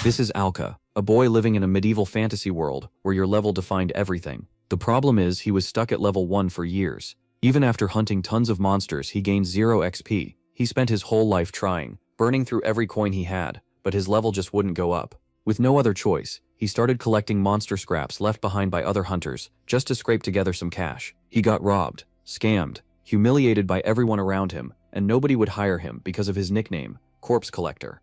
This is Alka, a boy living in a medieval fantasy world where your level defined everything. The problem is he was stuck at level 1 for years. Even after hunting tons of monsters, he gained 0 XP. He spent his whole life trying, burning through every coin he had, but his level just wouldn't go up. With no other choice, he started collecting monster scraps left behind by other hunters just to scrape together some cash. He got robbed, scammed, humiliated by everyone around him, and nobody would hire him because of his nickname, Corpse Collector.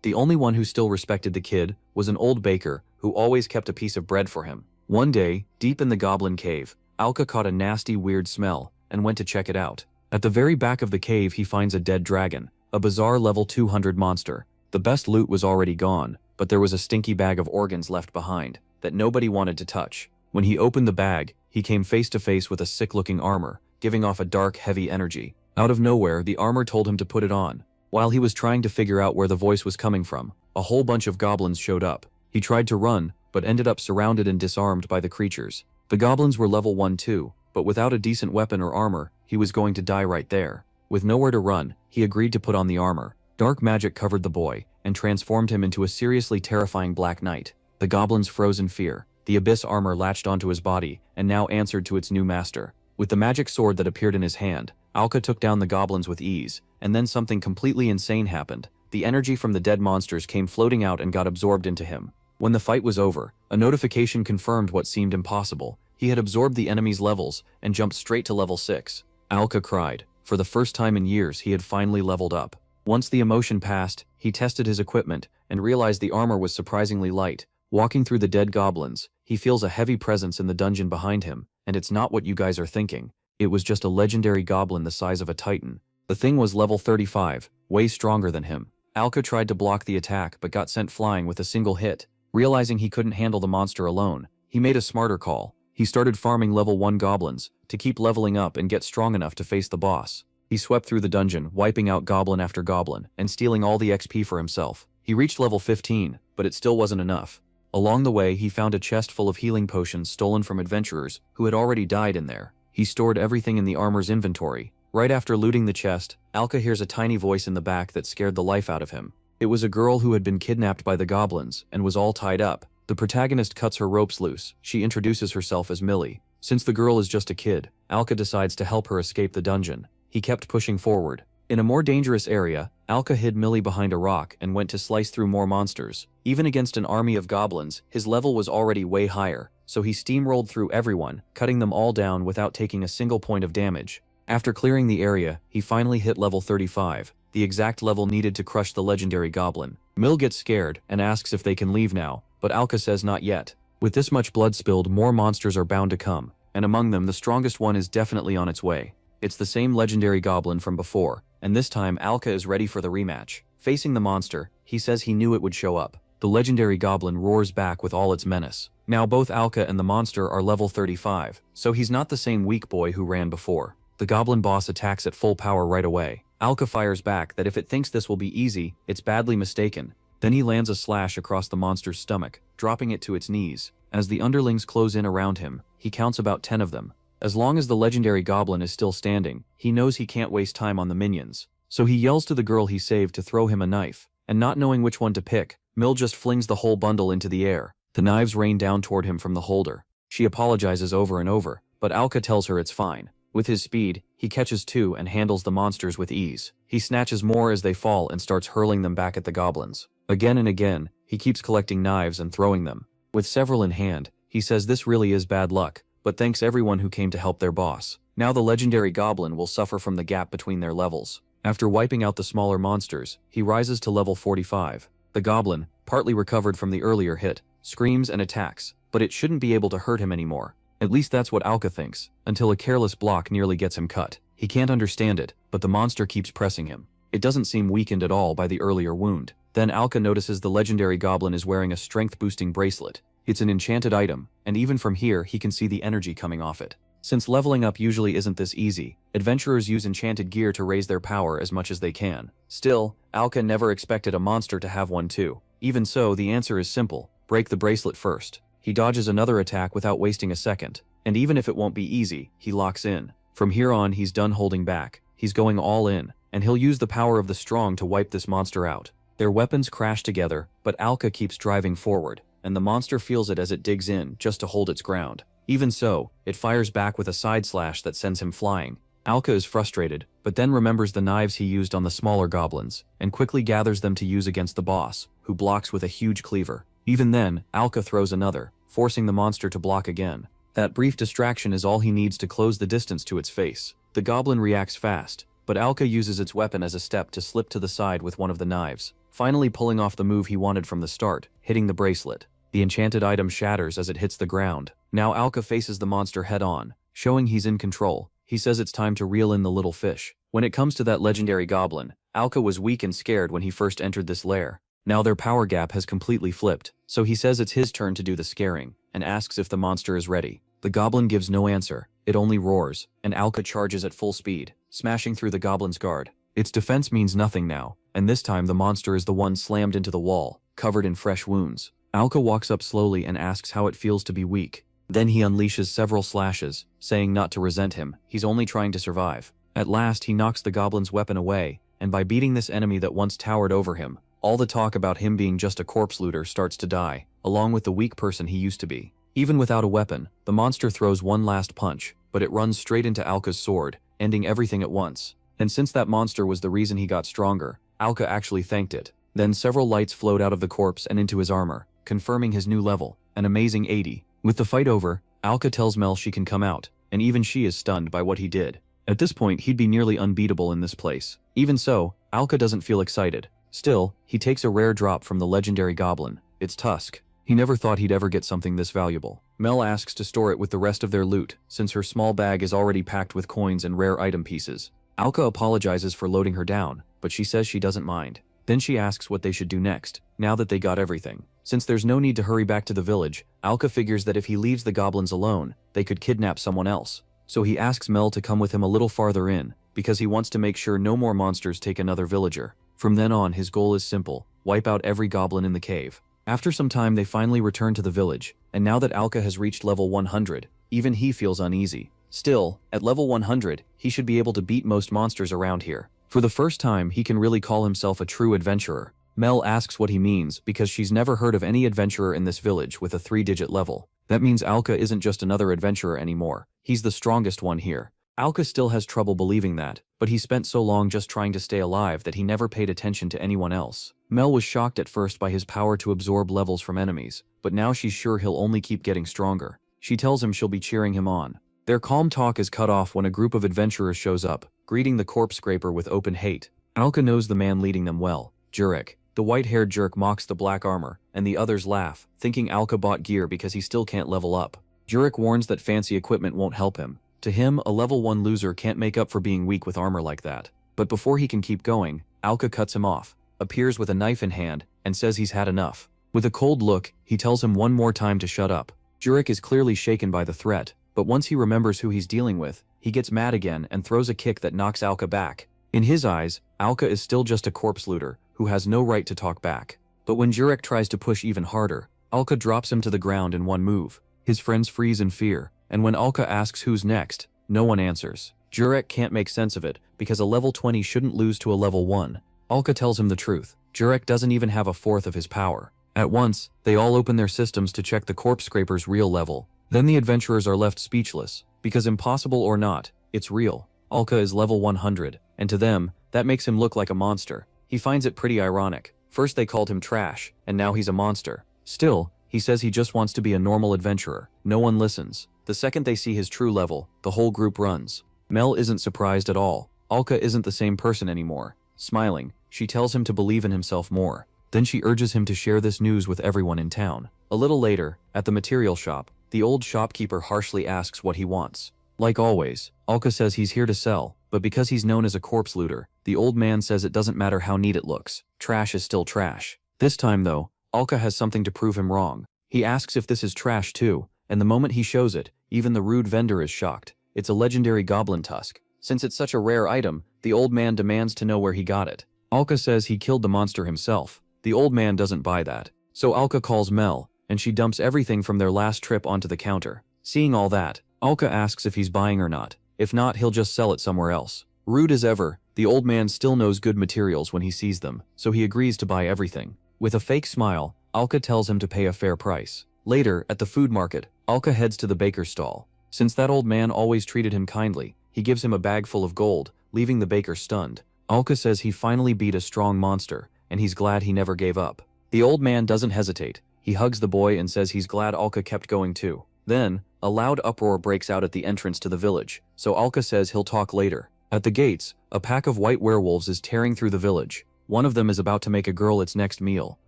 The only one who still respected the kid was an old baker who always kept a piece of bread for him. One day, deep in the goblin cave, Alka caught a nasty, weird smell and went to check it out. At the very back of the cave, he finds a dead dragon, a bizarre level 200 monster. The best loot was already gone, but there was a stinky bag of organs left behind that nobody wanted to touch. When he opened the bag, he came face to face with a sick-looking armor, giving off a dark, heavy energy. Out of nowhere, the armor told him to put it on. While he was trying to figure out where the voice was coming from, a whole bunch of goblins showed up. He tried to run, but ended up surrounded and disarmed by the creatures. The goblins were level 1 too, but without a decent weapon or armor, he was going to die right there. With nowhere to run, he agreed to put on the armor. Dark magic covered the boy and transformed him into a seriously terrifying black knight. The goblins froze in fear. The abyss armor latched onto his body and now answered to its new master. With the magic sword that appeared in his hand, Alka took down the goblins with ease, and then something completely insane happened. The energy from the dead monsters came floating out and got absorbed into him. When the fight was over, a notification confirmed what seemed impossible. He had absorbed the enemy's levels and jumped straight to level 6. Alka cried. For the first time in years, he had finally leveled up. Once the emotion passed, he tested his equipment and realized the armor was surprisingly light. Walking through the dead goblins, he feels a heavy presence in the dungeon behind him, and it's not what you guys are thinking. It was just a legendary goblin the size of a titan. The thing was level 35, way stronger than him. Alka tried to block the attack but got sent flying with a single hit. Realizing he couldn't handle the monster alone, he made a smarter call. He started farming level 1 goblins to keep leveling up and get strong enough to face the boss. He swept through the dungeon, wiping out goblin after goblin and stealing all the XP for himself. He reached level 15, but it still wasn't enough. Along the way, he found a chest full of healing potions stolen from adventurers who had already died in there. He stored everything in the armor's inventory. Right after looting the chest, Alka hears a tiny voice in the back that scared the life out of him. It was a girl who had been kidnapped by the goblins and was all tied up. The protagonist cuts her ropes loose. She introduces herself as Millie. Since the girl is just a kid, Alka decides to help her escape the dungeon. He kept pushing forward. In a more dangerous area, Alka hid Millie behind a rock and went to slice through more monsters. Even against an army of goblins, his level was already way higher, so he steamrolled through everyone, cutting them all down without taking a single point of damage. After clearing the area, he finally hit level 35, the exact level needed to crush the legendary goblin. Mill gets scared and asks if they can leave now, but Alka says not yet. With this much blood spilled, more monsters are bound to come, and among them the strongest one is definitely on its way. It's the same legendary goblin from before, and this time Alka is ready for the rematch. Facing the monster, he says he knew it would show up. The legendary goblin roars back with all its menace. Now both Alka and the monster are level 35, so he's not the same weak boy who ran before. The goblin boss attacks at full power right away. Alka fires back that if it thinks this will be easy, it's badly mistaken. Then he lands a slash across the monster's stomach, dropping it to its knees. As the underlings close in around him, he counts about 10 of them. As long as the legendary goblin is still standing, he knows he can't waste time on the minions. So he yells to the girl he saved to throw him a knife, and not knowing which one to pick, Mill just flings the whole bundle into the air. The knives rain down toward him from the holder. She apologizes over and over, but Alka tells her it's fine. With his speed, he catches 2 and handles the monsters with ease. He snatches more as they fall and starts hurling them back at the goblins. Again and again, he keeps collecting knives and throwing them. With several in hand, he says this really is bad luck, but thanks everyone who came to help their boss. Now the legendary goblin will suffer from the gap between their levels. After wiping out the smaller monsters, he rises to level 45. The goblin, partly recovered from the earlier hit, screams and attacks, but it shouldn't be able to hurt him anymore. At least that's what Alka thinks, until a careless block nearly gets him cut. He can't understand it, but the monster keeps pressing him. It doesn't seem weakened at all by the earlier wound. Then Alka notices the legendary goblin is wearing a strength-boosting bracelet. It's an enchanted item, and even from here he can see the energy coming off it. Since leveling up usually isn't this easy, adventurers use enchanted gear to raise their power as much as they can. Still, Alka never expected a monster to have one too. Even so, the answer is simple: break the bracelet first. He dodges another attack without wasting a second, and even if it won't be easy, he locks in. From here on, he's done holding back. He's going all in, and he'll use the power of the strong to wipe this monster out. Their weapons crash together, but Alka keeps driving forward, and the monster feels it as it digs in just to hold its ground. Even so, it fires back with a side slash that sends him flying. Alka is frustrated, but then remembers the knives he used on the smaller goblins, and quickly gathers them to use against the boss, who blocks with a huge cleaver. Even then, Alka throws another, forcing the monster to block again. That brief distraction is all he needs to close the distance to its face. The goblin reacts fast, but Alka uses its weapon as a step to slip to the side with one of the knives, finally pulling off the move he wanted from the start, hitting the bracelet. The enchanted item shatters as it hits the ground. Now Alka faces the monster head-on, showing he's in control. He says it's time to reel in the little fish. When it comes to that legendary goblin, Alka was weak and scared when he first entered this lair. Now their power gap has completely flipped, so he says it's his turn to do the scaring, and asks if the monster is ready. The goblin gives no answer, it only roars, and Alka charges at full speed, smashing through the goblin's guard. Its defense means nothing now, and this time the monster is the one slammed into the wall, covered in fresh wounds. Alka walks up slowly and asks how it feels to be weak. Then he unleashes several slashes, saying not to resent him, he's only trying to survive. At last he knocks the goblin's weapon away, and by beating this enemy that once towered over him, all the talk about him being just a corpse looter starts to die, along with the weak person he used to be. Even without a weapon, the monster throws one last punch, but it runs straight into Alka's sword, ending everything at once. And since that monster was the reason he got stronger, Alka actually thanked it. Then several lights flowed out of the corpse and into his armor, confirming his new level, an amazing 80. With the fight over, Alka tells Mel she can come out, and even she is stunned by what he did. At this point, he'd be nearly unbeatable in this place. Even so, Alka doesn't feel excited. Still, he takes a rare drop from the legendary goblin. It's tusk. He never thought he'd ever get something this valuable. Mel asks to store it with the rest of their loot, since her small bag is already packed with coins and rare item pieces. Alka apologizes for loading her down, but she says she doesn't mind. Then she asks what they should do next, now that they got everything. Since there's no need to hurry back to the village, Alka figures that if he leaves the goblins alone, they could kidnap someone else. So he asks Mel to come with him a little farther in, because he wants to make sure no more monsters take another villager. From then on, his goal is simple: wipe out every goblin in the cave. After some time, they finally return to the village, and now that Alka has reached level 100, even he feels uneasy. Still, at level 100, he should be able to beat most monsters around here. For the first time, he can really call himself a true adventurer. Mel asks what he means because she's never heard of any adventurer in this village with a 3-digit level. That means Alka isn't just another adventurer anymore. He's the strongest one here. Alka still has trouble believing that, but he spent so long just trying to stay alive that he never paid attention to anyone else. Mel was shocked at first by his power to absorb levels from enemies, but now she's sure he'll only keep getting stronger. She tells him she'll be cheering him on. Their calm talk is cut off when a group of adventurers shows up, greeting the corpse scraper with open hate. Alka knows the man leading them well, Jurek. The white-haired jerk mocks the black armor, and the others laugh, thinking Alka bought gear because he still can't level up. Jurek warns that fancy equipment won't help him. To him, a level 1 loser can't make up for being weak with armor like that. But before he can keep going, Alka cuts him off, appears with a knife in hand, and says he's had enough. With a cold look, he tells him one more time to shut up. Jurek is clearly shaken by the threat, but once he remembers who he's dealing with, he gets mad again and throws a kick that knocks Alka back. In his eyes, Alka is still just a corpse looter, who has no right to talk back. But when Jurek tries to push even harder, Alka drops him to the ground in one move. His friends freeze in fear, and when Alka asks who's next, no one answers. Jurek can't make sense of it, because a level 20 shouldn't lose to a level 1. Alka tells him the truth. Jurek doesn't even have a fourth of his power. At once, they all open their systems to check the corpse scraper's real level. Then the adventurers are left speechless, because impossible or not, it's real. Alka is level 100, and to them, that makes him look like a monster. He finds it pretty ironic. First they called him trash, and now he's a monster. Still, he says he just wants to be a normal adventurer. No one listens. The second they see his true level, the whole group runs. Mel isn't surprised at all. Alka isn't the same person anymore. Smiling, she tells him to believe in himself more. Then she urges him to share this news with everyone in town. A little later, at the material shop, the old shopkeeper harshly asks what he wants. Like always, Alka says he's here to sell, but because he's known as a corpse looter, the old man says it doesn't matter how neat it looks. Trash is still trash. This time though, Alka has something to prove him wrong. He asks if this is trash too, and the moment he shows it, even the rude vendor is shocked. It's a legendary goblin tusk. Since it's such a rare item, the old man demands to know where he got it. Alka says he killed the monster himself. The old man doesn't buy that. So Alka calls Mel, and she dumps everything from their last trip onto the counter. Seeing all that, Alka asks if he's buying or not. If not, he'll just sell it somewhere else. Rude as ever, The old man still knows good materials when he sees them, so he agrees to buy everything. With a fake smile, Alka tells him to pay a fair price. Later, at the food market, Alka heads to the baker's stall. Since that old man always treated him kindly, he gives him a bag full of gold, leaving the baker stunned. Alka says he finally beat a strong monster, and he's glad he never gave up. The old man doesn't hesitate. He hugs the boy and says he's glad Alka kept going too. Then, a loud uproar breaks out at the entrance to the village, so Alka says he'll talk later. At the gates, a pack of white werewolves is tearing through the village. One of them is about to make a girl its next meal,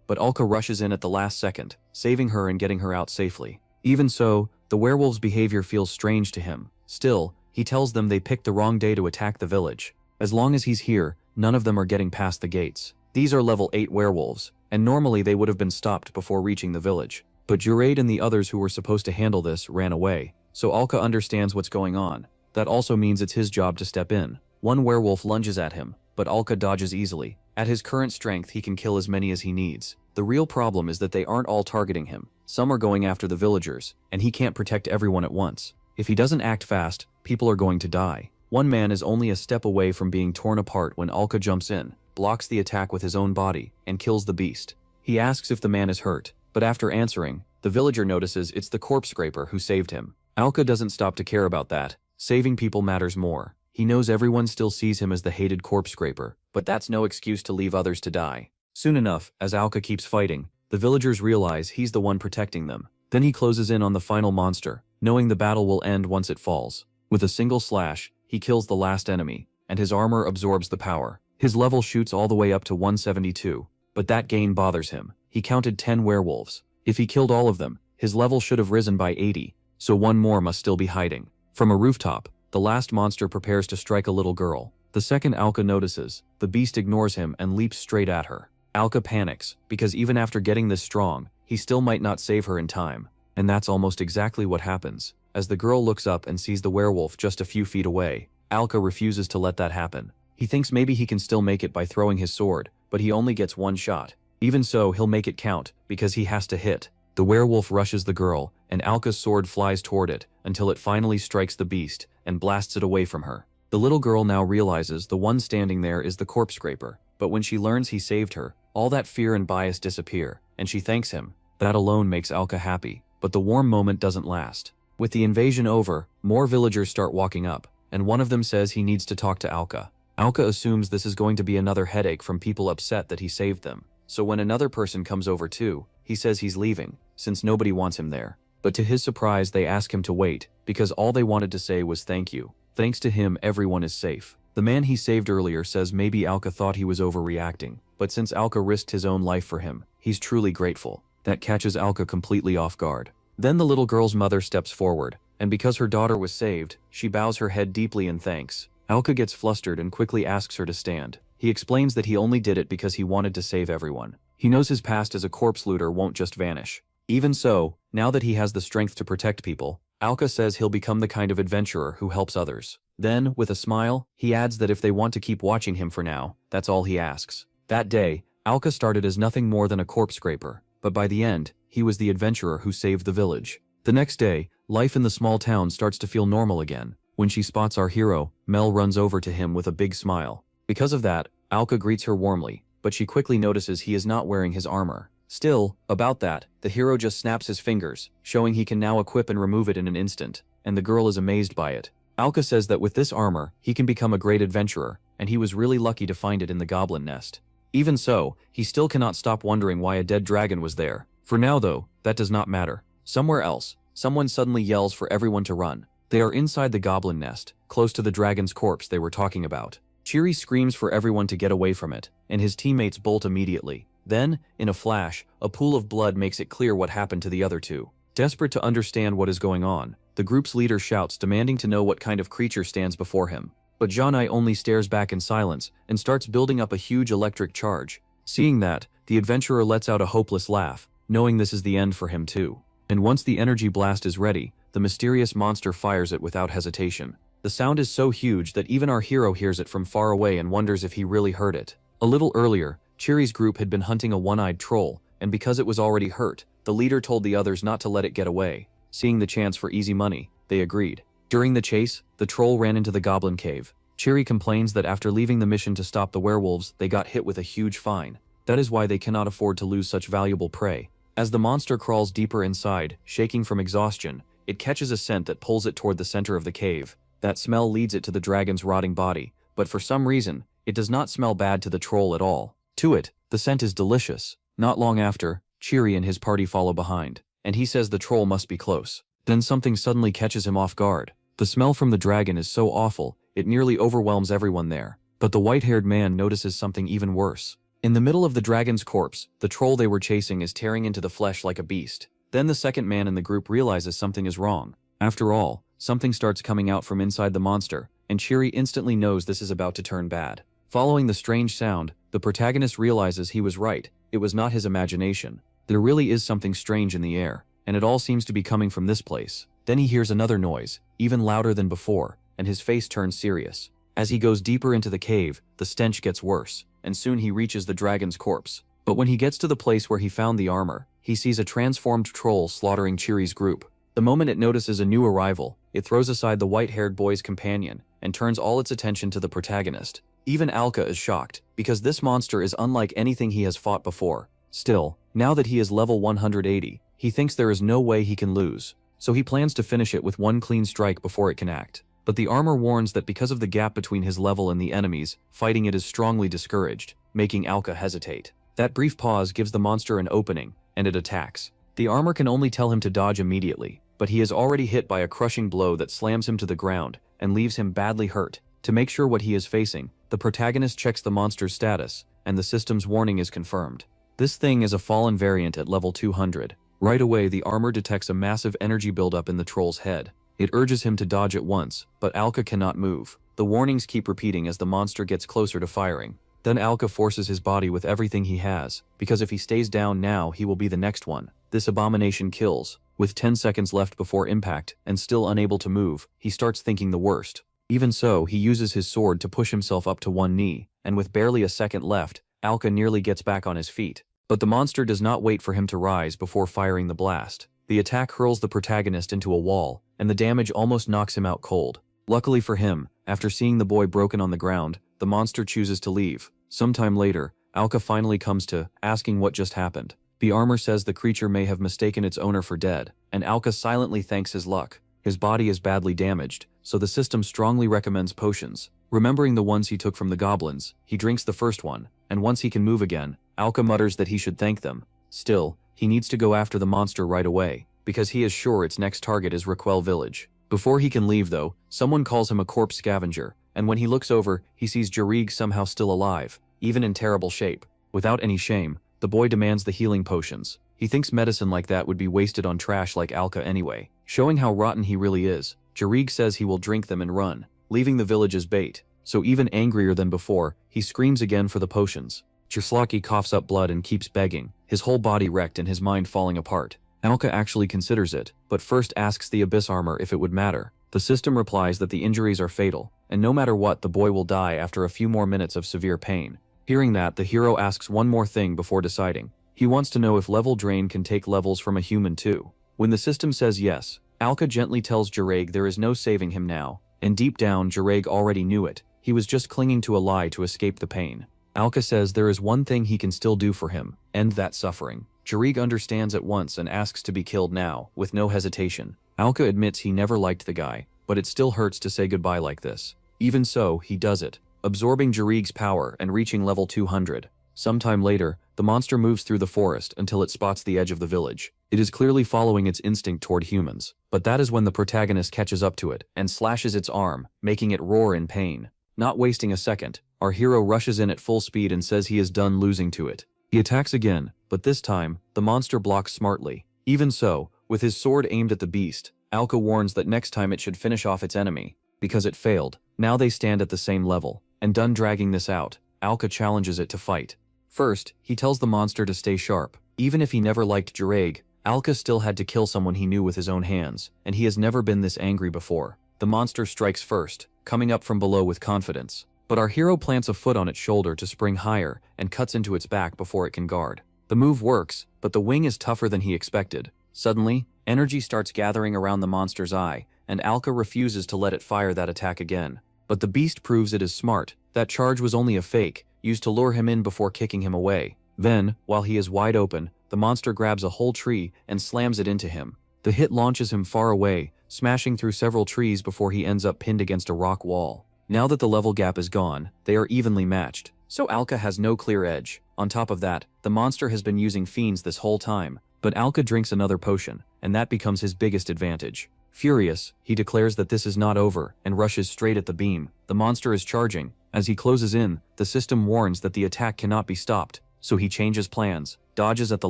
but Alka rushes in at the last second, saving her and getting her out safely. Even so, the werewolves' behavior feels strange to him. Still, he tells them they picked the wrong day to attack the village. As long as he's here, none of them are getting past the gates. These are level 8 werewolves, and normally they would have been stopped before reaching the village. But Jurade and the others who were supposed to handle this ran away, so Alka understands what's going on. That also means it's his job to step in. One werewolf lunges at him, but Alka dodges easily. At his current strength, he can kill as many as he needs. The real problem is that they aren't all targeting him. Some are going after the villagers, and he can't protect everyone at once. If he doesn't act fast, people are going to die. One man is only a step away from being torn apart when Alka jumps in, blocks the attack with his own body, and kills the beast. He asks if the man is hurt, but after answering, the villager notices it's the corpse scraper who saved him. Alka doesn't stop to care about that. Saving people matters more. He knows everyone still sees him as the hated corpse scraper, but that's no excuse to leave others to die. Soon enough, as Alka keeps fighting, the villagers realize he's the one protecting them. Then he closes in on the final monster, knowing the battle will end once it falls. With a single slash, he kills the last enemy, and his armor absorbs the power. His level shoots all the way up to 172, but that gain bothers him. He counted 10 werewolves. If he killed all of them, his level should have risen by 80, so one more must still be hiding. From a rooftop, the last monster prepares to strike a little girl. The second Alka notices, the beast ignores him and leaps straight at her. Alka panics, because even after getting this strong, he still might not save her in time. And that's almost exactly what happens. As the girl looks up and sees the werewolf just a few feet away, Alka refuses to let that happen. He thinks maybe he can still make it by throwing his sword, but he only gets one shot. Even so, he'll make it count, because he has to hit. The werewolf rushes the girl, and Alka's sword flies toward it, until it finally strikes the beast, and blasts it away from her. The little girl now realizes the one standing there is the corpse scraper, but when she learns he saved her, all that fear and bias disappear, and she thanks him. That alone makes Alka happy, but the warm moment doesn't last. With the invasion over, more villagers start walking up, and one of them says he needs to talk to Alka. Alka assumes this is going to be another headache from people upset that he saved them, so when another person comes over too, he says he's leaving, since nobody wants him there. But to his surprise, they ask him to wait, because all they wanted to say was thank you. Thanks to him, everyone is safe. The man he saved earlier says maybe Alka thought he was overreacting, but since Alka risked his own life for him, he's truly grateful. That catches Alka completely off guard. Then the little girl's mother steps forward, and because her daughter was saved, she bows her head deeply in thanks. Alka gets flustered and quickly asks her to stand. He explains that he only did it because he wanted to save everyone. He knows his past as a corpse looter won't just vanish. Even so, now that he has the strength to protect people, Alka says he'll become the kind of adventurer who helps others. Then, with a smile, he adds that if they want to keep watching him for now, that's all he asks. That day, Alka started as nothing more than a corpse scraper, but by the end, he was the adventurer who saved the village. The next day, life in the small town starts to feel normal again. When she spots our hero, Mel runs over to him with a big smile. Because of that, Alka greets her warmly, but she quickly notices he is not wearing his armor. Still, about that, the hero just snaps his fingers, showing he can now equip and remove it in an instant, and the girl is amazed by it. Alka says that with this armor, he can become a great adventurer, and he was really lucky to find it in the goblin nest. Even so, he still cannot stop wondering why a dead dragon was there. For now though, that does not matter. Somewhere else, someone suddenly yells for everyone to run. They are inside the goblin nest, close to the dragon's corpse they were talking about. Chiri screams for everyone to get away from it, and his teammates bolt immediately. Then, in a flash, a pool of blood makes it clear what happened to the other two. Desperate to understand what is going on, the group's leader shouts, demanding to know what kind of creature stands before him. But Janai only stares back in silence and starts building up a huge electric charge. Seeing that, the adventurer lets out a hopeless laugh, knowing this is the end for him too. And once the energy blast is ready, the mysterious monster fires it without hesitation. The sound is so huge that even our hero hears it from far away and wonders if he really heard it. A little earlier, Chiri's group had been hunting a one-eyed troll, and because it was already hurt, the leader told the others not to let it get away. Seeing the chance for easy money, they agreed. During the chase, the troll ran into the goblin cave. Cheery complains that after leaving the mission to stop the werewolves, they got hit with a huge fine. That is why they cannot afford to lose such valuable prey. As the monster crawls deeper inside, shaking from exhaustion, it catches a scent that pulls it toward the center of the cave. That smell leads it to the dragon's rotting body, but for some reason, it does not smell bad to the troll at all. To it, the scent is delicious. Not long after, Cheery and his party follow behind, and he says the troll must be close. Then something suddenly catches him off guard. The smell from the dragon is so awful, it nearly overwhelms everyone there. But the white-haired man notices something even worse. In the middle of the dragon's corpse, the troll they were chasing is tearing into the flesh like a beast. Then the second man in the group realizes something is wrong. After all, something starts coming out from inside the monster, and Cheery instantly knows this is about to turn bad. Following the strange sound, the protagonist realizes he was right. It was not his imagination. There really is something strange in the air, and it all seems to be coming from this place. Then he hears another noise, even louder than before, and his face turns serious. As he goes deeper into the cave, the stench gets worse, and soon he reaches the dragon's corpse. But when he gets to the place where he found the armor, he sees a transformed troll slaughtering Cheery's group. The moment it notices a new arrival, it throws aside the white-haired boy's companion and turns all its attention to the protagonist. Even Alka is shocked, because this monster is unlike anything he has fought before. Still, now that he is level 180, he thinks there is no way he can lose, so he plans to finish it with one clean strike before it can act. But the armor warns that because of the gap between his level and the enemies, fighting it is strongly discouraged, making Alka hesitate. That brief pause gives the monster an opening, and it attacks. The armor can only tell him to dodge immediately, but he is already hit by a crushing blow that slams him to the ground and leaves him badly hurt. To make sure what he is facing, the protagonist checks the monster's status, and the system's warning is confirmed. This thing is a fallen variant at level 200. Right away, the armor detects a massive energy buildup in the troll's head. It urges him to dodge at once, but Alka cannot move. The warnings keep repeating as the monster gets closer to firing. Then Alka forces his body with everything he has, because if he stays down now, he will be the next one. This abomination kills. With 10 seconds left before impact, and still unable to move, he starts thinking the worst. Even so, he uses his sword to push himself up to one knee, and with barely a second left, Alka nearly gets back on his feet. But the monster does not wait for him to rise before firing the blast. The attack hurls the protagonist into a wall, and the damage almost knocks him out cold. Luckily for him, after seeing the boy broken on the ground, the monster chooses to leave. Sometime later, Alka finally comes to, asking what just happened. The armor says the creature may have mistaken its owner for dead, and Alka silently thanks his luck. His body is badly damaged, so the system strongly recommends potions. Remembering the ones he took from the goblins, he drinks the first one, and once he can move again, Alka mutters that he should thank them. Still, he needs to go after the monster right away, because he is sure its next target is Raquel village. Before he can leave though, someone calls him a corpse scavenger, and when he looks over, he sees Jarig somehow still alive, even in terrible shape. Without any shame, the boy demands the healing potions. He thinks medicine like that would be wasted on trash like Alka anyway. Showing how rotten he really is, Jarig says he will drink them and run, leaving the village as bait. So even angrier than before, he screams again for the potions. Cherslaki coughs up blood and keeps begging, his whole body wrecked and his mind falling apart. Alka actually considers it, but first asks the Abyss armor if it would matter. The system replies that the injuries are fatal, and no matter what, the boy will die after a few more minutes of severe pain. Hearing that, the hero asks one more thing before deciding. He wants to know if level drain can take levels from a human too. When the system says yes, Alka gently tells Jarig there is no saving him now, and deep down Jarig already knew it. He was just clinging to a lie to escape the pain. Alka says there is one thing he can still do for him, end that suffering. Jarig understands at once and asks to be killed now, with no hesitation. Alka admits he never liked the guy, but it still hurts to say goodbye like this. Even so, he does it, absorbing Jarig's power and reaching level 200. Sometime later, the monster moves through the forest until it spots the edge of the village. It is clearly following its instinct toward humans, but that is when the protagonist catches up to it and slashes its arm, making it roar in pain. Not wasting a second, our hero rushes in at full speed and says he is done losing to it. He attacks again, but this time, the monster blocks smartly. Even so, with his sword aimed at the beast, Alka warns that next time it should finish off its enemy. Because it failed, now they stand at the same level, and done dragging this out, Alka challenges it to fight. First, he tells the monster to stay sharp. Even if he never liked Jarig, Alka still had to kill someone he knew with his own hands, and he has never been this angry before. The monster strikes first, coming up from below with confidence. But our hero plants a foot on its shoulder to spring higher and cuts into its back before it can guard. The move works, but the wing is tougher than he expected. Suddenly, energy starts gathering around the monster's eye, and Alka refuses to let it fire that attack again. But the beast proves it is smart. That charge was only a fake, used to lure him in before kicking him away. Then, while he is wide open, the monster grabs a whole tree and slams it into him. The hit launches him far away, smashing through several trees before he ends up pinned against a rock wall. Now that the level gap is gone, they are evenly matched, so Alka has no clear edge. On top of that, the monster has been using fiends this whole time, but Alka drinks another potion, and that becomes his biggest advantage. Furious, he declares that this is not over and rushes straight at the beam. The monster is charging. As he closes in, the system warns that the attack cannot be stopped, so he changes plans, dodges at the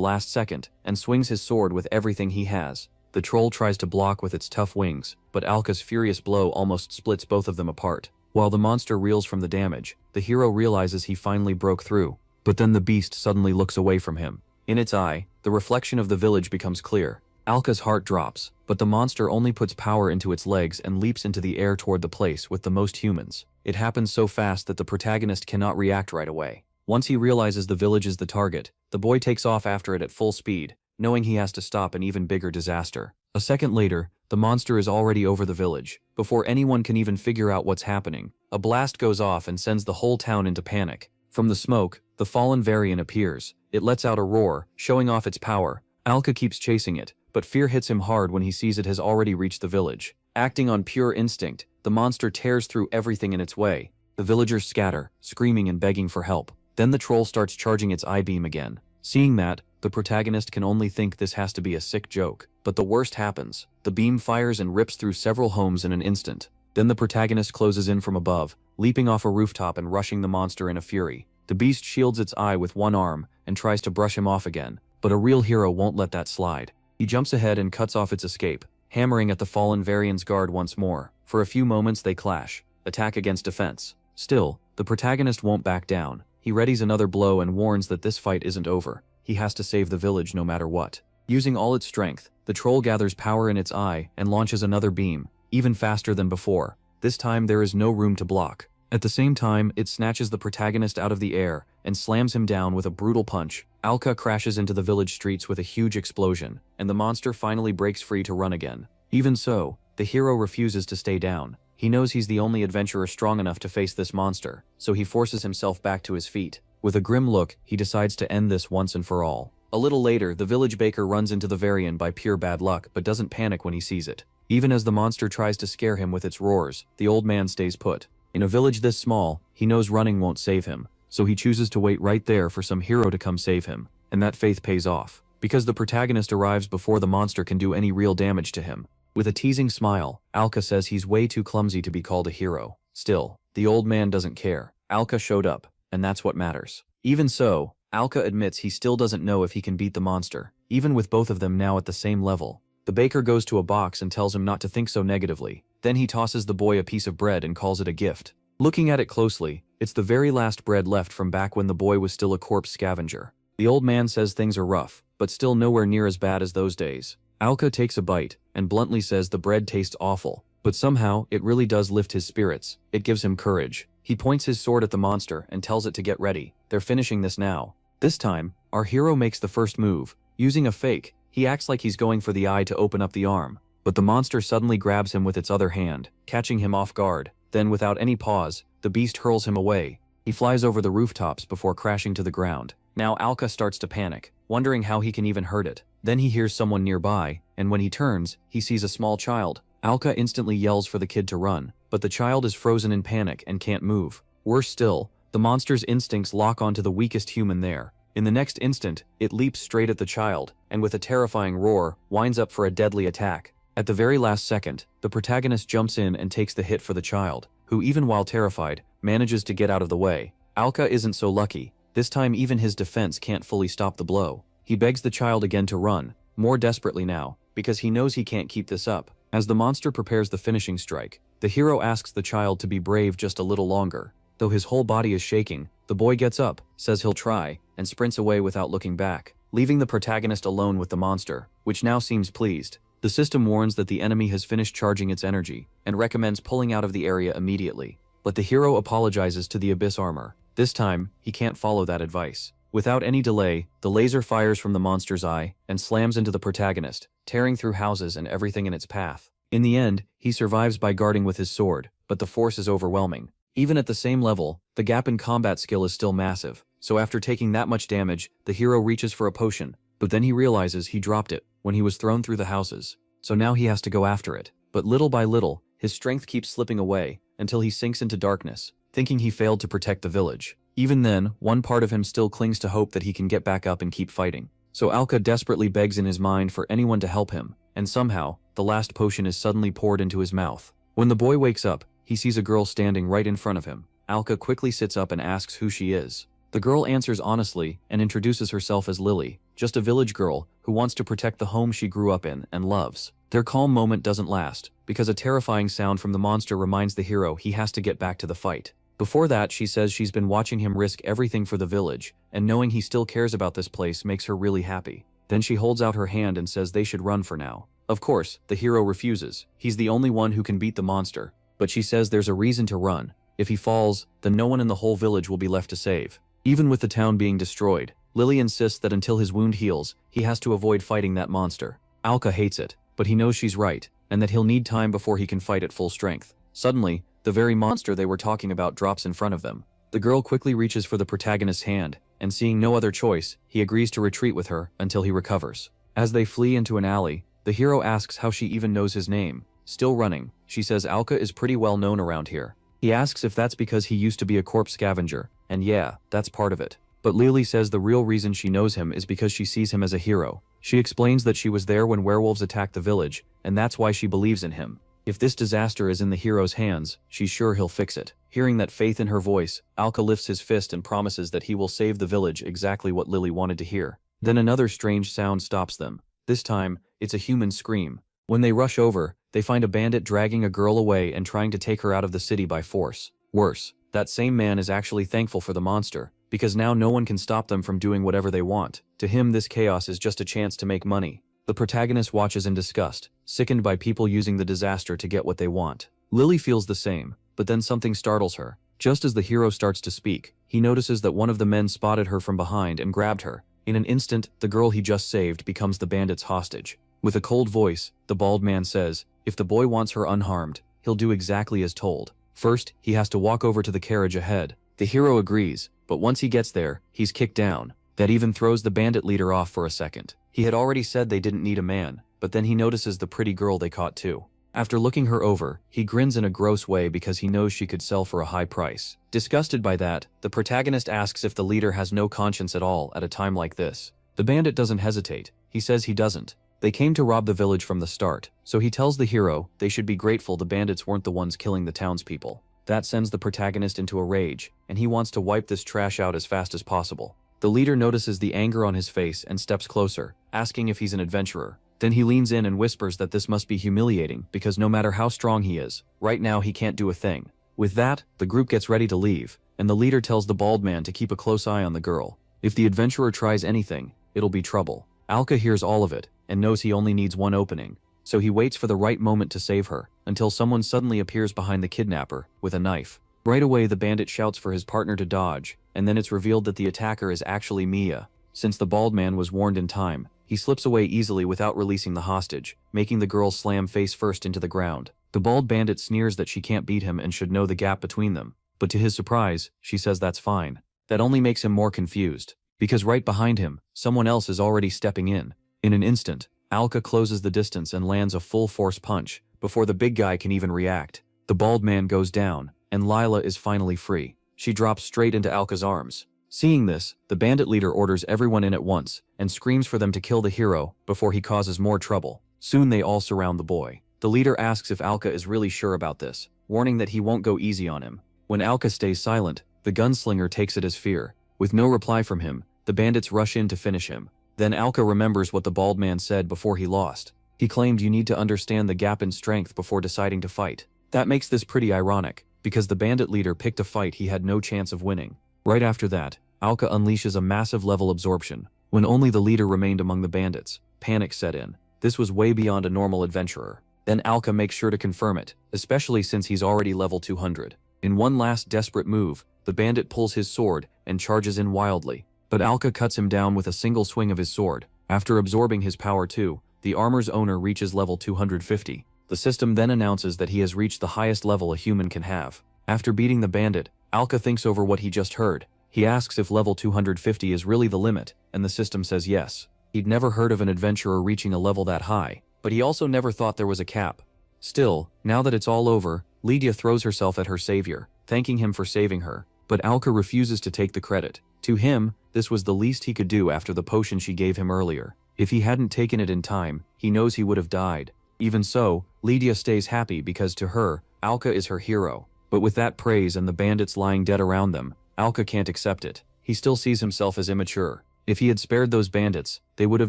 last second, and swings his sword with everything he has. The troll tries to block with its tough wings, but Alka's furious blow almost splits both of them apart. While the monster reels from the damage, the hero realizes he finally broke through. But then the beast suddenly looks away from him. In its eye, the reflection of the village becomes clear. Alka's heart drops, but the monster only puts power into its legs and leaps into the air toward the place with the most humans. It happens so fast that the protagonist cannot react right away. Once he realizes the village is the target, the boy takes off after it at full speed, knowing he has to stop an even bigger disaster. A second later, the monster is already over the village. Before anyone can even figure out what's happening, a blast goes off and sends the whole town into panic. From the smoke, the fallen variant appears. It lets out a roar, showing off its power. Alka keeps chasing it, but fear hits him hard when he sees it has already reached the village. Acting on pure instinct, the monster tears through everything in its way. The villagers scatter, screaming and begging for help. Then the troll starts charging its I-beam again. Seeing that, the protagonist can only think this has to be a sick joke. But the worst happens. The beam fires and rips through several homes in an instant. Then the protagonist closes in from above, leaping off a rooftop and rushing the monster in a fury. The beast shields its eye with one arm and tries to brush him off again, but a real hero won't let that slide. He jumps ahead and cuts off its escape, hammering at the fallen variant's guard once more. For a few moments they clash, attack against defense. Still, the protagonist won't back down. He readies another blow and warns that this fight isn't over. He has to save the village no matter what. Using all its strength, the troll gathers power in its eye and launches another beam, even faster than before. This time there is no room to block. At the same time, it snatches the protagonist out of the air and slams him down with a brutal punch. Alka crashes into the village streets with a huge explosion, and the monster finally breaks free to run again. Even so, the hero refuses to stay down. He knows he's the only adventurer strong enough to face this monster, so he forces himself back to his feet. With a grim look, he decides to end this once and for all. A little later, the village baker runs into the variant by pure bad luck but doesn't panic when he sees it. Even as the monster tries to scare him with its roars, the old man stays put. In a village this small, he knows running won't save him, so he chooses to wait right there for some hero to come save him. And that faith pays off, because the protagonist arrives before the monster can do any real damage to him. With a teasing smile, Alka says he's way too clumsy to be called a hero. Still, the old man doesn't care. Alka showed up, and that's what matters. Even so, Alka admits he still doesn't know if he can beat the monster, even with both of them now at the same level. The baker goes to a box and tells him not to think so negatively. Then he tosses the boy a piece of bread and calls it a gift. Looking at it closely, it's the very last bread left from back when the boy was still a corpse scavenger. The old man says things are rough, but still nowhere near as bad as those days. Alka takes a bite and bluntly says the bread tastes awful, but somehow it really does lift his spirits. It gives him courage. He points his sword at the monster and tells it to get ready. They're finishing this now. This time, our hero makes the first move. Using a fake, he acts like he's going for the eye to open up the arm, but the monster suddenly grabs him with its other hand, catching him off guard. Then, without any pause, the beast hurls him away. He flies over the rooftops before crashing to the ground. Now Alka starts to panic, wondering how he can even hurt it. Then he hears someone nearby, and when he turns, he sees a small child. Alka instantly yells for the kid to run, but the child is frozen in panic and can't move. Worse still, the monster's instincts lock onto the weakest human there. In the next instant, it leaps straight at the child, and with a terrifying roar, winds up for a deadly attack. At the very last second, the protagonist jumps in and takes the hit for the child, who even while terrified, manages to get out of the way. Alka isn't so lucky. This time even his defense can't fully stop the blow. He begs the child again to run, more desperately now, because he knows he can't keep this up. As the monster prepares the finishing strike, the hero asks the child to be brave just a little longer. Though his whole body is shaking, the boy gets up, says he'll try, and sprints away without looking back, leaving the protagonist alone with the monster, which now seems pleased. The system warns that the enemy has finished charging its energy, and recommends pulling out of the area immediately. But the hero apologizes to the Abyss armor. This time, he can't follow that advice. Without any delay, the laser fires from the monster's eye and slams into the protagonist, tearing through houses and everything in its path. In the end, he survives by guarding with his sword, but but the force is overwhelming. Even at the same level, the gap in combat skill is still massive, so after taking that much damage, the hero reaches for a potion, but then he realizes he dropped it when he was thrown through the houses. So now he has to go after it. But little by little, his strength keeps slipping away until he sinks into darkness, thinking he failed to protect the village. Even then, one part of him still clings to hope that he can get back up and keep fighting. So Alka desperately begs in his mind for anyone to help him, and somehow, the last potion is suddenly poured into his mouth. When the boy wakes up, he sees a girl standing right in front of him. Alka quickly sits up and asks who she is. The girl answers honestly and introduces herself as Lily, just a village girl who wants to protect the home she grew up in and loves. Their calm moment doesn't last, because a terrifying sound from the monster reminds the hero he has to get back to the fight. Before that, she says she's been watching him risk everything for the village, and knowing he still cares about this place makes her really happy. Then she holds out her hand and says they should run for now. Of course, the hero refuses. He's the only one who can beat the monster. But she says there's a reason to run. If he falls, then no one in the whole village will be left to save. Even with the town being destroyed, Lily insists that until his wound heals, he has to avoid fighting that monster. Alka hates it, but he knows she's right, and that he'll need time before he can fight at full strength. Suddenly, the very monster they were talking about drops in front of them. The girl quickly reaches for the protagonist's hand, and seeing no other choice, he agrees to retreat with her until he recovers. As they flee into an alley, the hero asks how she even knows his name. Still running, she says Alka is pretty well known around here. He asks if that's because he used to be a corpse scavenger, and yeah, that's part of it. But Lily says the real reason she knows him is because she sees him as a hero. She explains that she was there when werewolves attacked the village, and that's why she believes in him. If this disaster is in the hero's hands, she's sure he'll fix it. Hearing that faith in her voice, Alka lifts his fist and promises that he will save the village, exactly what Lily wanted to hear. Then another strange sound stops them. This time, it's a human scream. When they rush over, they find a bandit dragging a girl away and trying to take her out of the city by force. Worse, that same man is actually thankful for the monster, because now no one can stop them from doing whatever they want. To him, this chaos is just a chance to make money. The protagonist watches in disgust, sickened by people using the disaster to get what they want. Lily feels the same, but then something startles her. Just as the hero starts to speak, he notices that one of the men spotted her from behind and grabbed her. In an instant, the girl he just saved becomes the bandit's hostage. With a cold voice, the bald man says, if the boy wants her unharmed, he'll do exactly as told. First, he has to walk over to the carriage ahead. The hero agrees, but once he gets there, he's kicked down. That even throws the bandit leader off for a second. He had already said they didn't need a man, but then he notices the pretty girl they caught too. After looking her over, he grins in a gross way because he knows she could sell for a high price. Disgusted by that, the protagonist asks if the leader has no conscience at all at a time like this. The bandit doesn't hesitate. He says he doesn't. They came to rob the village from the start, so he tells the hero they should be grateful the bandits weren't the ones killing the townspeople. That sends the protagonist into a rage, and he wants to wipe this trash out as fast as possible. The leader notices the anger on his face and steps closer, asking if he's an adventurer. Then he leans in and whispers that this must be humiliating because no matter how strong he is, right now he can't do a thing. With that, the group gets ready to leave, and the leader tells the bald man to keep a close eye on the girl. If the adventurer tries anything, it'll be trouble. Alka hears all of it, and knows he only needs one opening. So he waits for the right moment to save her, until someone suddenly appears behind the kidnapper, with a knife. Right away the bandit shouts for his partner to dodge, and then it's revealed that the attacker is actually Mia. Since the bald man was warned in time, he slips away easily without releasing the hostage, making the girl slam face first into the ground. The bald bandit sneers that she can't beat him and should know the gap between them, but to his surprise, she says that's fine. That only makes him more confused, because right behind him, someone else is already stepping in. In an instant, Alka closes the distance and lands a full-force punch, before the big guy can even react. The bald man goes down, and Lila is finally free. She drops straight into Alka's arms. Seeing this, the bandit leader orders everyone in at once, and screams for them to kill the hero before he causes more trouble. Soon they all surround the boy. The leader asks if Alka is really sure about this, warning that he won't go easy on him. When Alka stays silent, the gunslinger takes it as fear. With no reply from him, the bandits rush in to finish him. Then Alka remembers what the bald man said before he lost. He claimed you need to understand the gap in strength before deciding to fight. That makes this pretty ironic, because the bandit leader picked a fight he had no chance of winning. Right after that, Alka unleashes a massive level absorption. When only the leader remained among the bandits, panic set in. This was way beyond a normal adventurer. Then Alka makes sure to confirm it, especially since he's already level 200. In one last desperate move, the bandit pulls his sword and charges in wildly. But Alka cuts him down with a single swing of his sword. After absorbing his power too, the armor's owner reaches level 250. The system then announces that he has reached the highest level a human can have. After beating the bandit, Alka thinks over what he just heard. He asks if level 250 is really the limit, and the system says yes. He'd never heard of an adventurer reaching a level that high, but he also never thought there was a cap. Still, now that it's all over, Lydia throws herself at her savior, thanking him for saving her, but Alka refuses to take the credit. To him, this was the least he could do after the potion she gave him earlier. If he hadn't taken it in time, he knows he would have died. Even so, Lydia stays happy because to her, Alka is her hero. But with that praise and the bandits lying dead around them, Alka can't accept it. He still sees himself as immature. If he had spared those bandits, they would have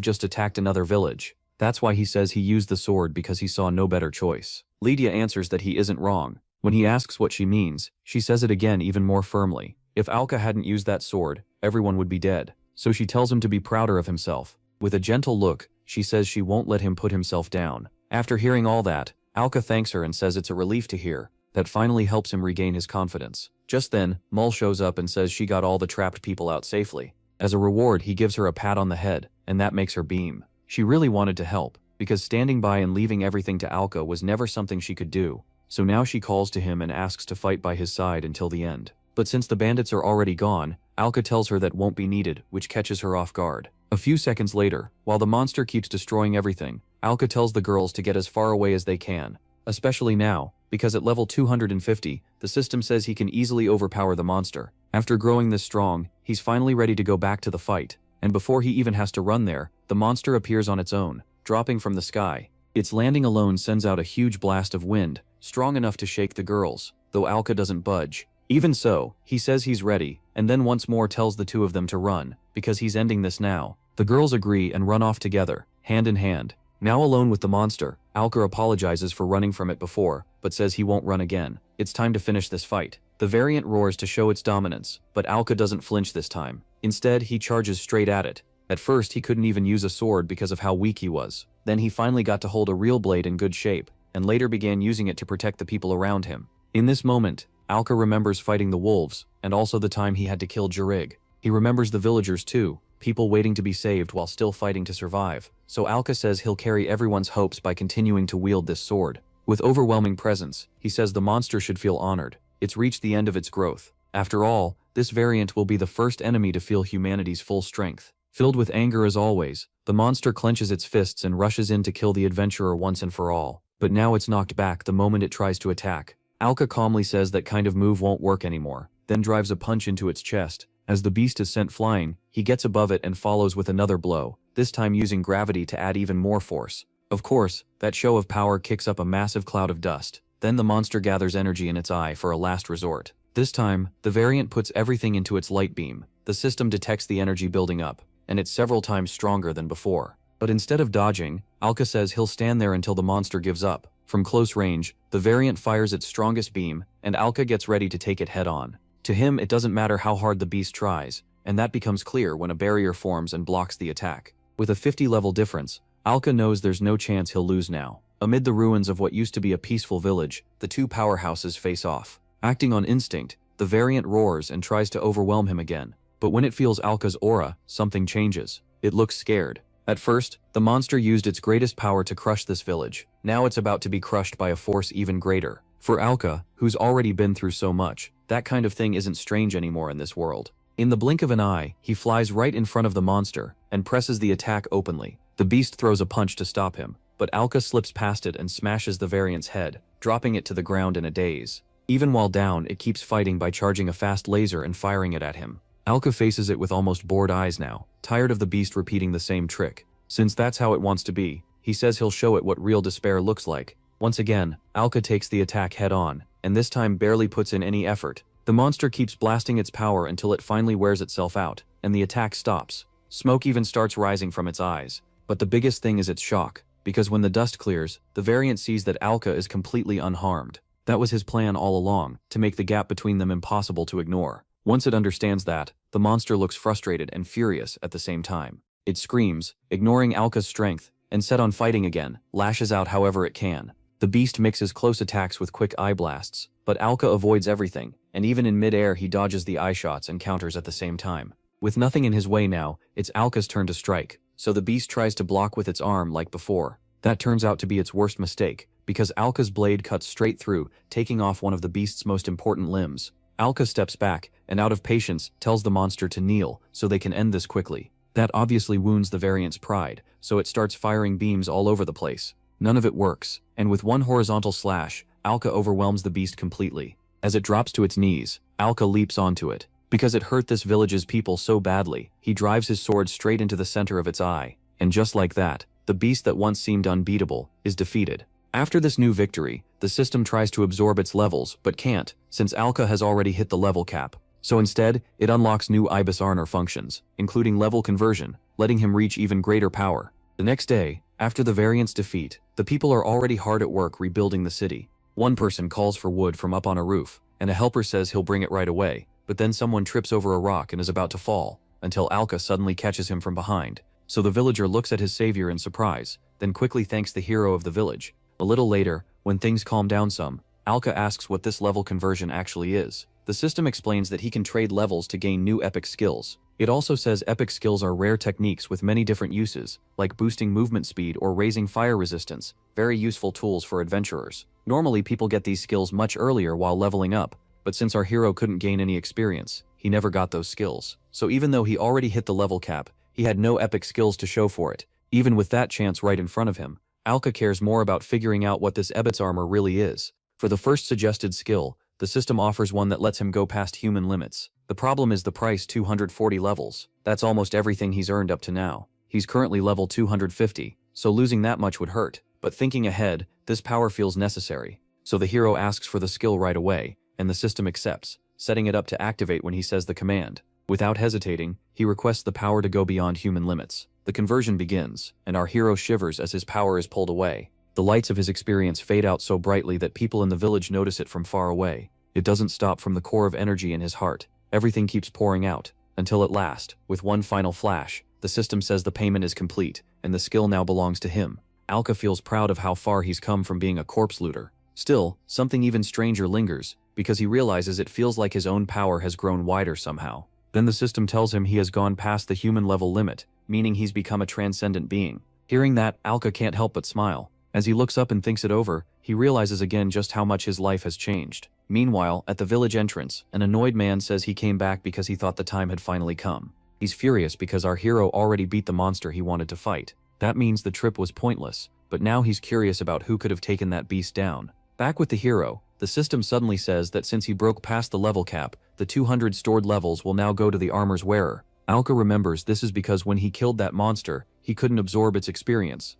just attacked another village. That's why he says he used the sword because he saw no better choice. Lydia answers that he isn't wrong. When he asks what she means, she says it again even more firmly. If Alka hadn't used that sword, everyone would be dead. So she tells him to be prouder of himself. With a gentle look, she says she won't let him put himself down. After hearing all that, Alka thanks her and says it's a relief to hear. That finally helps him regain his confidence. Just then, Mull shows up and says she got all the trapped people out safely. As a reward, he gives her a pat on the head, and that makes her beam. She really wanted to help, because standing by and leaving everything to Alka was never something she could do. So now she calls to him and asks to fight by his side until the end. But since the bandits are already gone, Alka tells her that won't be needed, which catches her off guard. A few seconds later, while the monster keeps destroying everything, Alka tells the girls to get as far away as they can. Especially now, because at level 250, the system says he can easily overpower the monster. After growing this strong, he's finally ready to go back to the fight, and before he even has to run there, the monster appears on its own, dropping from the sky. Its landing alone sends out a huge blast of wind, strong enough to shake the girls, though Alka doesn't budge. Even so, he says he's ready, and then once more tells the two of them to run, because he's ending this now. The girls agree and run off together, hand in hand. Now alone with the monster, Alka apologizes for running from it before, but says he won't run again. It's time to finish this fight. The variant roars to show its dominance, but Alka doesn't flinch this time. Instead, he charges straight at it. At first, he couldn't even use a sword because of how weak he was. Then he finally got to hold a real blade in good shape, and later began using it to protect the people around him. In this moment, Alka remembers fighting the wolves, and also the time he had to kill Jurig. He remembers the villagers too, people waiting to be saved while still fighting to survive. So Alka says he'll carry everyone's hopes by continuing to wield this sword. With overwhelming presence, he says the monster should feel honored. It's reached the end of its growth. After all, this variant will be the first enemy to feel humanity's full strength. Filled with anger as always, the monster clenches its fists and rushes in to kill the adventurer once and for all. But now it's knocked back the moment it tries to attack. Alka calmly says that kind of move won't work anymore, then drives a punch into its chest. As the beast is sent flying, he gets above it and follows with another blow, this time using gravity to add even more force. Of course, that show of power kicks up a massive cloud of dust. Then the monster gathers energy in its eye for a last resort. This time, the variant puts everything into its light beam. The system detects the energy building up, and it's several times stronger than before. But instead of dodging, Alka says he'll stand there until the monster gives up. From close range, the variant fires its strongest beam, and Alka gets ready to take it head-on. To him, it doesn't matter how hard the beast tries, and that becomes clear when a barrier forms and blocks the attack. With a 50-level difference, Alka knows there's no chance he'll lose now. Amid the ruins of what used to be a peaceful village, the two powerhouses face off. Acting on instinct, the variant roars and tries to overwhelm him again. But when it feels Alka's aura, something changes. It looks scared. At first, the monster used its greatest power to crush this village. Now it's about to be crushed by a force even greater. For Alka, who's already been through so much, that kind of thing isn't strange anymore in this world. In the blink of an eye, he flies right in front of the monster and presses the attack openly. The beast throws a punch to stop him, but Alka slips past it and smashes the variant's head, dropping it to the ground in a daze. Even while down, it keeps fighting by charging a fast laser and firing it at him. Alka faces it with almost bored eyes now, tired of the beast repeating the same trick. Since that's how it wants to be, he says he'll show it what real despair looks like. Once again, Alka takes the attack head-on, and this time barely puts in any effort. The monster keeps blasting its power until it finally wears itself out, and the attack stops. Smoke even starts rising from its eyes. But the biggest thing is its shock, because when the dust clears, the variant sees that Alka is completely unharmed. That was his plan all along, to make the gap between them impossible to ignore. Once it understands that, the monster looks frustrated and furious at the same time. It screams, ignoring Alka's strength, and set on fighting again, lashes out however it can. The beast mixes close attacks with quick eye blasts, but Alka avoids everything, and even in mid-air he dodges the eye shots and counters at the same time. With nothing in his way now, it's Alka's turn to strike, so the beast tries to block with its arm like before. That turns out to be its worst mistake, because Alka's blade cuts straight through, taking off one of the beast's most important limbs. Alka steps back, and out of patience, tells the monster to kneel, so they can end this quickly. That obviously wounds the variant's pride, so it starts firing beams all over the place. None of it works, and with one horizontal slash, Alka overwhelms the beast completely. As it drops to its knees, Alka leaps onto it. Because it hurt this village's people so badly, he drives his sword straight into the center of its eye. And just like that, the beast that once seemed unbeatable is defeated. After this new victory, the system tries to absorb its levels, but can't, since Alka has already hit the level cap. So instead, it unlocks new Ibis Arnor functions, including level conversion, letting him reach even greater power. The next day, after the variant's defeat, the people are already hard at work rebuilding the city. One person calls for wood from up on a roof, and a helper says he'll bring it right away, but then someone trips over a rock and is about to fall, until Alka suddenly catches him from behind. So the villager looks at his savior in surprise, then quickly thanks the hero of the village. A little later, when things calm down some, Alka asks what this level conversion actually is. The system explains that he can trade levels to gain new epic skills. It also says epic skills are rare techniques with many different uses, like boosting movement speed or raising fire resistance, very useful tools for adventurers. Normally people get these skills much earlier while leveling up, but since our hero couldn't gain any experience, he never got those skills. So even though he already hit the level cap, he had no epic skills to show for it. Even with that chance right in front of him, Alka cares more about figuring out what this Ibis armor really is. For the first suggested skill, the system offers one that lets him go past human limits. The problem is the price: 240 levels. That's almost everything he's earned up to now. He's currently level 250, so losing that much would hurt. But thinking ahead, this power feels necessary. So the hero asks for the skill right away, and the system accepts, setting it up to activate when he says the command. Without hesitating, he requests the power to go beyond human limits. The conversion begins, and our hero shivers as his power is pulled away. The lights of his experience fade out so brightly that people in the village notice it from far away. It doesn't stop from the core of energy in his heart. Everything keeps pouring out, until at last, with one final flash, the system says the payment is complete, and the skill now belongs to him. Alka feels proud of how far he's come from being a corpse looter. Still, something even stranger lingers, because he realizes it feels like his own power has grown wider somehow. Then the system tells him he has gone past the human level limit, meaning he's become a transcendent being. Hearing that, Alka can't help but smile. As he looks up and thinks it over, he realizes again just how much his life has changed. Meanwhile, at the village entrance, an annoyed man says he came back because he thought the time had finally come. He's furious because our hero already beat the monster he wanted to fight. That means the trip was pointless, but now he's curious about who could have taken that beast down. Back with the hero, the system suddenly says that since he broke past the level cap, the 200 stored levels will now go to the armor's wearer. Alka remembers this is because when he killed that monster, he couldn't absorb its experience.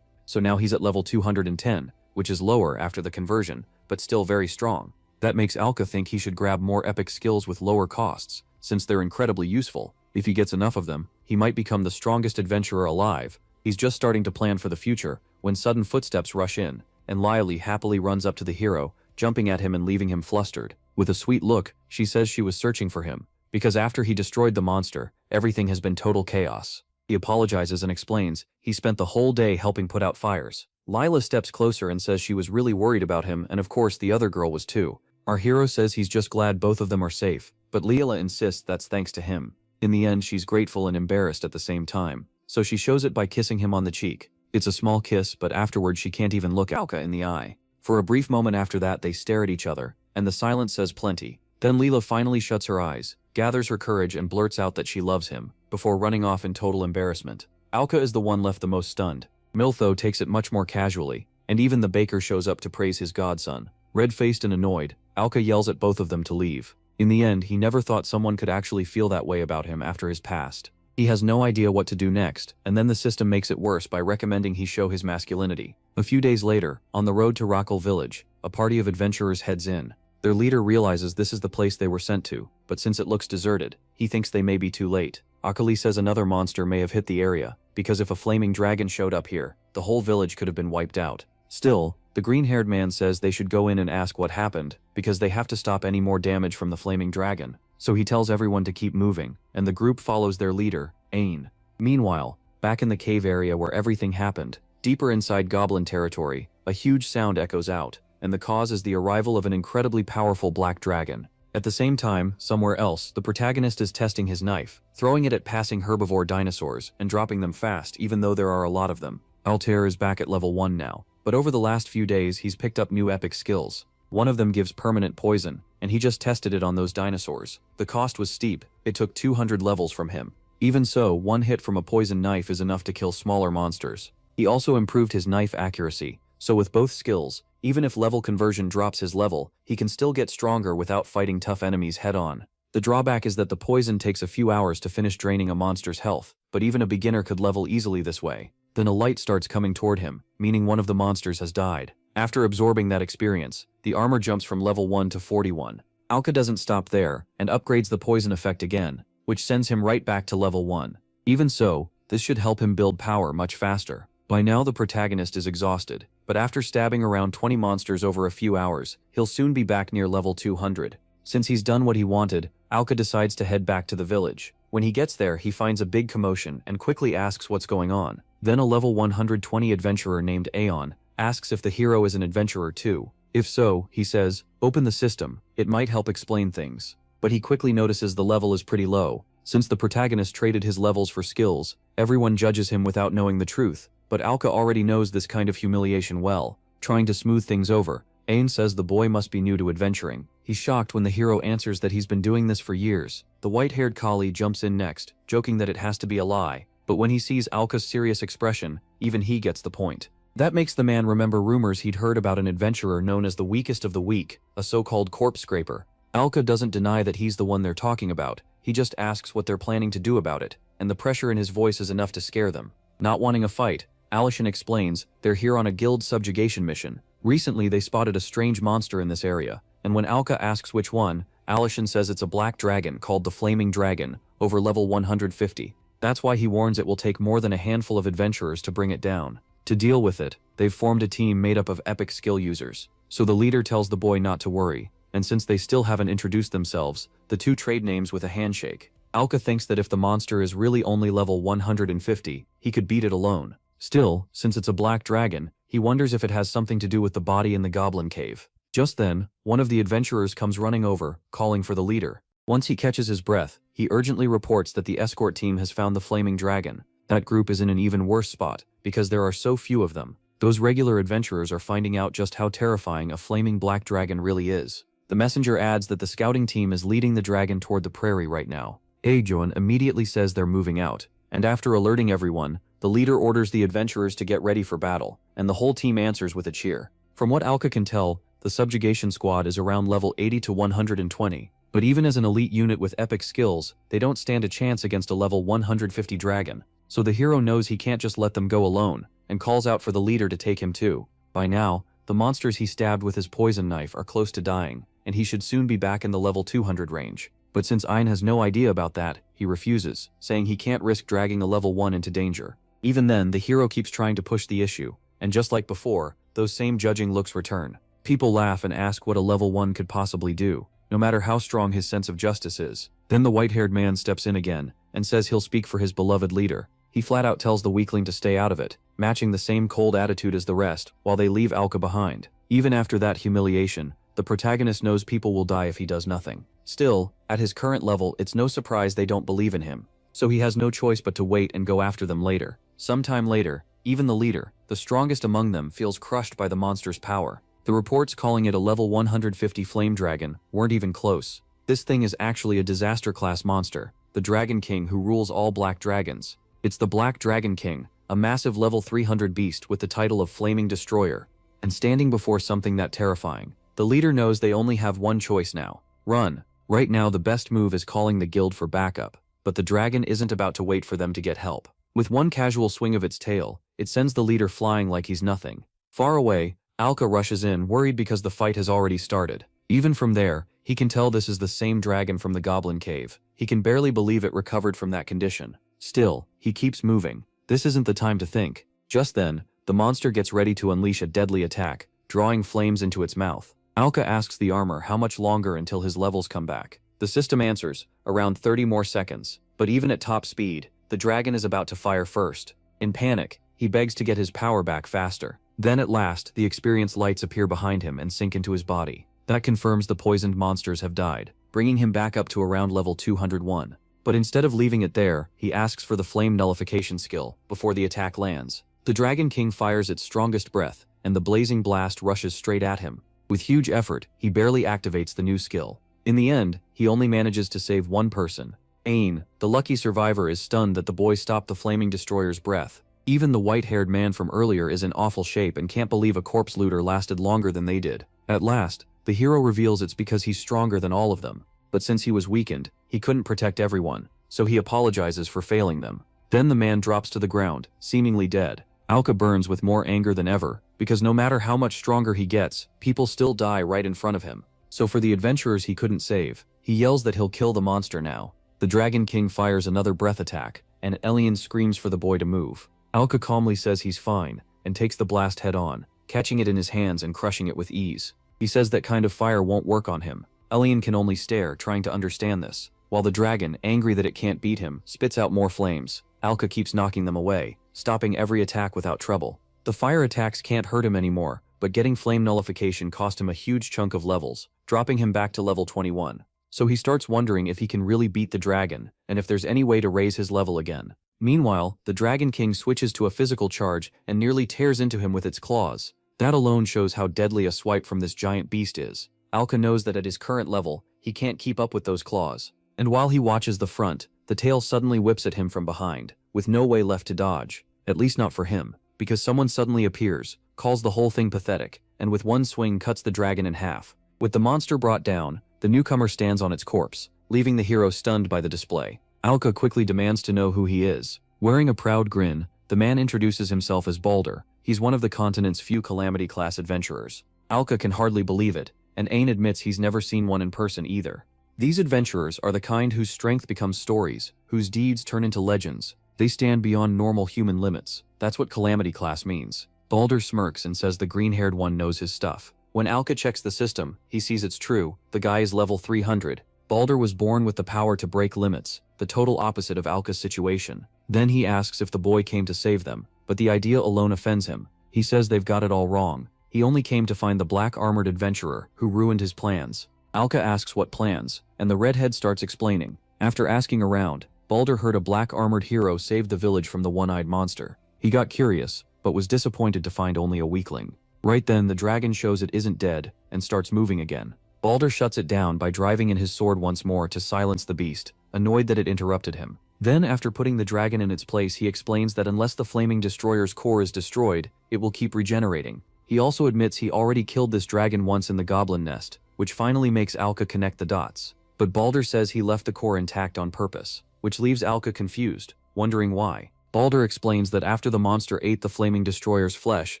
So now he's at level 210, which is lower after the conversion, but still very strong. That makes Alka think he should grab more epic skills with lower costs, since they're incredibly useful. If he gets enough of them, he might become the strongest adventurer alive. He's just starting to plan for the future, when sudden footsteps rush in, and Lily happily runs up to the hero, jumping at him and leaving him flustered. With a sweet look, she says she was searching for him, because after he destroyed the monster, everything has been total chaos. He apologizes and explains he spent the whole day helping put out fires. Lila steps closer and says she was really worried about him, and of course the other girl was too. Our hero says he's just glad both of them are safe, but Lila insists that's thanks to him. In the end, she's grateful and embarrassed at the same time, so she shows it by kissing him on the cheek. It's a small kiss, but afterward she can't even look Alka in the eye. For a brief moment after that, they stare at each other, and the silence says plenty. Then Lila finally shuts her eyes, gathers her courage and blurts out that she loves him, before running off in total embarrassment. Alka is the one left the most stunned. Miltho takes it much more casually, and even the baker shows up to praise his godson. Red-faced and annoyed, Alka yells at both of them to leave. In the end, he never thought someone could actually feel that way about him after his past. He has no idea what to do next, and then the system makes it worse by recommending he show his masculinity. A few days later, on the road to Rockall village, a party of adventurers heads in. Their leader realizes this is the place they were sent to, but since it looks deserted, he thinks they may be too late. Akali says another monster may have hit the area, because if a flaming dragon showed up here, the whole village could have been wiped out. Still, the green-haired man says they should go in and ask what happened, because they have to stop any more damage from the flaming dragon. So he tells everyone to keep moving, and the group follows their leader, Ain. Meanwhile, back in the cave area where everything happened, deeper inside goblin territory, a huge sound echoes out, and the cause is the arrival of an incredibly powerful black dragon. At the same time, somewhere else, the protagonist is testing his knife, throwing it at passing herbivore dinosaurs and dropping them fast even though there are a lot of them. Altair is back at level 1 now, but over the last few days he's picked up new epic skills. One of them gives permanent poison, and he just tested it on those dinosaurs. The cost was steep, it took 200 levels from him. Even so, one hit from a poison knife is enough to kill smaller monsters. He also improved his knife accuracy, so with both skills, even if level conversion drops his level, he can still get stronger without fighting tough enemies head-on. The drawback is that the poison takes a few hours to finish draining a monster's health, but even a beginner could level easily this way. Then a light starts coming toward him, meaning one of the monsters has died. After absorbing that experience, the armor jumps from level 1 to 41. Alka doesn't stop there, and upgrades the poison effect again, which sends him right back to level 1. Even so, this should help him build power much faster. By now the protagonist is exhausted, but after stabbing around 20 monsters over a few hours, he'll soon be back near level 200. Since he's done what he wanted, Alka decides to head back to the village. When he gets there, he finds a big commotion and quickly asks what's going on. Then a level 120 adventurer named Aeon asks if the hero is an adventurer too. If so, he says, "Open the system, it might help explain things." But he quickly notices the level is pretty low. Since the protagonist traded his levels for skills, everyone judges him without knowing the truth. But Alka already knows this kind of humiliation well. Trying to smooth things over, Aeon says the boy must be new to adventuring. He's shocked when the hero answers that he's been doing this for years. The white-haired collie jumps in next, joking that it has to be a lie. But when he sees Alka's serious expression, even he gets the point. That makes the man remember rumors he'd heard about an adventurer known as the weakest of the weak, a so-called corpse scraper. Alka doesn't deny that he's the one they're talking about, he just asks what they're planning to do about it, and the pressure in his voice is enough to scare them. Not wanting a fight, Alishan explains they're here on a guild subjugation mission. Recently they spotted a strange monster in this area, and when Alka asks which one, Alishan says it's a black dragon called the Flaming Dragon, over level 150. That's why he warns it will take more than a handful of adventurers to bring it down. To deal with it, they've formed a team made up of epic skill users. So the leader tells the boy not to worry, and since they still haven't introduced themselves, the two trade names with a handshake. Alka thinks that if the monster is really only level 150, he could beat it alone. Still, since it's a black dragon, he wonders if it has something to do with the body in the goblin cave. Just then, one of the adventurers comes running over, calling for the leader. Once he catches his breath, he urgently reports that the escort team has found the flaming dragon. That group is in an even worse spot, because there are so few of them. Those regular adventurers are finding out just how terrifying a flaming black dragon really is. The messenger adds that the scouting team is leading the dragon toward the prairie right now. Aejon immediately says they're moving out, and after alerting everyone, the leader orders the adventurers to get ready for battle, and the whole team answers with a cheer. From what Alka can tell, the subjugation squad is around level 80 to 120, but even as an elite unit with epic skills, they don't stand a chance against a level 150 dragon. So the hero knows he can't just let them go alone, and calls out for the leader to take him too. By now, the monsters he stabbed with his poison knife are close to dying, and he should soon be back in the level 200 range. But since Ein has no idea about that, he refuses, saying he can't risk dragging a level 1 into danger. Even then, the hero keeps trying to push the issue, and just like before, those same judging looks return. People laugh and ask what a level 1 could possibly do, no matter how strong his sense of justice is. Then the white-haired man steps in again, and says he'll speak for his beloved leader. He flat out tells the weakling to stay out of it, matching the same cold attitude as the rest, while they leave Alka behind. Even after that humiliation, the protagonist knows people will die if he does nothing. Still, at his current level, it's no surprise they don't believe in him, so he has no choice but to wait and go after them later. Sometime later, even the leader, the strongest among them, feels crushed by the monster's power. The reports calling it a level 150 flame dragon weren't even close. This thing is actually a disaster-class monster, the Dragon King who rules all black dragons. It's the Black Dragon King, a massive level 300 beast with the title of Flaming Destroyer. And standing before something that terrifying, the leader knows they only have one choice now: run. Right now the best move is calling the guild for backup, but the dragon isn't about to wait for them to get help. With one casual swing of its tail, it sends the leader flying like he's nothing. Far away, Alka rushes in, worried because the fight has already started. Even from there, he can tell this is the same dragon from the Goblin Cave. He can barely believe it recovered from that condition. Still, he keeps moving. This isn't the time to think. Just then, the monster gets ready to unleash a deadly attack, drawing flames into its mouth. Alka asks the armor how much longer until his levels come back. The system answers, around 30 more seconds. But even at top speed, the dragon is about to fire first. In panic, he begs to get his power back faster. Then at last, the experienced lights appear behind him and sink into his body. That confirms the poisoned monsters have died, bringing him back up to around level 201. But instead of leaving it there, he asks for the flame nullification skill before the attack lands. The Dragon King fires its strongest breath, and the blazing blast rushes straight at him. With huge effort, he barely activates the new skill. In the end, he only manages to save one person. Ain, the lucky survivor, is stunned that the boy stopped the flaming destroyer's breath. Even the white-haired man from earlier is in awful shape and can't believe a corpse looter lasted longer than they did. At last, the hero reveals it's because he's stronger than all of them. But since he was weakened, he couldn't protect everyone, so he apologizes for failing them. Then the man drops to the ground, seemingly dead. Alka burns with more anger than ever, because no matter how much stronger he gets, people still die right in front of him. So for the adventurers he couldn't save, he yells that he'll kill the monster now. The Dragon King fires another breath attack, and Elian screams for the boy to move. Alka calmly says he's fine, and takes the blast head on, catching it in his hands and crushing it with ease. He says that kind of fire won't work on him. Elian can only stare, trying to understand this, while the dragon, angry that it can't beat him, spits out more flames. Alka keeps knocking them away, stopping every attack without trouble. The fire attacks can't hurt him anymore, but getting flame nullification cost him a huge chunk of levels, dropping him back to level 21. So he starts wondering if he can really beat the dragon, and if there's any way to raise his level again. Meanwhile, the Dragon King switches to a physical charge and nearly tears into him with its claws. That alone shows how deadly a swipe from this giant beast is. Alka knows that at his current level, he can't keep up with those claws. And while he watches the front, the tail suddenly whips at him from behind, with no way left to dodge. At least not for him, because someone suddenly appears, calls the whole thing pathetic, and with one swing cuts the dragon in half. With the monster brought down, the newcomer stands on its corpse, leaving the hero stunned by the display. Alka quickly demands to know who he is. Wearing a proud grin, the man introduces himself as Balder. He's one of the continent's few Calamity-class adventurers. Alka can hardly believe it, and Ain admits he's never seen one in person either. These adventurers are the kind whose strength becomes stories, whose deeds turn into legends. They stand beyond normal human limits. That's what Calamity class means. Balder smirks and says the green-haired one knows his stuff. When Alka checks the system, he sees it's true. The guy is level 300. Balder was born with the power to break limits, the total opposite of Alka's situation. Then he asks if the boy came to save them, but the idea alone offends him. He says they've got it all wrong. He only came to find the black-armored adventurer who ruined his plans. Alka asks what plans, and the redhead starts explaining. After asking around, Balder heard a black-armored hero saved the village from the one-eyed monster. He got curious, but was disappointed to find only a weakling. Right then, the dragon shows it isn't dead, and starts moving again. Balder shuts it down by driving in his sword once more to silence the beast, annoyed that it interrupted him. Then, after putting the dragon in its place, he explains that unless the flaming destroyer's core is destroyed, it will keep regenerating. He also admits he already killed this dragon once in the goblin nest, which finally makes Alka connect the dots. But Balder says he left the core intact on purpose, which leaves Alka confused, wondering why. Balder explains that after the monster ate the flaming destroyer's flesh,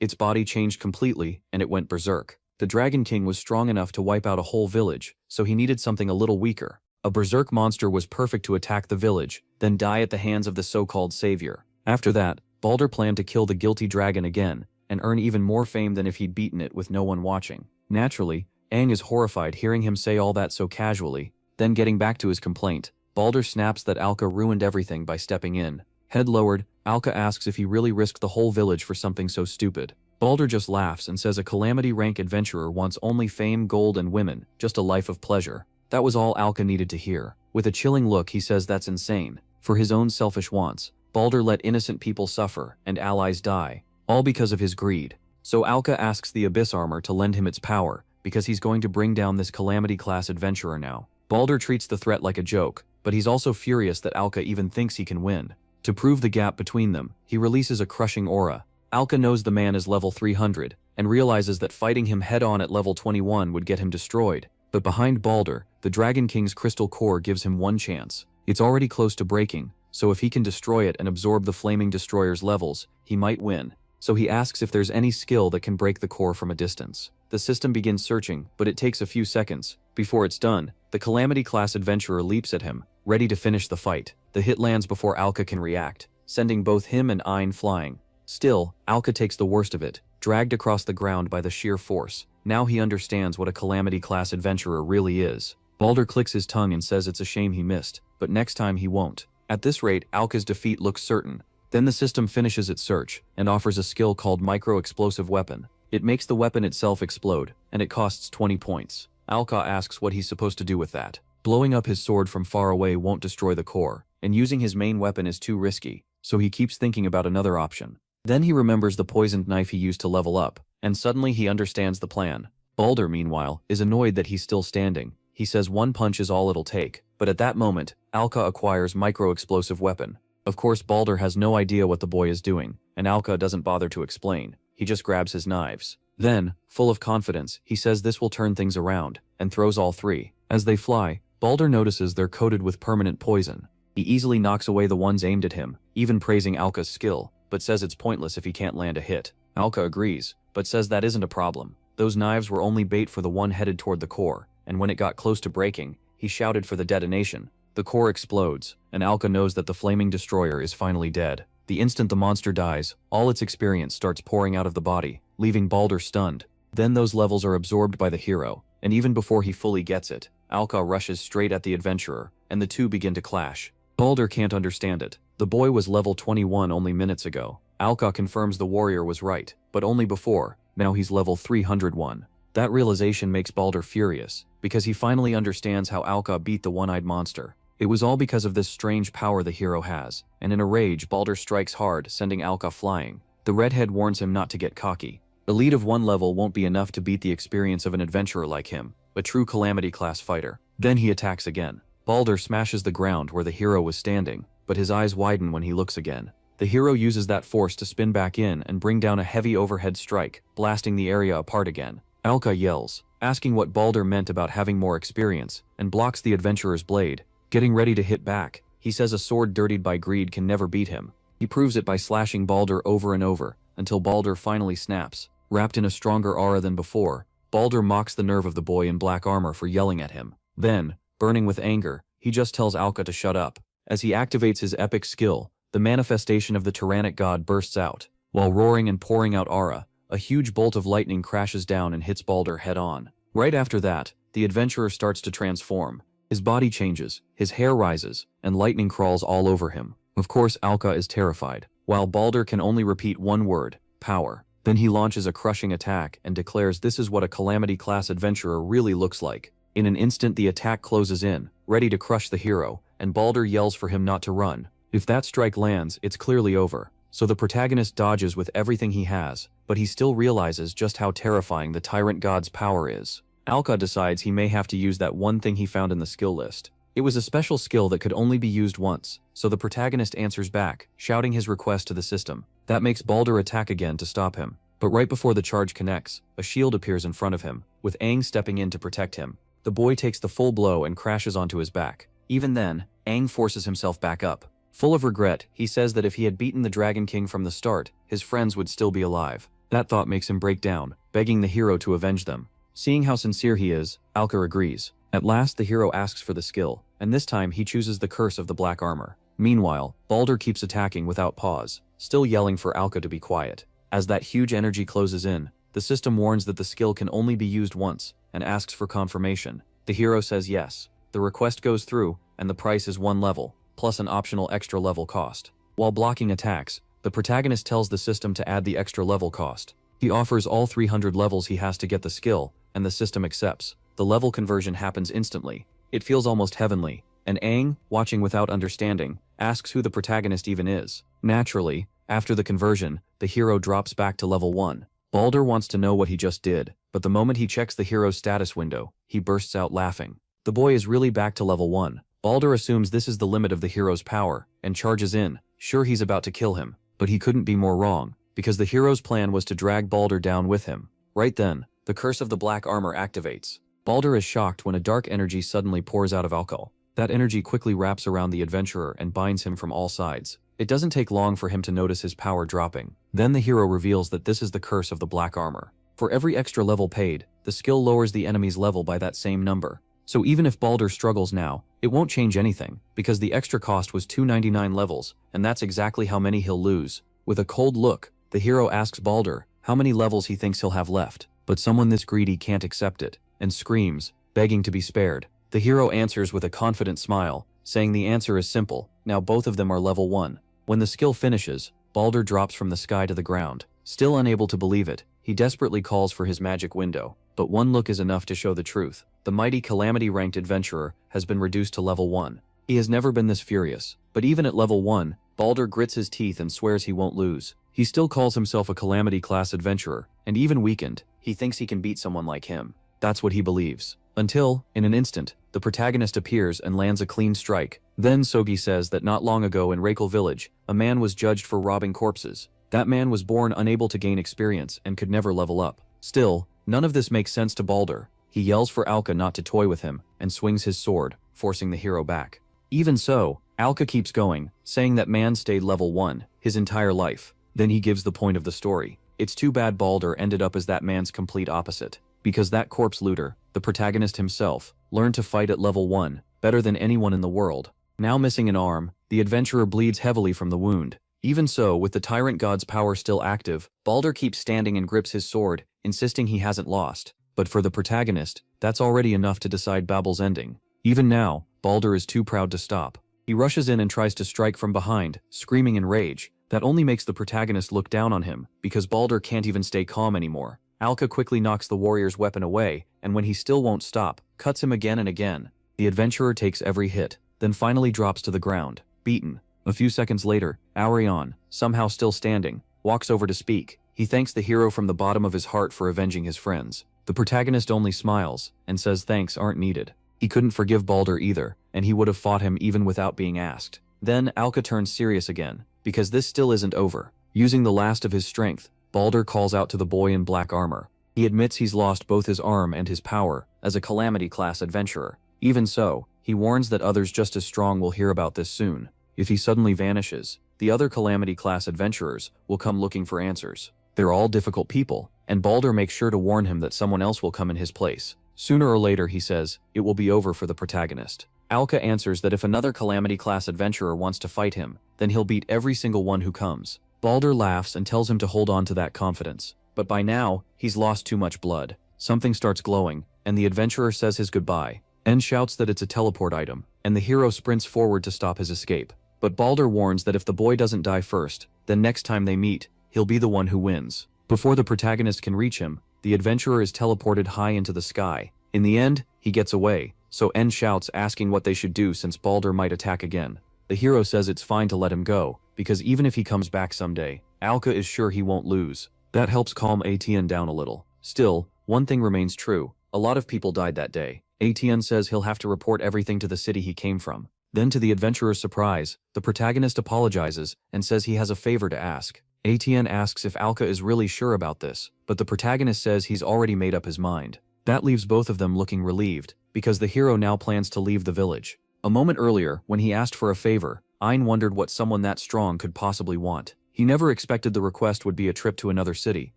its body changed completely and it went berserk. The Dragon King was strong enough to wipe out a whole village, so he needed something a little weaker. A berserk monster was perfect to attack the village, then die at the hands of the so-called savior. After that, Balder planned to kill the guilty dragon again, and earn even more fame than if he'd beaten it with no one watching. Naturally, Aang is horrified hearing him say all that so casually. Then getting back to his complaint, Balder snaps that Alka ruined everything by stepping in. Head lowered, Alka asks if he really risked the whole village for something so stupid. Balder just laughs and says a Calamity rank adventurer wants only fame, gold, and women, just a life of pleasure. That was all Alka needed to hear. With a chilling look, he says that's insane. For his own selfish wants, Balder let innocent people suffer and allies die, all because of his greed. So Alka asks the Abyss Armor to lend him its power, because he's going to bring down this Calamity-class adventurer now. Balder treats the threat like a joke, but he's also furious that Alka even thinks he can win. To prove the gap between them, he releases a crushing aura. Alka knows the man is level 300, and realizes that fighting him head-on at level 21 would get him destroyed. But behind Balder, the Dragon King's crystal core gives him one chance. It's already close to breaking, so if he can destroy it and absorb the flaming destroyer's levels, he might win. So he asks if there's any skill that can break the core from a distance. The system begins searching, but it takes a few seconds. Before it's done, the Calamity-class adventurer leaps at him, ready to finish the fight. The hit lands before Alka can react, sending both him and Ain flying. Still, Alka takes the worst of it, dragged across the ground by the sheer force. Now he understands what a Calamity-class adventurer really is. Balder clicks his tongue and says it's a shame he missed, but next time he won't. At this rate, Alka's defeat looks certain. Then the system finishes its search, and offers a skill called Micro-Explosive Weapon. It makes the weapon itself explode, and it costs 20 points. Alka asks what he's supposed to do with that. Blowing up his sword from far away won't destroy the core, and using his main weapon is too risky, so he keeps thinking about another option. Then he remembers the poisoned knife he used to level up, and suddenly he understands the plan. Balder, meanwhile, is annoyed that he's still standing. He says one punch is all it'll take, but at that moment, Alka acquires micro-explosive weapon. Of course, Balder has no idea what the boy is doing, and Alka doesn't bother to explain. He just grabs his knives. Then, full of confidence, he says this will turn things around, and throws all three. As they fly, Balder notices they're coated with permanent poison. He easily knocks away the ones aimed at him, even praising Alka's skill, but says it's pointless if he can't land a hit. Alka agrees, but says that isn't a problem. Those knives were only bait for the one headed toward the core, and when it got close to breaking, he shouted for the detonation. The core explodes, and Alka knows that the flaming destroyer is finally dead. The instant the monster dies, all its experience starts pouring out of the body, leaving Balder stunned. Then those levels are absorbed by the hero, and even before he fully gets it, Alka rushes straight at the adventurer, and the two begin to clash. Balder can't understand it. The boy was level 21 only minutes ago. Alka confirms the warrior was right, but only before. Now he's level 301. That realization makes Balder furious, because he finally understands how Alka beat the one-eyed monster. It was all because of this strange power the hero has, and in a rage, Balder strikes hard, sending Alka flying. The redhead warns him not to get cocky. Elite of one level won't be enough to beat the experience of an adventurer like him, a true Calamity class fighter. Then he attacks again. Balder smashes the ground where the hero was standing, but his eyes widen when he looks again. The hero uses that force to spin back in and bring down a heavy overhead strike, blasting the area apart again. Alka yells, asking what Balder meant about having more experience, and blocks the adventurer's blade. Getting ready to hit back, he says a sword dirtied by greed can never beat him. He proves it by slashing Balder over and over, until Balder finally snaps. Wrapped in a stronger aura than before, Balder mocks the nerve of the boy in black armor for yelling at him. Then, burning with anger, he just tells Alka to shut up. As he activates his epic skill, the manifestation of the tyrannic god bursts out. While roaring and pouring out aura, a huge bolt of lightning crashes down and hits Balder head-on. Right after that, the adventurer starts to transform. His body changes, his hair rises, and lightning crawls all over him. Of course, Alka is terrified, while Balder can only repeat one word: power. Then he launches a crushing attack and declares this is what a Calamity-class adventurer really looks like. In an instant, the attack closes in, ready to crush the hero, and Balder yells for him not to run. If that strike lands, it's clearly over. So the protagonist dodges with everything he has, but he still realizes just how terrifying the tyrant god's power is. Alka decides he may have to use that one thing he found in the skill list. It was a special skill that could only be used once, so the protagonist answers back, shouting his request to the system. That makes Balder attack again to stop him. But right before the charge connects, a shield appears in front of him, with Aang stepping in to protect him. The boy takes the full blow and crashes onto his back. Even then, Aang forces himself back up. Full of regret, he says that if he had beaten the Dragon King from the start, his friends would still be alive. That thought makes him break down, begging the hero to avenge them. Seeing how sincere he is, Alka agrees. At last, the hero asks for the skill, and this time he chooses the curse of the black armor. Meanwhile, Balder keeps attacking without pause, still yelling for Alka to be quiet. As that huge energy closes in, the system warns that the skill can only be used once, and asks for confirmation. The hero says yes. The request goes through, and the price is 1 level, plus an optional extra level cost. While blocking attacks, the protagonist tells the system to add the extra level cost. He offers all 300 levels he has to get the skill, and the system accepts. The level conversion happens instantly. It feels almost heavenly, and Aang, watching without understanding, asks who the protagonist even is. Naturally, after the conversion, the hero drops back to level 1. Balder wants to know what he just did, but the moment he checks the hero's status window, he bursts out laughing. The boy is really back to level 1. Balder assumes this is the limit of the hero's power, and charges in, sure he's about to kill him. But he couldn't be more wrong, because the hero's plan was to drag Balder down with him. Right then, the curse of the black armor activates. Balder is shocked when a dark energy suddenly pours out of Alka. That energy quickly wraps around the adventurer and binds him from all sides. It doesn't take long for him to notice his power dropping. Then the hero reveals that this is the curse of the black armor. For every extra level paid, the skill lowers the enemy's level by that same number. So even if Balder struggles now, it won't change anything, because the extra cost was 299 levels, and that's exactly how many he'll lose. With a cold look, the hero asks Balder how many levels he thinks he'll have left, but someone this greedy can't accept it, and screams, begging to be spared. The hero answers with a confident smile, saying the answer is simple, now both of them are level 1. When the skill finishes, Balder drops from the sky to the ground. Still unable to believe it, he desperately calls for his magic window, but one look is enough to show the truth. The mighty Calamity-ranked adventurer has been reduced to level 1. He has never been this furious, but even at level 1, Balder grits his teeth and swears he won't lose. He still calls himself a calamity-class adventurer, and even weakened, he thinks he can beat someone like him. That's what he believes. Until, in an instant, the protagonist appears and lands a clean strike. Then Sogi says that not long ago in Reikl village, a man was judged for robbing corpses. That man was born unable to gain experience and could never level up. Still, none of this makes sense to Balder. He yells for Alka not to toy with him, and swings his sword, forcing the hero back. Even so, Alka keeps going, saying that man stayed level 1 his entire life. Then he gives the point of the story. It's too bad Balder ended up as that man's complete opposite. Because that corpse looter, the protagonist himself, learned to fight at level 1, better than anyone in the world. Now missing an arm, the adventurer bleeds heavily from the wound. Even so, with the tyrant god's power still active, Balder keeps standing and grips his sword, insisting he hasn't lost. But for the protagonist, that's already enough to decide Babel's ending. Even now, Balder is too proud to stop. He rushes in and tries to strike from behind, screaming in rage. That only makes the protagonist look down on him, because Balder can't even stay calm anymore. Alka quickly knocks the warrior's weapon away, and when he still won't stop, cuts him again and again. The adventurer takes every hit, then finally drops to the ground, beaten. A few seconds later, Aurion, somehow still standing, walks over to speak. He thanks the hero from the bottom of his heart for avenging his friends. The protagonist only smiles, and says thanks aren't needed. He couldn't forgive Balder either, and he would have fought him even without being asked. Then Alka turns serious again, because this still isn't over. Using the last of his strength, Balder calls out to the boy in black armor. He admits he's lost both his arm and his power as a calamity-class adventurer. Even so, he warns that others just as strong will hear about this soon. If he suddenly vanishes, the other calamity-class adventurers will come looking for answers. They're all difficult people, and Balder makes sure to warn him that someone else will come in his place. Sooner or later, he says, it will be over for the protagonist. Alka answers that if another calamity-class adventurer wants to fight him, then he'll beat every single one who comes. Balder laughs and tells him to hold on to that confidence. But by now, he's lost too much blood. Something starts glowing, and the adventurer says his goodbye. En shouts that it's a teleport item, and the hero sprints forward to stop his escape. But Balder warns that if the boy doesn't die first, then next time they meet, he'll be the one who wins. Before the protagonist can reach him, the adventurer is teleported high into the sky. In the end, he gets away, so En shouts asking what they should do since Balder might attack again. The hero says it's fine to let him go, because even if he comes back someday, Alka is sure he won't lose. That helps calm Atian down a little. Still, one thing remains true. A lot of people died that day. Atian says he'll have to report everything to the city he came from. Then to the adventurer's surprise, the protagonist apologizes and says he has a favor to ask. Atian asks if Alka is really sure about this, but the protagonist says he's already made up his mind. That leaves both of them looking relieved, because the hero now plans to leave the village. A moment earlier, when he asked for a favor, Ein wondered what someone that strong could possibly want. He never expected the request would be a trip to another city.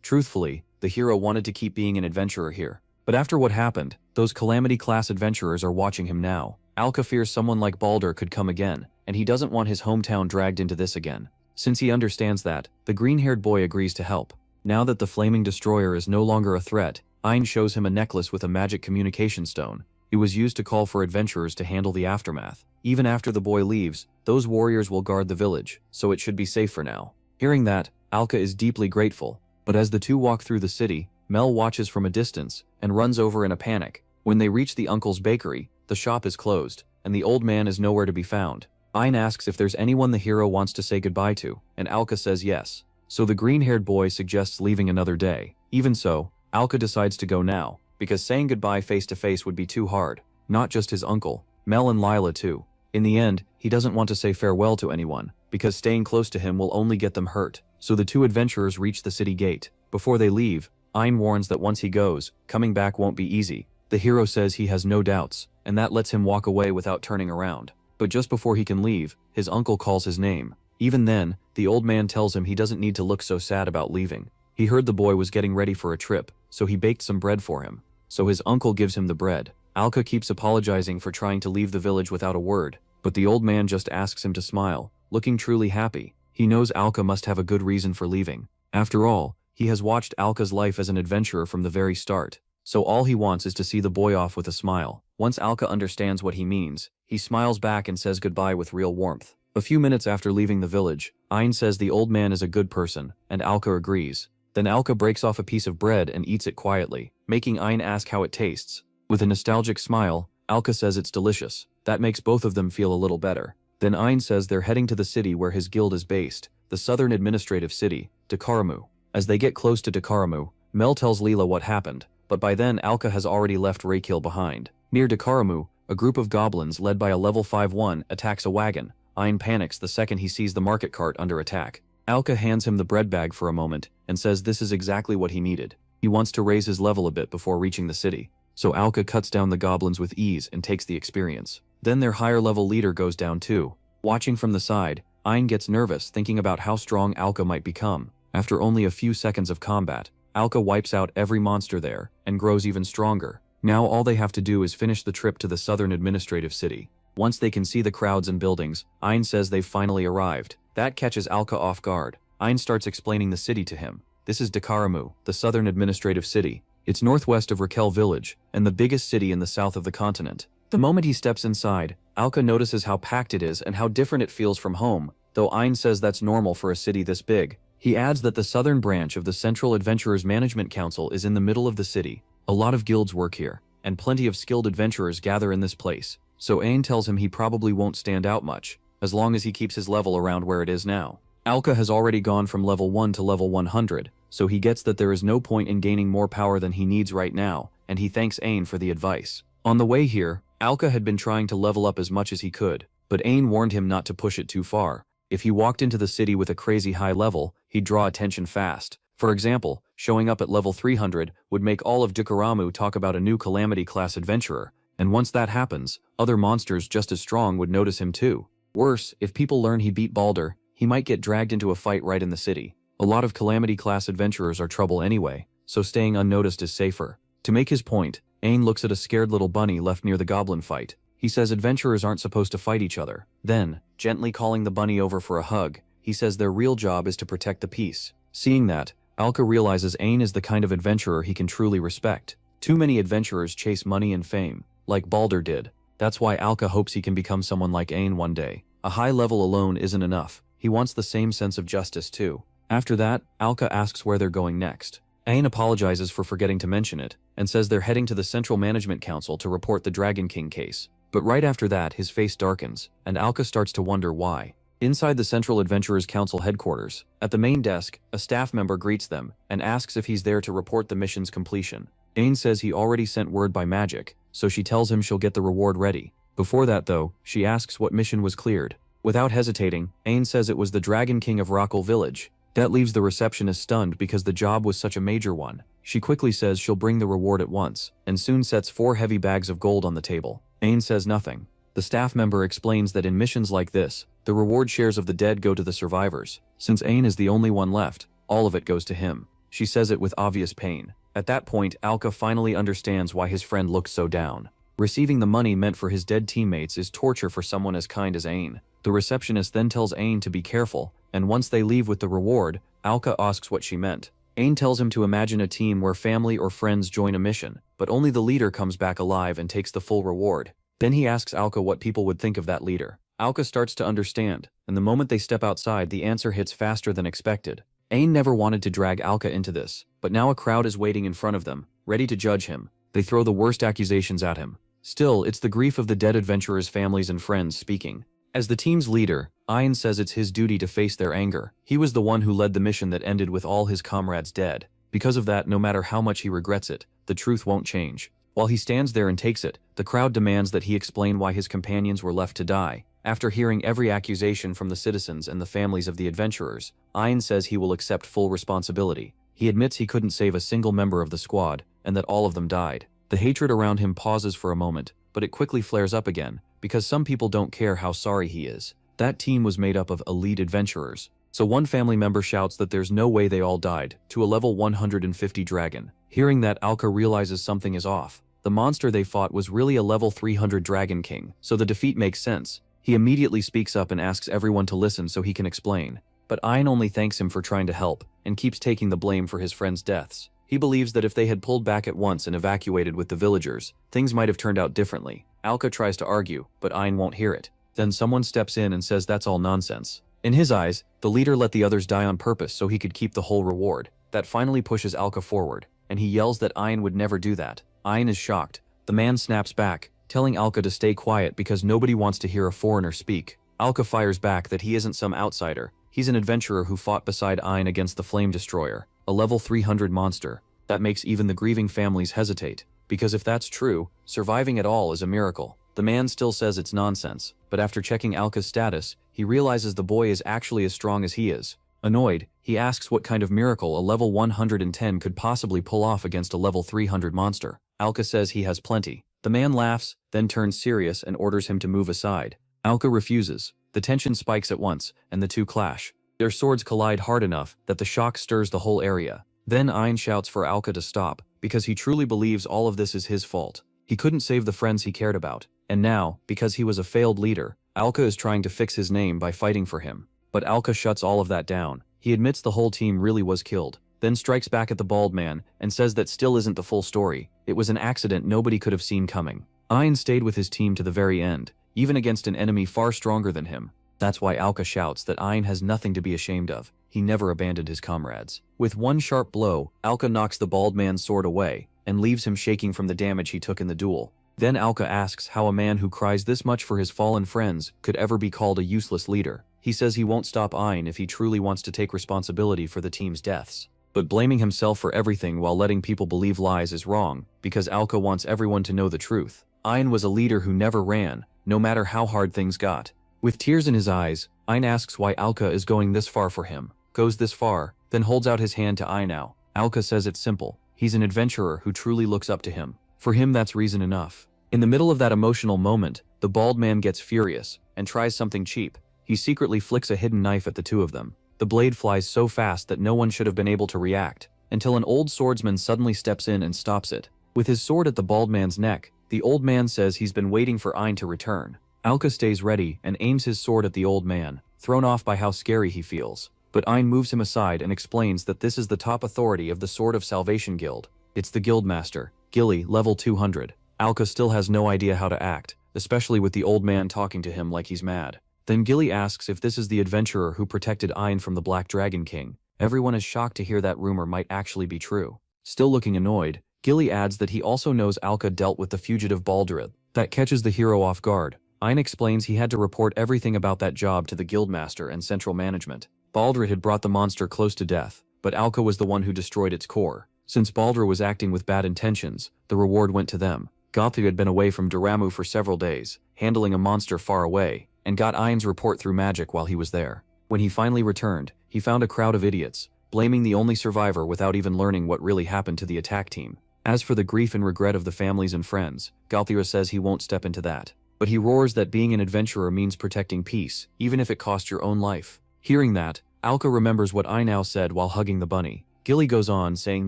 Truthfully, the hero wanted to keep being an adventurer here. But after what happened, those calamity-class adventurers are watching him now. Alka fears someone like Balder could come again, and he doesn't want his hometown dragged into this again. Since he understands that, the green-haired boy agrees to help. Now that the flaming destroyer is no longer a threat, Ein shows him a necklace with a magic communication stone. It was used to call for adventurers to handle the aftermath. Even after the boy leaves, those warriors will guard the village, so it should be safe for now. Hearing that, Alka is deeply grateful. But as the two walk through the city, Mel watches from a distance and runs over in a panic. When they reach the uncle's bakery, the shop is closed, and the old man is nowhere to be found. Ein asks if there's anyone the hero wants to say goodbye to, and Alka says yes. So the green-haired boy suggests leaving another day. Even so, Alka decides to go now, because saying goodbye face-to-face would be too hard. Not just his uncle, Mel and Lila too. In the end, he doesn't want to say farewell to anyone, because staying close to him will only get them hurt. So the two adventurers reach the city gate. Before they leave, Ein warns that once he goes, coming back won't be easy. The hero says he has no doubts, and that lets him walk away without turning around. But just before he can leave, his uncle calls his name. Even then, the old man tells him he doesn't need to look so sad about leaving. He heard the boy was getting ready for a trip, so he baked some bread for him. So his uncle gives him the bread. Alka keeps apologizing for trying to leave the village without a word, but the old man just asks him to smile, looking truly happy. He knows Alka must have a good reason for leaving. After all, he has watched Alka's life as an adventurer from the very start. So all he wants is to see the boy off with a smile. Once Alka understands what he means, he smiles back and says goodbye with real warmth. A few minutes after leaving the village, Ein says the old man is a good person, and Alka agrees. Then Alka breaks off a piece of bread and eats it quietly, making Ein ask how it tastes. With a nostalgic smile, Alka says it's delicious. That makes both of them feel a little better. Then Ein says they're heading to the city where his guild is based, the southern administrative city, Dakaramu. As they get close to Dakaramu, Mel tells Leela what happened, but by then Alka has already left Reykjavik behind. Near Dakaramu, a group of goblins led by a level 5-1 attacks a wagon. Ein panics the second he sees the market cart under attack. Alka hands him the bread bag for a moment and says this is exactly what he needed. He wants to raise his level a bit before reaching the city. So Alka cuts down the goblins with ease and takes the experience. Then their higher level leader goes down too. Watching from the side, Ein gets nervous thinking about how strong Alka might become. After only a few seconds of combat, Alka wipes out every monster there and grows even stronger. Now all they have to do is finish the trip to the southern administrative city. Once they can see the crowds and buildings, Ein says they've finally arrived. That catches Alka off guard. Ein starts explaining the city to him. This is Dakaramu, the southern administrative city. It's northwest of Raquel village, and the biggest city in the south of the continent. The moment he steps inside, Alka notices how packed it is and how different it feels from home, though Ein says that's normal for a city this big. He adds that the southern branch of the Central Adventurers Management Council is in the middle of the city. A lot of guilds work here, and plenty of skilled adventurers gather in this place, so Ein tells him he probably won't stand out much, as long as he keeps his level around where it is now. Alka has already gone from level 1 to level 100, so he gets that there is no point in gaining more power than he needs right now, and he thanks Ein for the advice. On the way here, Alka had been trying to level up as much as he could, but Ein warned him not to push it too far. If he walked into the city with a crazy high level, he'd draw attention fast. For example, showing up at level 300 would make all of Dakaramu talk about a new Calamity class adventurer, and once that happens, other monsters just as strong would notice him too. Worse, if people learn he beat Balder, he might get dragged into a fight right in the city. A lot of Calamity class adventurers are trouble anyway, so staying unnoticed is safer. To make his point, Ein looks at a scared little bunny left near the goblin fight. He says adventurers aren't supposed to fight each other. Then, gently calling the bunny over for a hug, he says their real job is to protect the peace. Seeing that, Alka realizes Ein is the kind of adventurer he can truly respect. Too many adventurers chase money and fame, like Balder did. That's why Alka hopes he can become someone like Ein one day. A high level alone isn't enough. He wants the same sense of justice too. After that, Alka asks where they're going next. Ein apologizes for forgetting to mention it, and says they're heading to the Central Management Council to report the Dragon King case. But right after that, his face darkens, and Alka starts to wonder why. Inside the Central Adventurers Council headquarters, at the main desk, a staff member greets them and asks if he's there to report the mission's completion. Ein says he already sent word by magic, so she tells him she'll get the reward ready. Before that though, she asks what mission was cleared. Without hesitating, Ein says it was the Dragon King of Raquel village. That leaves the receptionist stunned because the job was such a major one. She quickly says she'll bring the reward at once, and soon sets 4 heavy bags of gold on the table. Ein says nothing. The staff member explains that in missions like this, the reward shares of the dead go to the survivors. Since Ein is the only one left, all of it goes to him. She says it with obvious pain. At that point, Alka finally understands why his friend looked so down. Receiving the money meant for his dead teammates is torture for someone as kind as Ein. The receptionist then tells Ein to be careful, and once they leave with the reward, Alka asks what she meant. Ein tells him to imagine a team where family or friends join a mission, but only the leader comes back alive and takes the full reward. Then he asks Alka what people would think of that leader. Alka starts to understand, and the moment they step outside, the answer hits faster than expected. Ein never wanted to drag Alka into this, but now a crowd is waiting in front of them, ready to judge him. They throw the worst accusations at him. Still, it's the grief of the dead adventurers' families and friends speaking. As the team's leader, Ein says it's his duty to face their anger. He was the one who led the mission that ended with all his comrades dead. Because of that, no matter how much he regrets it, the truth won't change. While he stands there and takes it, the crowd demands that he explain why his companions were left to die. After hearing every accusation from the citizens and the families of the adventurers, Ein says he will accept full responsibility. He admits he couldn't save a single member of the squad, and that all of them died. The hatred around him pauses for a moment, but it quickly flares up again, because some people don't care how sorry he is. That team was made up of elite adventurers. So one family member shouts that there's no way they all died, to a level 150 dragon. Hearing that, Alka realizes something is off. The monster they fought was really a level 300 Dragon King, so the defeat makes sense. He immediately speaks up and asks everyone to listen so he can explain. But Ein only thanks him for trying to help, and keeps taking the blame for his friends' deaths. He believes that if they had pulled back at once and evacuated with the villagers, things might have turned out differently. Alka tries to argue, but Ein won't hear it. Then someone steps in and says that's all nonsense. In his eyes, the leader let the others die on purpose so he could keep the whole reward. That finally pushes Alka forward, and he yells that Ein would never do that. Ein is shocked. The man snaps back, telling Alka to stay quiet because nobody wants to hear a foreigner speak. Alka fires back that he isn't some outsider. He's an adventurer who fought beside Ein against the Flame Destroyer, a level 300 monster. That makes even the grieving families hesitate, because if that's true, surviving at all is a miracle. The man still says it's nonsense, but after checking Alka's status, he realizes the boy is actually as strong as he is. Annoyed, he asks what kind of miracle a level 110 could possibly pull off against a level 300 monster. Alka says he has plenty. The man laughs, then turns serious and orders him to move aside. Alka refuses. The tension spikes at once, and the two clash. Their swords collide hard enough that the shock stirs the whole area. Then Ein shouts for Alka to stop, because he truly believes all of this is his fault. He couldn't save the friends he cared about, and now, because he was a failed leader, Alka is trying to fix his name by fighting for him. But Alka shuts all of that down. He admits the whole team really was killed, then strikes back at the bald man and says that still isn't the full story. It was an accident nobody could have seen coming. Ein stayed with his team to the very end, even against an enemy far stronger than him. That's why Alka shouts that Ein has nothing to be ashamed of. He never abandoned his comrades. With one sharp blow, Alka knocks the bald man's sword away and leaves him shaking from the damage he took in the duel. Then Alka asks how a man who cries this much for his fallen friends could ever be called a useless leader. He says he won't stop Ein if he truly wants to take responsibility for the team's deaths. But blaming himself for everything while letting people believe lies is wrong, because Alka wants everyone to know the truth. Ein was a leader who never ran, no matter how hard things got. With tears in his eyes, Ein asks why Alka is going this far for him. Goes this far, then holds out his hand to Einau. Alka says it's simple. He's an adventurer who truly looks up to him. For him, that's reason enough. In the middle of that emotional moment, the bald man gets furious and tries something cheap. He secretly flicks a hidden knife at the two of them. The blade flies so fast that no one should have been able to react, until an old swordsman suddenly steps in and stops it. With his sword at the bald man's neck, the old man says he's been waiting for Ein to return. Alka stays ready and aims his sword at the old man, thrown off by how scary he feels. But Ein moves him aside and explains that this is the top authority of the Sword of Salvation Guild. It's the guildmaster, Gilly, level 200. Alka still has no idea how to act, especially with the old man talking to him like he's mad. Then Gilly asks if this is the adventurer who protected Ein from the Black Dragon King. Everyone is shocked to hear that rumor might actually be true. Still looking annoyed, Gilly adds that he also knows Alka dealt with the fugitive Baldrith. That catches the hero off guard. Ein explains he had to report everything about that job to the guildmaster and central management. Baldrith had brought the monster close to death, but Alka was the one who destroyed its core. Since Baldrith was acting with bad intentions, the reward went to them. Gothru had been away from Duramu for several days, handling a monster far away, and got Ein's report through magic while he was there. When he finally returned, he found a crowd of idiots, blaming the only survivor without even learning what really happened to the attack team. As for the grief and regret of the families and friends, Gothru says he won't step into that. But he roars that being an adventurer means protecting peace, even if it costs your own life. Hearing that, Alka remembers what Einau said while hugging the bunny. Gilly goes on saying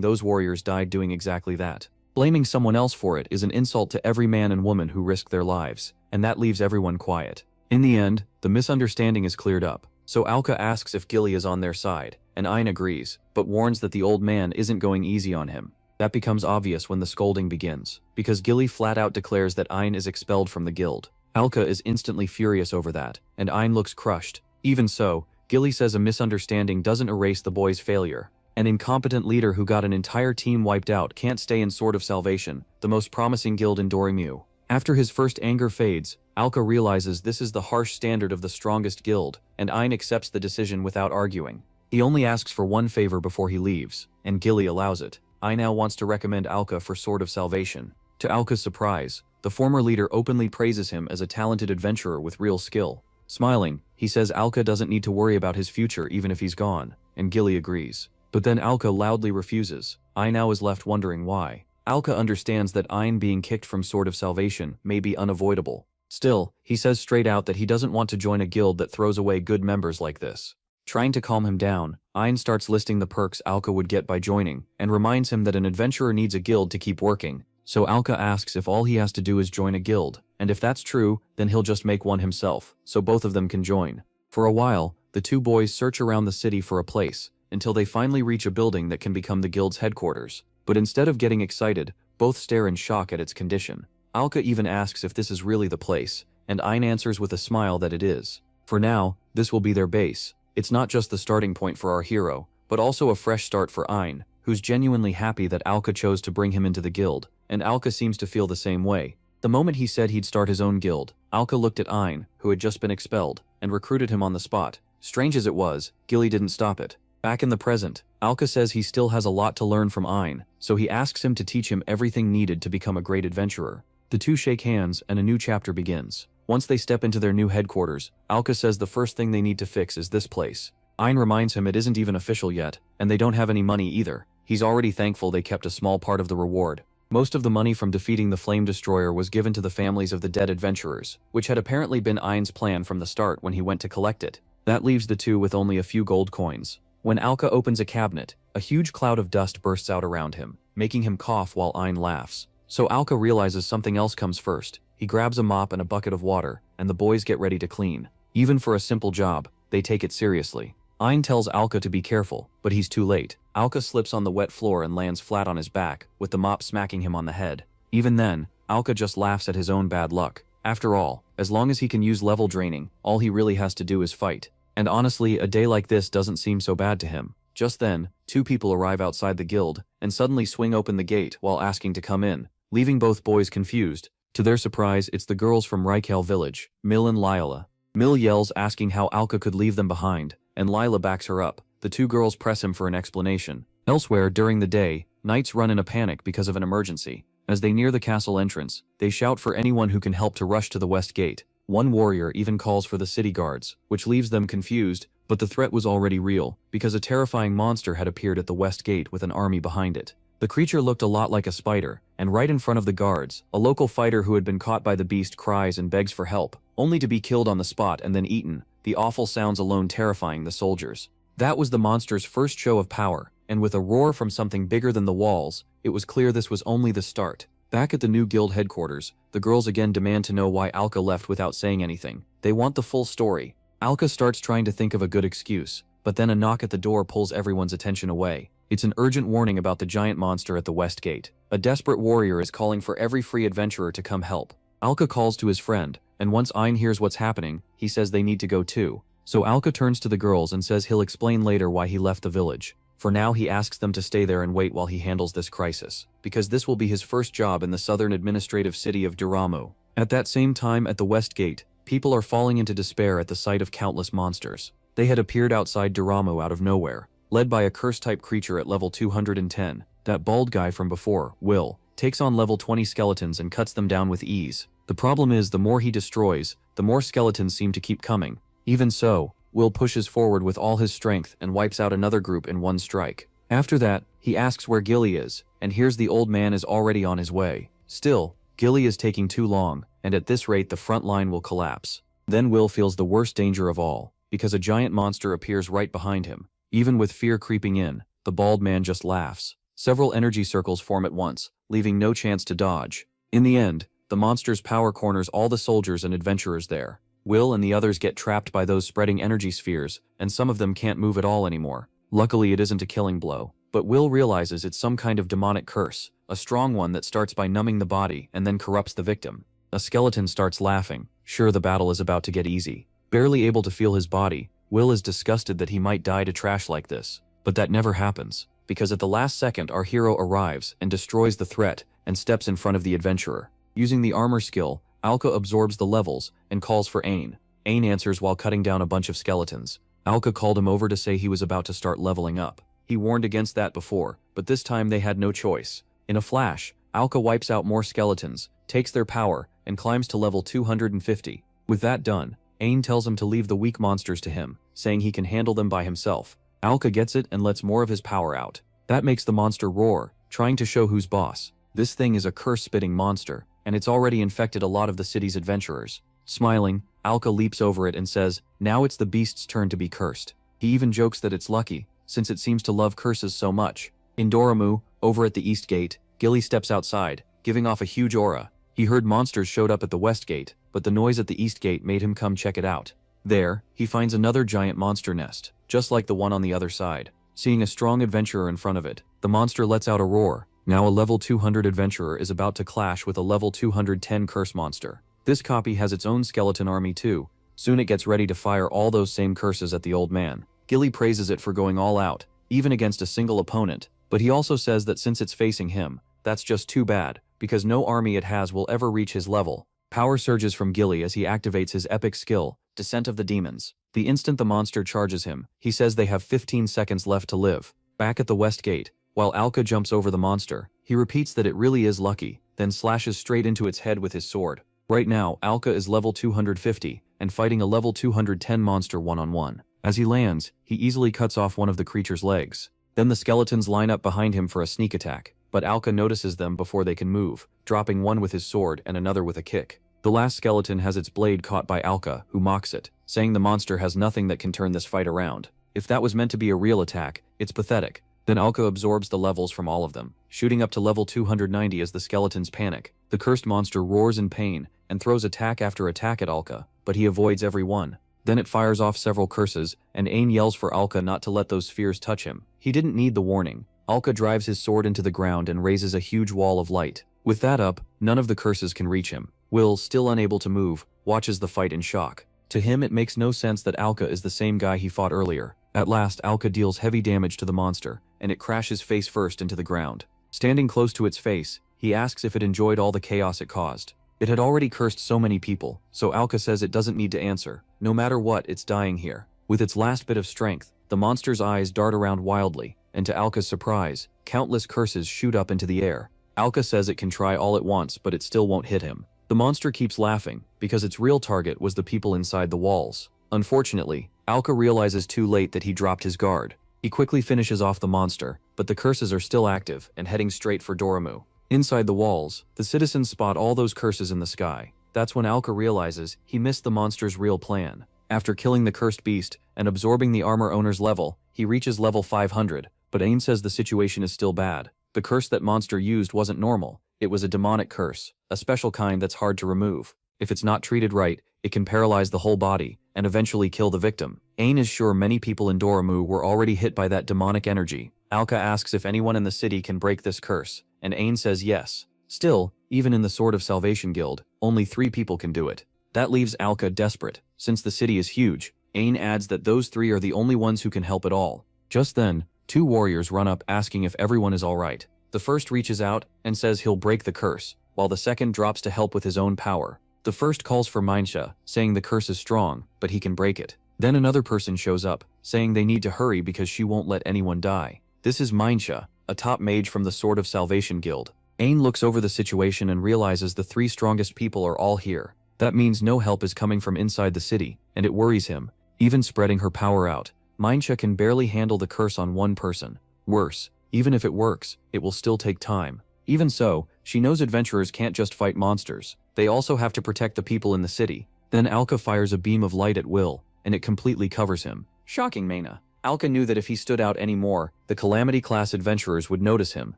those warriors died doing exactly that. Blaming someone else for it is an insult to every man and woman who risked their lives, and that leaves everyone quiet. In the end, the misunderstanding is cleared up, so Alka asks if Gilly is on their side, and Ein agrees, but warns that the old man isn't going easy on him. That becomes obvious when the scolding begins, because Gilly flat out declares that Ein is expelled from the guild. Alka is instantly furious over that, and Ein looks crushed. Even so, Gilly says a misunderstanding doesn't erase the boy's failure. An incompetent leader who got an entire team wiped out can't stay in Sword of Salvation, the most promising guild in Dorimu. After his first anger fades, Alka realizes this is the harsh standard of the strongest guild, and Ein accepts the decision without arguing. He only asks for one favor before he leaves, and Gilly allows it. Ein now wants to recommend Alka for Sword of Salvation. To Alka's surprise, the former leader openly praises him as a talented adventurer with real skill. Smiling, he says Alka doesn't need to worry about his future even if he's gone, and Gilly agrees. But then Alka loudly refuses. Ein now is left wondering why. Alka understands that Ein being kicked from Sword of Salvation may be unavoidable. Still, he says straight out that he doesn't want to join a guild that throws away good members like this. Trying to calm him down, Ein starts listing the perks Alka would get by joining, and reminds him that an adventurer needs a guild to keep working. So Alka asks if all he has to do is join a guild, and if that's true, then he'll just make one himself, so both of them can join. For a while, the two boys search around the city for a place, until they finally reach a building that can become the guild's headquarters. But instead of getting excited, both stare in shock at its condition. Alka even asks if this is really the place, and Ein answers with a smile that it is. For now, this will be their base. It's not just the starting point for our hero, but also a fresh start for Ein, who's genuinely happy that Alka chose to bring him into the guild, and Alka seems to feel the same way. The moment he said he'd start his own guild, Alka looked at Ein, who had just been expelled. and recruited him on the spot. Strange as it was, Gilly didn't stop it. Back in the present, Alka says he still has a lot to learn from Ein, so he asks him to teach him everything needed to become a great adventurer. The two shake hands and a new chapter begins. Once they step into their new headquarters, Alka says the first thing they need to fix is this place. Ein reminds him it isn't even official yet, and they don't have any money either. He's already thankful they kept a small part of the reward. Most of the money from defeating the Flame Destroyer was given to the families of the dead adventurers, which had apparently been Ein's plan from the start when he went to collect it. That leaves the two with only a few gold coins. When Alka opens a cabinet, a huge cloud of dust bursts out around him, making him cough while Ein laughs. So Alka realizes something else comes first. He grabs a mop and a bucket of water, and the boys get ready to clean. Even for a simple job, they take it seriously. Ein tells Alka to be careful, but he's too late. Alka slips on the wet floor and lands flat on his back, with the mop smacking him on the head. Even then, Alka just laughs at his own bad luck. After all, as long as he can use level draining, all he really has to do is fight. And honestly, a day like this doesn't seem so bad to him. Just then, two people arrive outside the guild, and suddenly swing open the gate while asking to come in, leaving both boys confused. To their surprise, it's the girls from Rykale village, Mill and Lila. Mill yells asking how Alka could leave them behind, and Lila backs her up. The two girls press him for an explanation. Elsewhere, during the day, knights run in a panic because of an emergency. As they near the castle entrance, they shout for anyone who can help to rush to the west gate. One warrior even calls for the city guards, which leaves them confused, but the threat was already real, because a terrifying monster had appeared at the west gate with an army behind it. The creature looked a lot like a spider, and right in front of the guards, a local fighter who had been caught by the beast cries and begs for help, only to be killed on the spot and then eaten, the awful sounds alone terrifying the soldiers. That was the monster's first show of power, and with a roar from something bigger than the walls, it was clear this was only the start. Back at the new guild headquarters, the girls again demand to know why Alka left without saying anything. They want the full story. Alka starts trying to think of a good excuse, but then a knock at the door pulls everyone's attention away. It's an urgent warning about the giant monster at the west gate. A desperate warrior is calling for every free adventurer to come help. Alka calls to his friend, and once Ein hears what's happening, he says they need to go too. So Alka turns to the girls and says he'll explain later why he left the village. For now, he asks them to stay there and wait while he handles this crisis, because this will be his first job in the southern administrative city of Duramu. At that same time at the west gate, people are falling into despair at the sight of countless monsters. They had appeared outside Duramu out of nowhere, led by a curse-type creature at level 210. That bald guy from before, Will, takes on level 20 skeletons and cuts them down with ease. The problem is the more he destroys, the more skeletons seem to keep coming. Even so, Will pushes forward with all his strength and wipes out another group in one strike. After that, he asks where Gilly is, and hears the old man is already on his way. Still, Gilly is taking too long, and at this rate the front line will collapse. Then Will feels the worst danger of all, because a giant monster appears right behind him. Even with fear creeping in, the bald man just laughs. Several energy circles form at once, leaving no chance to dodge. In the end, the monster's power corners all the soldiers and adventurers there. Will and the others get trapped by those spreading energy spheres, and some of them can't move at all anymore. Luckily, it isn't a killing blow, but Will realizes it's some kind of demonic curse, a strong one that starts by numbing the body and then corrupts the victim. A skeleton starts laughing, sure the battle is about to get easy. Barely able to feel his body, Will is disgusted that he might die to trash like this. But that never happens, because at the last second our hero arrives and destroys the threat and steps in front of the adventurer. Using the armor skill, Alka absorbs the levels and calls for Ein. Ein answers while cutting down a bunch of skeletons. Alka called him over to say he was about to start leveling up. He warned against that before, but this time they had no choice. In a flash, Alka wipes out more skeletons, takes their power, and climbs to level 250. With that done, Ein tells him to leave the weak monsters to him, saying he can handle them by himself. Alka gets it and lets more of his power out. That makes the monster roar, trying to show who's boss. This thing is a curse-spitting monster, and it's already infected a lot of the city's adventurers. Smiling, Alka leaps over it and says, now it's the beast's turn to be cursed. He even jokes that it's lucky, since it seems to love curses so much. In Doromu, over at the east gate, Gilly steps outside, giving off a huge aura. He heard monsters showed up at the west gate, but the noise at the east gate made him come check it out. There, he finds another giant monster nest, just like the one on the other side. Seeing a strong adventurer in front of it, the monster lets out a roar. Now a level 200 adventurer is about to clash with a level 210 curse monster. This copy has its own skeleton army too. Soon it gets ready to fire all those same curses at the old man. Gilly praises it for going all out, even against a single opponent, but he also says that since it's facing him, that's just too bad, because no army it has will ever reach his level. Power surges from Gilly as he activates his epic skill, Descent of the Demons. The instant the monster charges him, he says they have 15 seconds left to live. Back at the West Gate, while Alka jumps over the monster, he repeats that it really is lucky, then slashes straight into its head with his sword. Right now, Alka is level 250, and fighting a level 210 monster one-on-one. As he lands, he easily cuts off one of the creature's legs. Then the skeletons line up behind him for a sneak attack, but Alka notices them before they can move, dropping one with his sword and another with a kick. The last skeleton has its blade caught by Alka, who mocks it, saying the monster has nothing that can turn this fight around. If that was meant to be a real attack, it's pathetic. Then Alka absorbs the levels from all of them, shooting up to level 290 as the skeletons panic. The cursed monster roars in pain and throws attack after attack at Alka, but he avoids every one. Then it fires off several curses, and Ain yells for Alka not to let those spheres touch him. He didn't need the warning. Alka drives his sword into the ground and raises a huge wall of light. With that up, none of the curses can reach him. Will, still unable to move, watches the fight in shock. To him it makes no sense that Alka is the same guy he fought earlier. At last, Alka deals heavy damage to the monster, and it crashes face first into the ground. Standing close to its face, he asks if it enjoyed all the chaos it caused. It had already cursed so many people, so Alka says it doesn't need to answer. No matter what, it's dying here. With its last bit of strength, the monster's eyes dart around wildly, and to Alka's surprise, countless curses shoot up into the air. Alka says it can try all it wants, but it still won't hit him. The monster keeps laughing, because its real target was the people inside the walls. Unfortunately, Alka realizes too late that he dropped his guard. He quickly finishes off the monster, but the curses are still active and heading straight for Doremu. Inside the walls, the citizens spot all those curses in the sky. That's when Alka realizes he missed the monster's real plan. After killing the cursed beast and absorbing the armor owner's level, he reaches level 500, but Ain says the situation is still bad. The curse that monster used wasn't normal. It was a demonic curse, a special kind that's hard to remove. If it's not treated right, it can paralyze the whole body and eventually kill the victim. Ain is sure many people in Doremu were already hit by that demonic energy. Alka asks if anyone in the city can break this curse, and Ain says yes. Still, even in the Sword of Salvation Guild, only 3 people can do it. That leaves Alka desperate. Since the city is huge, Ain adds that those 3 are the only ones who can help at all. Just then, 2 warriors run up asking if everyone is alright. The first reaches out and says he'll break the curse, while the second drops to help with his own power. The first calls for Manhua, saying the curse is strong, but he can break it. Then another person shows up, saying they need to hurry because she won't let anyone die. This is Manhua, a top mage from the Sword of Salvation Guild. Ain looks over the situation and realizes the 3 strongest people are all here. That means no help is coming from inside the city, and it worries him. Even spreading her power out, Manhua can barely handle the curse on one person. Worse, even if it works, it will still take time. Even so, she knows adventurers can't just fight monsters. They also have to protect the people in the city. Then Alka fires a beam of light at Will, and it completely covers him. Shocking Mana. Alka knew that if he stood out anymore, the Calamity-class adventurers would notice him.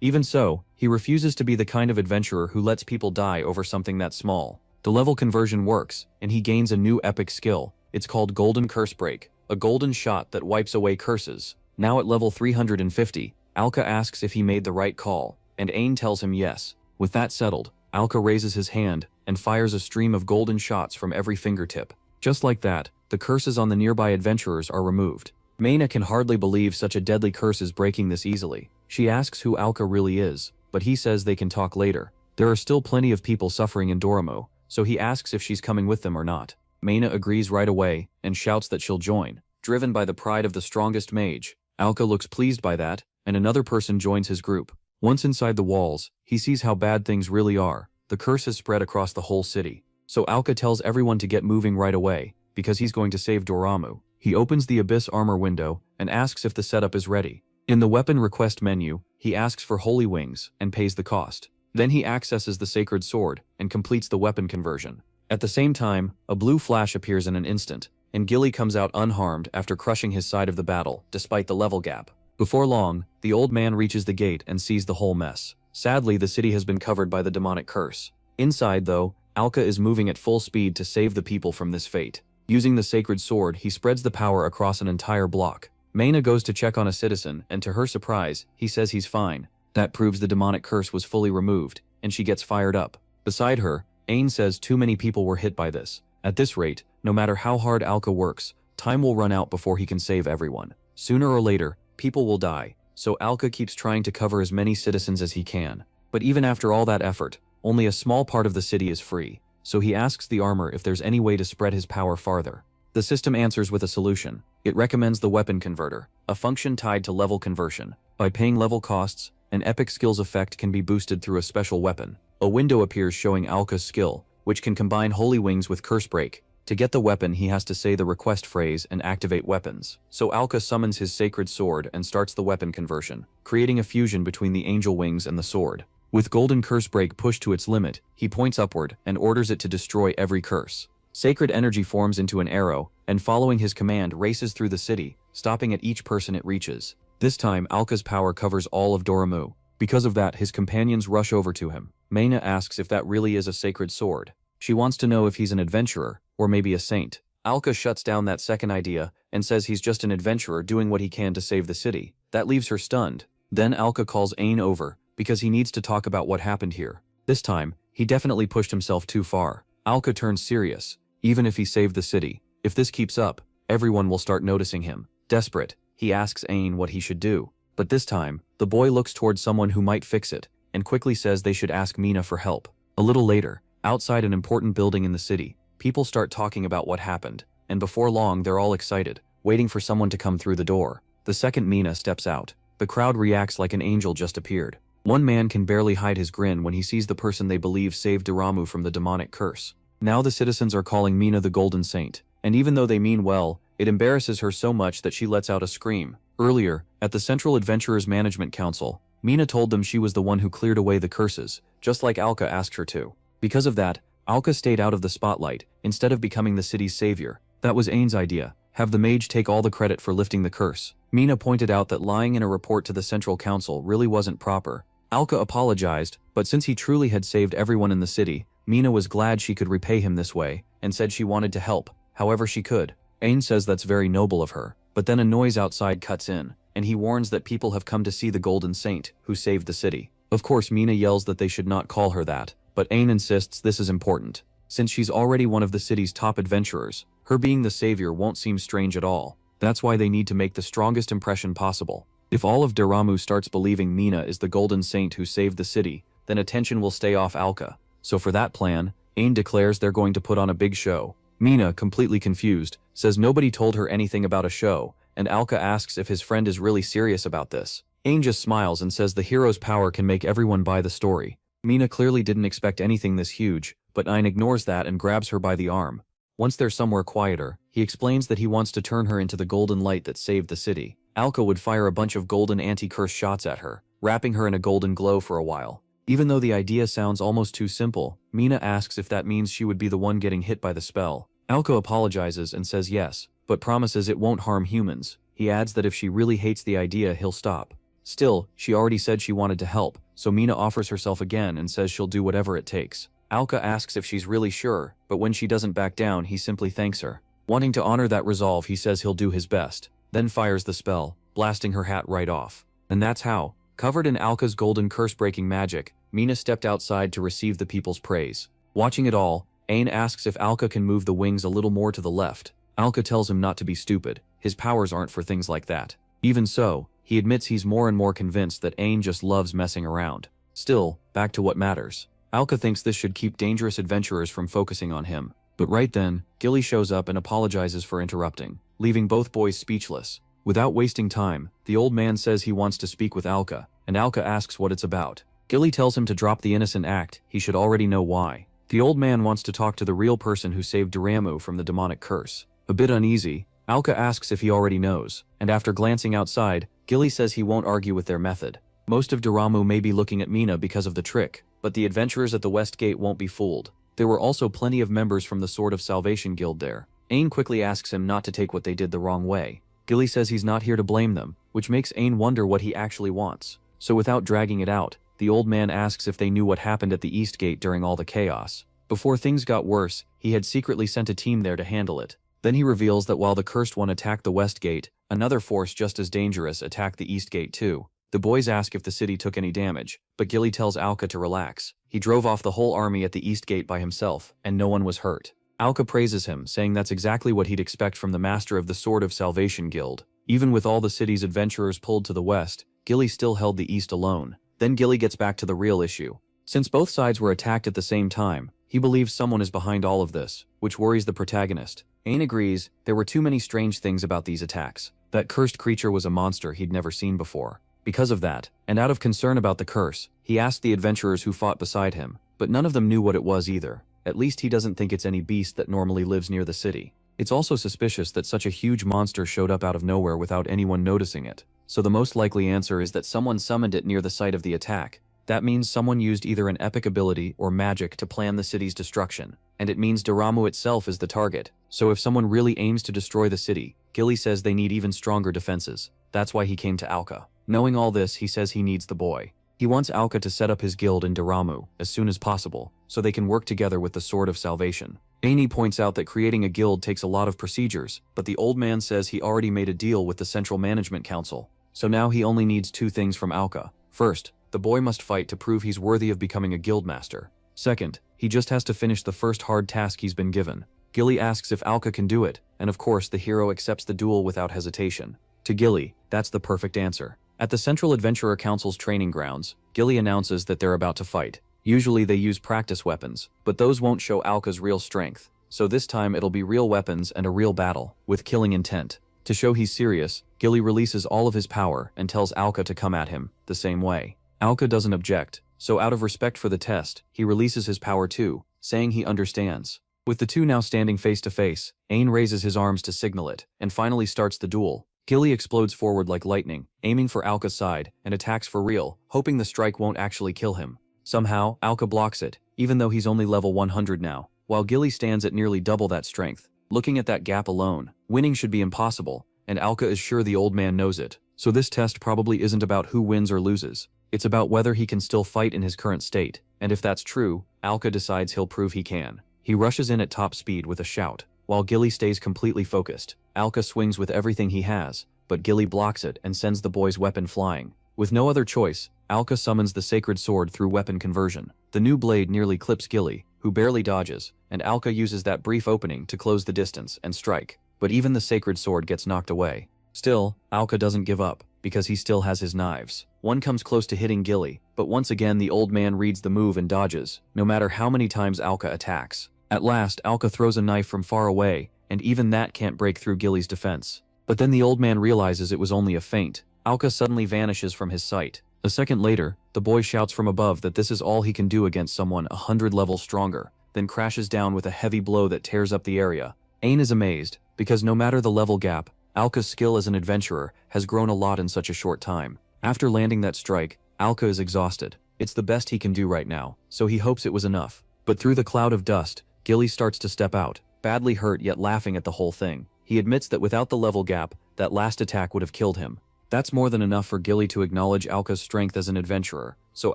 Even so, he refuses to be the kind of adventurer who lets people die over something that small. The level conversion works, and he gains a new epic skill. It's called Golden Curse Break, a golden shot that wipes away curses. Now at level 350, Alka asks if he made the right call, and Ain tells him yes. With that settled, Alka raises his hand and fires a stream of golden shots from every fingertip. Just like that, the curses on the nearby adventurers are removed. Mana can hardly believe such a deadly curse is breaking this easily. She asks who Alka really is, but he says they can talk later. There are still plenty of people suffering in Doremu, so he asks if she's coming with them or not. Mana agrees right away and shouts that she'll join. Driven by the pride of the strongest mage, Alka looks pleased by that, and another person joins his group. Once inside the walls, he sees how bad things really are. The curse has spread across the whole city. So Alka tells everyone to get moving right away, because he's going to save Doremu. He opens the Abyss armor window and asks if the setup is ready. In the weapon request menu, he asks for Holy Wings and pays the cost. Then he accesses the Sacred Sword and completes the weapon conversion. At the same time, a blue flash appears in an instant, and Gilly comes out unharmed after crushing his side of the battle, despite the level gap. Before long, the old man reaches the gate and sees the whole mess. Sadly, the city has been covered by the demonic curse. Inside, though, Alka is moving at full speed to save the people from this fate. Using the Sacred Sword, he spreads the power across an entire block. Mana goes to check on a citizen, and to her surprise, he says he's fine. That proves the demonic curse was fully removed, and she gets fired up. Beside her, Ain says too many people were hit by this. At this rate, no matter how hard Alka works, time will run out before he can save everyone. Sooner or later, people will die, so Alka keeps trying to cover as many citizens as he can. But even after all that effort, only a small part of the city is free, so he asks the armor if there's any way to spread his power farther. The system answers with a solution. It recommends the weapon converter, a function tied to level conversion. By paying level costs, an epic skills effect can be boosted through a special weapon. A window appears showing Alka's skill, which can combine Holy Wings with Curse Break. To get the weapon, he has to say the request phrase and activate weapons. So Alka summons his sacred sword and starts the weapon conversion, creating a fusion between the angel wings and the sword. With Golden Curse Break pushed to its limit, he points upward and orders it to destroy every curse. Sacred energy forms into an arrow, and following his command races through the city, stopping at each person it reaches. This time, Alka's power covers all of Doremu. Because of that, his companions rush over to him. Meina asks if that really is a sacred sword. She wants to know if he's an adventurer, or maybe a saint. Alka shuts down that second idea and says he's just an adventurer doing what he can to save the city. That leaves her stunned. Then Alka calls Ain over, because he needs to talk about what happened here. This time, he definitely pushed himself too far. Alka turns serious. Even if he saved the city, if this keeps up, everyone will start noticing him. Desperate, he asks Ain what he should do. But this time, the boy looks towards someone who might fix it, and quickly says they should ask Mina for help. A little later, outside an important building in the city, people start talking about what happened, and before long they're all excited, waiting for someone to come through the door. The second Mina steps out. The crowd reacts like an angel just appeared. One man can barely hide his grin when he sees the person they believe saved Doremu from the demonic curse. Now the citizens are calling Mina the Golden Saint, and even though they mean well, it embarrasses her so much that she lets out a scream. Earlier, at the Central Adventurers Management Council, Mina told them she was the one who cleared away the curses, just like Alka asked her to. Because of that, Alka stayed out of the spotlight, instead of becoming the city's savior. That was Ain's idea, have the mage take all the credit for lifting the curse. Mina pointed out that lying in a report to the Central Council really wasn't proper. Alka apologized, but since he truly had saved everyone in the city, Mina was glad she could repay him this way, and said she wanted to help, however she could. Ain says that's very noble of her, but then a noise outside cuts in, and he warns that people have come to see the Golden Saint, who saved the city. Of course, Mina yells that they should not call her that, but Ain insists this is important. Since she's already one of the city's top adventurers, her being the savior won't seem strange at all. That's why they need to make the strongest impression possible. If all of Doremu starts believing Mina is the Golden Saint who saved the city, then attention will stay off Alka. So for that plan, Ain declares they're going to put on a big show. Mina, completely confused, says nobody told her anything about a show, and Alka asks if his friend is really serious about this. Ain just smiles and says the hero's power can make everyone buy the story. Mina clearly didn't expect anything this huge, but Ain ignores that and grabs her by the arm. Once they're somewhere quieter, he explains that he wants to turn her into the golden light that saved the city. Alka would fire a bunch of golden anti-curse shots at her, wrapping her in a golden glow for a while. Even though the idea sounds almost too simple, Mina asks if that means she would be the one getting hit by the spell. Alka apologizes and says yes, but promises it won't harm humans. He adds that if she really hates the idea, he'll stop. Still, she already said she wanted to help, so Mina offers herself again and says she'll do whatever it takes. Alka asks if she's really sure, but when she doesn't back down, he simply thanks her. Wanting to honor that resolve, he says he'll do his best, then fires the spell, blasting her hat right off. And that's how, covered in Alka's golden curse-breaking magic, Mina stepped outside to receive the people's praise. Watching it all, Ain asks if Alka can move the wings a little more to the left. Alka tells him not to be stupid, his powers aren't for things like that. Even so, he admits he's more and more convinced that Ain just loves messing around. Still, back to what matters. Alka thinks this should keep dangerous adventurers from focusing on him. But right then, Gilly shows up and apologizes for interrupting, leaving both boys speechless. Without wasting time, the old man says he wants to speak with Alka, and Alka asks what it's about. Gilly tells him to drop the innocent act, he should already know why. The old man wants to talk to the real person who saved Doremu from the demonic curse. A bit uneasy, Alka asks if he already knows, and after glancing outside, Gilly says he won't argue with their method. Most of Doremu may be looking at Mina because of the trick, but the adventurers at the West Gate won't be fooled. There were also plenty of members from the Sword of Salvation Guild there. Ain quickly asks him not to take what they did the wrong way. Gilly says he's not here to blame them, which makes Ain wonder what he actually wants. So without dragging it out, the old man asks if they knew what happened at the East Gate during all the chaos. Before things got worse, he had secretly sent a team there to handle it. Then he reveals that while the Cursed One attacked the West Gate, another force just as dangerous attacked the East Gate too. The boys ask if the city took any damage, but Gilly tells Alka to relax. He drove off the whole army at the East Gate by himself, and no one was hurt. Alka praises him, saying that's exactly what he'd expect from the master of the Sword of Salvation Guild. Even with all the city's adventurers pulled to the west, Gilly still held the east alone. Then Gilly gets back to the real issue. Since both sides were attacked at the same time, He believes someone is behind all of this, which worries the protagonist. Ain agrees there were too many strange things about these attacks. That cursed creature was a monster he'd never seen before. Because of that, and out of concern about the curse, he asked the adventurers who fought beside him, but none of them knew what it was either. At least he doesn't think it's any beast that normally lives near the city. It's also suspicious that such a huge monster showed up out of nowhere without anyone noticing it. So the most likely answer is that someone summoned it near the site of the attack. That means someone used either an epic ability or magic to plan the city's destruction. And it means Dormammu itself is the target. So if someone really aims to destroy the city, Gilly says they need even stronger defenses. That's why he came to Alka. Knowing all this, he says he needs the boy. He wants Alka to set up his guild in Dormammu as soon as possible, so they can work together with the Sword of Salvation. Aini points out that creating a guild takes a lot of procedures, but the old man says he already made a deal with the Central Management Council. So now he only needs 2 things from Alka. First, the boy must fight to prove he's worthy of becoming a guild master. Second, he just has to finish the first hard task he's been given. Gilly asks if Alka can do it, and of course the hero accepts the duel without hesitation. To Gilly, that's the perfect answer. At the Central Adventurer Council's training grounds, Gilly announces that they're about to fight. Usually they use practice weapons, but those won't show Alka's real strength. So this time it'll be real weapons and a real battle, with killing intent. To show he's serious, Gilly releases all of his power and tells Alka to come at him, the same way. Alka doesn't object, so out of respect for the test, he releases his power too, saying he understands. With the two now standing face to face, Ain raises his arms to signal it, and finally starts the duel. Gilly explodes forward like lightning, aiming for Alka's side, and attacks for real, hoping the strike won't actually kill him. Somehow, Alka blocks it, even though he's only level 100 now, while Gilly stands at nearly double that strength. Looking at that gap alone, winning should be impossible, and Alka is sure the old man knows it. So this test probably isn't about who wins or loses. It's about whether he can still fight in his current state, and if that's true, Alka decides he'll prove he can. He rushes in at top speed with a shout, while Gilly stays completely focused. Alka swings with everything he has, but Gilly blocks it and sends the boy's weapon flying. With no other choice, Alka summons the sacred sword through weapon conversion. The new blade nearly clips Gilly, who barely dodges, and Alka uses that brief opening to close the distance and strike. But even the sacred sword gets knocked away. Still, Alka doesn't give up, because he still has his knives. One comes close to hitting Gilly, but once again the old man reads the move and dodges, no matter how many times Alka attacks. At last, Alka throws a knife from far away, and even that can't break through Gilly's defense. But then the old man realizes it was only a feint. Alka suddenly vanishes from his sight. A second later, the boy shouts from above that this is all he can do against someone 100 levels stronger, then crashes down with a heavy blow that tears up the area. Ain is amazed, because no matter the level gap, Alka's skill as an adventurer has grown a lot in such a short time. After landing that strike, Alka is exhausted. It's the best he can do right now, so he hopes it was enough. But through the cloud of dust, Gilly starts to step out, badly hurt yet laughing at the whole thing. He admits that without the level gap, that last attack would have killed him. That's more than enough for Gilly to acknowledge Alka's strength as an adventurer, so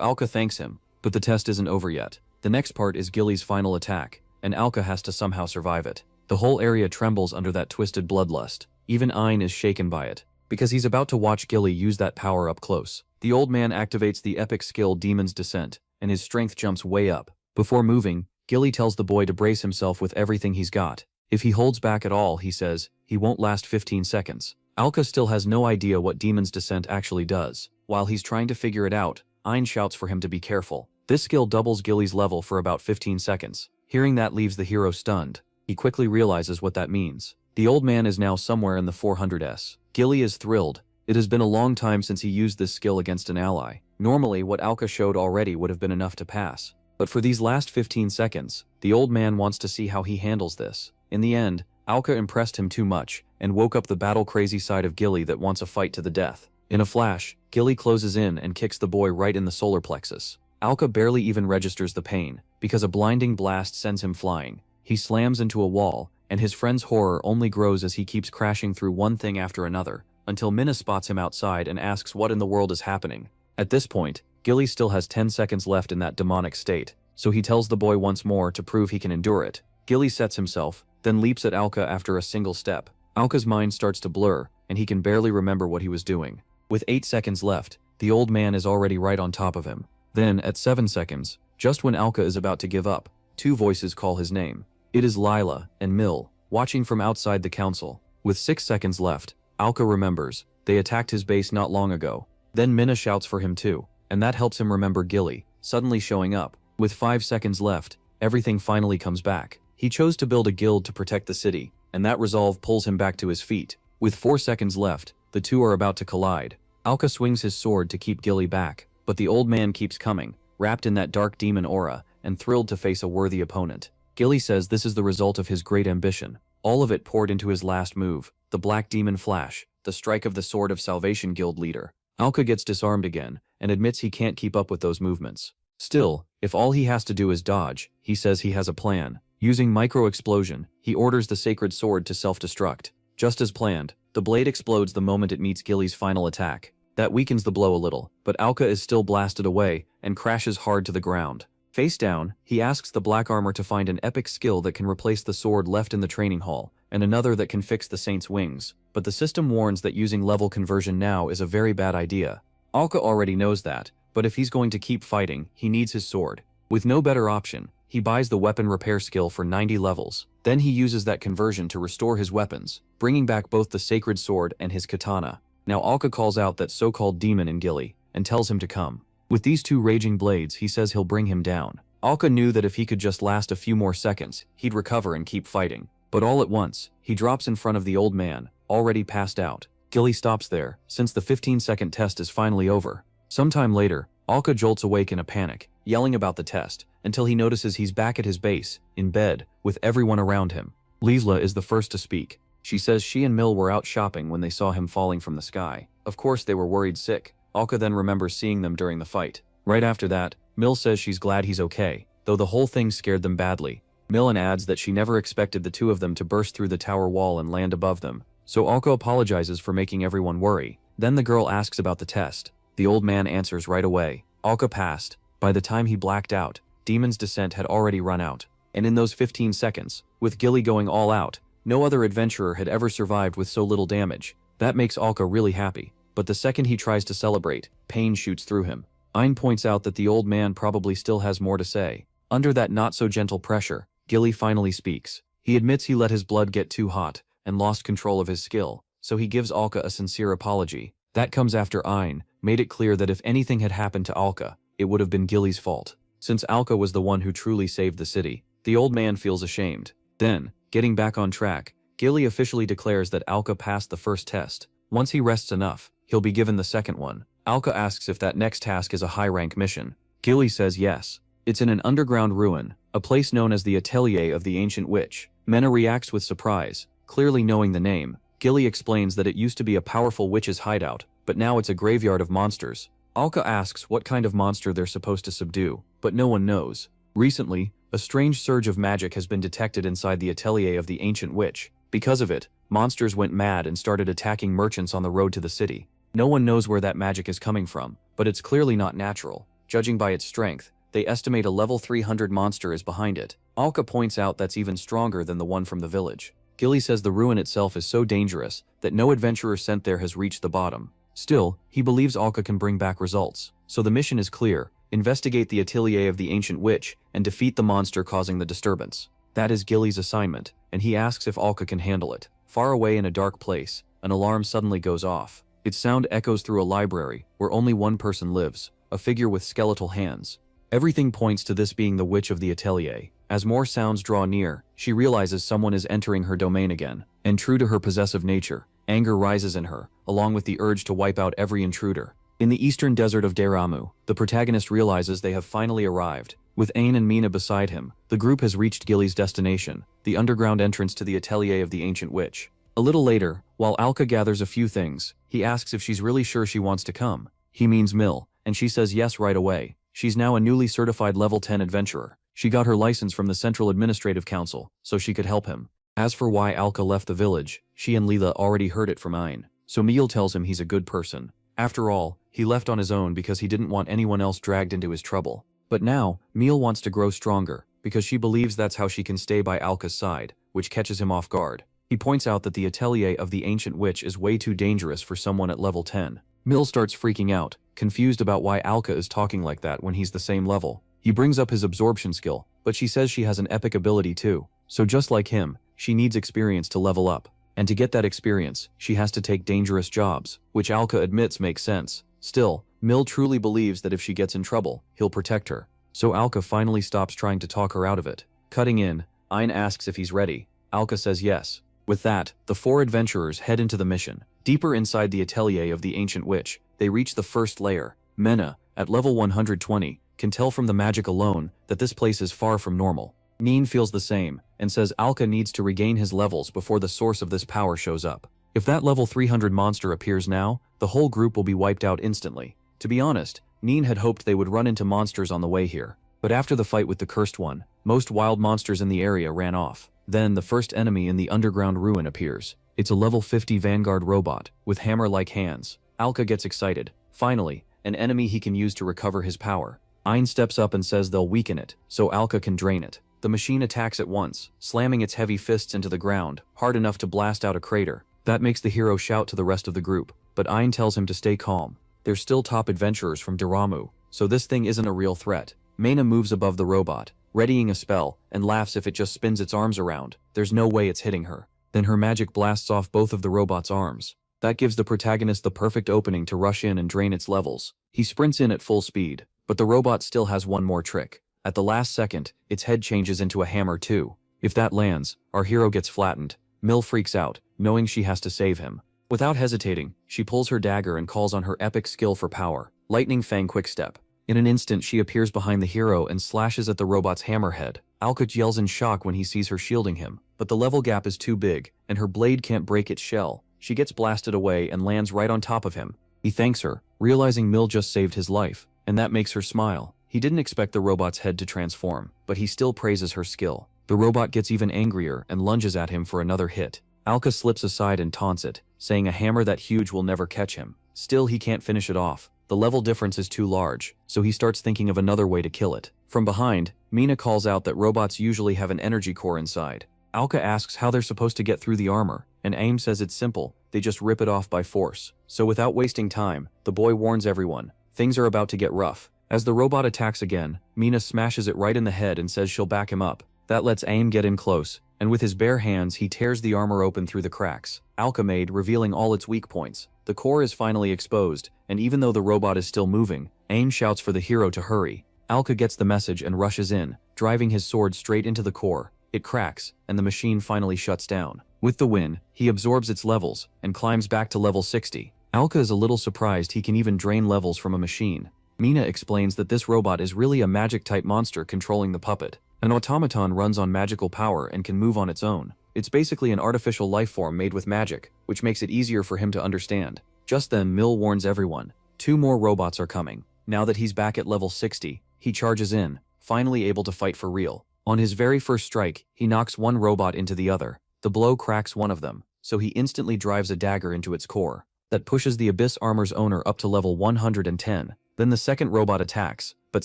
Alka thanks him. But the test isn't over yet. The next part is Gilly's final attack, and Alka has to somehow survive it. The whole area trembles under that twisted bloodlust. Even Ain is shaken by it, because he's about to watch Gilly use that power up close. The old man activates the epic skill Demon's Descent, and his strength jumps way up. Before moving, Gilly tells the boy to brace himself with everything he's got. If he holds back at all, he says, he won't last 15 seconds. Alka still has no idea what Demon's Descent actually does. While he's trying to figure it out, Ain shouts for him to be careful. This skill doubles Gilly's level for about 15 seconds. Hearing that leaves the hero stunned. He quickly realizes what that means. The old man is now somewhere in the 400s. Gilly is thrilled. It has been a long time since he used this skill against an ally. Normally, what Alka showed already would have been enough to pass. But for these last 15 seconds, the old man wants to see how he handles this. In the end, Alka impressed him too much, and woke up the battle-crazy side of Gilly that wants a fight to the death. In a flash, Gilly closes in and kicks the boy right in the solar plexus. Alka barely even registers the pain, because a blinding blast sends him flying. He slams into a wall, and his friend's horror only grows as he keeps crashing through one thing after another, until Minna spots him outside and asks what in the world is happening. At this point, Gilly still has 10 seconds left in that demonic state, so he tells the boy once more to prove he can endure it. Gilly sets himself, then leaps at Alka after a single step. Alka's mind starts to blur, and he can barely remember what he was doing. With 8 seconds left, the old man is already right on top of him. Then, at 7 seconds, just when Alka is about to give up, 2 voices call his name. It is Lila and Mill, watching from outside the council. With 6 seconds left, Alka remembers. They attacked his base not long ago. Then Minna shouts for him too, and that helps him remember Gilly, suddenly showing up. With 5 seconds left, everything finally comes back. He chose to build a guild to protect the city, and that resolve pulls him back to his feet. With 4 seconds left, the two are about to collide. Alka swings his sword to keep Gilly back, but the old man keeps coming, wrapped in that dark demon aura, and thrilled to face a worthy opponent. Gilly says this is the result of his great ambition. All of it poured into his last move, the Black Demon Flash, the strike of the Sword of Salvation guild leader. Alka gets disarmed again, and admits he can't keep up with those movements. Still, if all he has to do is dodge, he says he has a plan. Using micro-explosion, he orders the sacred sword to self-destruct. Just as planned, the blade explodes the moment it meets Gilly's final attack. That weakens the blow a little, but Alka is still blasted away and crashes hard to the ground. Face down, he asks the black armor to find an epic skill that can replace the sword left in the training hall, and another that can fix the saint's wings, but the system warns that using level conversion now is a very bad idea. Alka already knows that, but if he's going to keep fighting, he needs his sword. With no better option, he buys the weapon repair skill for 90 levels. Then he uses that conversion to restore his weapons, bringing back both the sacred sword and his katana. Now Alka calls out that so-called demon in Gilly, and tells him to come. With these two raging blades, he says he'll bring him down. Alka knew that if he could just last a few more seconds, he'd recover and keep fighting. But all at once, he drops in front of the old man, already passed out. Gilly stops there, since the 15-second test is finally over. Sometime later, Alka jolts awake in a panic, yelling about the test, until he notices he's back at his base, in bed, with everyone around him. Liesla is the first to speak. She says she and Mill were out shopping when they saw him falling from the sky. Of course they were worried sick. Alka then remembers seeing them during the fight. Right after that, Mill says she's glad he's okay, though the whole thing scared them badly. Millen adds that she never expected the two of them to burst through the tower wall and land above them, so Alka apologizes for making everyone worry. Then the girl asks about the test. The old man answers right away. Alka passed. By the time he blacked out, Demon's Descent had already run out. And in those 15 seconds, with Gilly going all out, no other adventurer had ever survived with so little damage. That makes Alka really happy. But the second he tries to celebrate, pain shoots through him. Ein points out that the old man probably still has more to say. Under that not-so-gentle pressure, Gilly finally speaks. He admits he let his blood get too hot, and lost control of his skill, so he gives Alka a sincere apology. That comes after Ein made it clear that if anything had happened to Alka, it would have been Gilly's fault. Since Alka was the one who truly saved the city, the old man feels ashamed. Then, getting back on track, Gilly officially declares that Alka passed the first test. Once he rests enough, he'll be given the second one. Alka asks if that next task is a high-rank mission. Gilly says yes. It's in an underground ruin, a place known as the Atelier of the Ancient Witch. Mena reacts with surprise, clearly knowing the name. Gilly explains that it used to be a powerful witch's hideout, but now it's a graveyard of monsters. Alka asks what kind of monster they're supposed to subdue, but no one knows. Recently, a strange surge of magic has been detected inside the Atelier of the Ancient Witch. Because of it, monsters went mad and started attacking merchants on the road to the city. No one knows where that magic is coming from, but it's clearly not natural. Judging by its strength, they estimate a level 300 monster is behind it. Alka points out that's even stronger than the one from the village. Gilly says the ruin itself is so dangerous that no adventurer sent there has reached the bottom. Still, he believes Alka can bring back results. So the mission is clear: investigate the Atelier of the Ancient Witch and defeat the monster causing the disturbance. That is Gilly's assignment, and he asks if Alka can handle it. Far away in a dark place, an alarm suddenly goes off. Its sound echoes through a library where only one person lives, a figure with skeletal hands. Everything points to this being the Witch of the Atelier. As more sounds draw near, she realizes someone is entering her domain again, and true to her possessive nature, anger rises in her, along with the urge to wipe out every intruder. In the eastern desert of Deramu, the protagonist realizes they have finally arrived. With Ain and Mina beside him, the group has reached Gilly's destination, the underground entrance to the Atelier of the Ancient Witch. A little later, while Alka gathers a few things, he asks if she's really sure she wants to come. He means Mill, and she says yes right away. She's now a newly certified level 10 adventurer. She got her license from the Central Administrative Council, so she could help him. As for why Alka left the village, she and Leela already heard it from Ein, so Miel tells him he's a good person. After all, he left on his own because he didn't want anyone else dragged into his trouble. But now, Miel wants to grow stronger, because she believes that's how she can stay by Alka's side, which catches him off guard. He points out that the Atelier of the Ancient Witch is way too dangerous for someone at level 10. Mill starts freaking out, confused about why Alka is talking like that when he's the same level. He brings up his absorption skill, but she says she has an epic ability too. So just like him, she needs experience to level up. And to get that experience, she has to take dangerous jobs, which Alka admits makes sense. Still, Mill truly believes that if she gets in trouble, he'll protect her. so Alka finally stops trying to talk her out of it. Cutting in, Ein asks if he's ready. Alka says yes. With that, the 4 adventurers head into the mission. Deeper inside the atelier of the ancient witch, they reach the first layer. Mena, at level 120, can tell from the magic alone that this place is far from normal. Neen feels the same, and says Alka needs to regain his levels before the source of this power shows up. If that level 300 monster appears now, the whole group will be wiped out instantly. To be honest, Neen had hoped they would run into monsters on the way here. But after the fight with the Cursed One, most wild monsters in the area ran off. Then the first enemy in the underground ruin appears. It's a level 50 Vanguard robot, with hammer-like hands. Alka gets excited. Finally, an enemy he can use to recover his power. Ein steps up and says they'll weaken it, so Alka can drain it. The machine attacks at once, slamming its heavy fists into the ground, hard enough to blast out a crater. That makes the hero shout to the rest of the group, but Ein tells him to stay calm. They're still top adventurers from Diramu, so this thing isn't a real threat. Mena moves above the robot, readying a spell, and laughs if it just spins its arms around. There's no way it's hitting her. Then her magic blasts off both of the robot's arms. That gives the protagonist the perfect opening to rush in and drain its levels. He sprints in at full speed, but the robot still has one more trick. At the last second, its head changes into a hammer too. If that lands, our hero gets flattened. Mill freaks out, knowing she has to save him. Without hesitating, she pulls her dagger and calls on her epic skill for power, Lightning Fang Quickstep. In an instant she appears behind the hero and slashes at the robot's hammerhead. Alka yells in shock when he sees her shielding him, but the level gap is too big, and her blade can't break its shell. She gets blasted away and lands right on top of him. He thanks her, realizing Mill just saved his life, and that makes her smile. He didn't expect the robot's head to transform, but he still praises her skill. The robot gets even angrier and lunges at him for another hit. Alka slips aside and taunts it, saying a hammer that huge will never catch him. Still, he can't finish it off. The level difference is too large, so he starts thinking of another way to kill it. From behind, Mina calls out that robots usually have an energy core inside. Alka asks how they're supposed to get through the armor, and Aim says it's simple, they just rip it off by force. So without wasting time, the boy warns everyone, things are about to get rough. As the robot attacks again, Mina smashes it right in the head and says she'll back him up. That lets Aim get in close, and with his bare hands he tears the armor open through the cracks. Alka made, revealing all its weak points. The core is finally exposed, and even though the robot is still moving, Aim shouts for the hero to hurry. Alka gets the message and rushes in, driving his sword straight into the core. It cracks, and the machine finally shuts down. With the win, he absorbs its levels, and climbs back to level 60. Alka is a little surprised he can even drain levels from a machine. Mina explains that this robot is really a magic-type monster controlling the puppet. An automaton runs on magical power and can move on its own. It's basically an artificial life form made with magic, which makes it easier for him to understand. Just then, Mill warns everyone. 2 more robots are coming. Now that he's back at level 60, he charges in, finally able to fight for real. On his very first strike, he knocks one robot into the other. The blow cracks one of them, so he instantly drives a dagger into its core. That pushes the Abyss Armor's owner up to level 110. Then the second robot attacks, but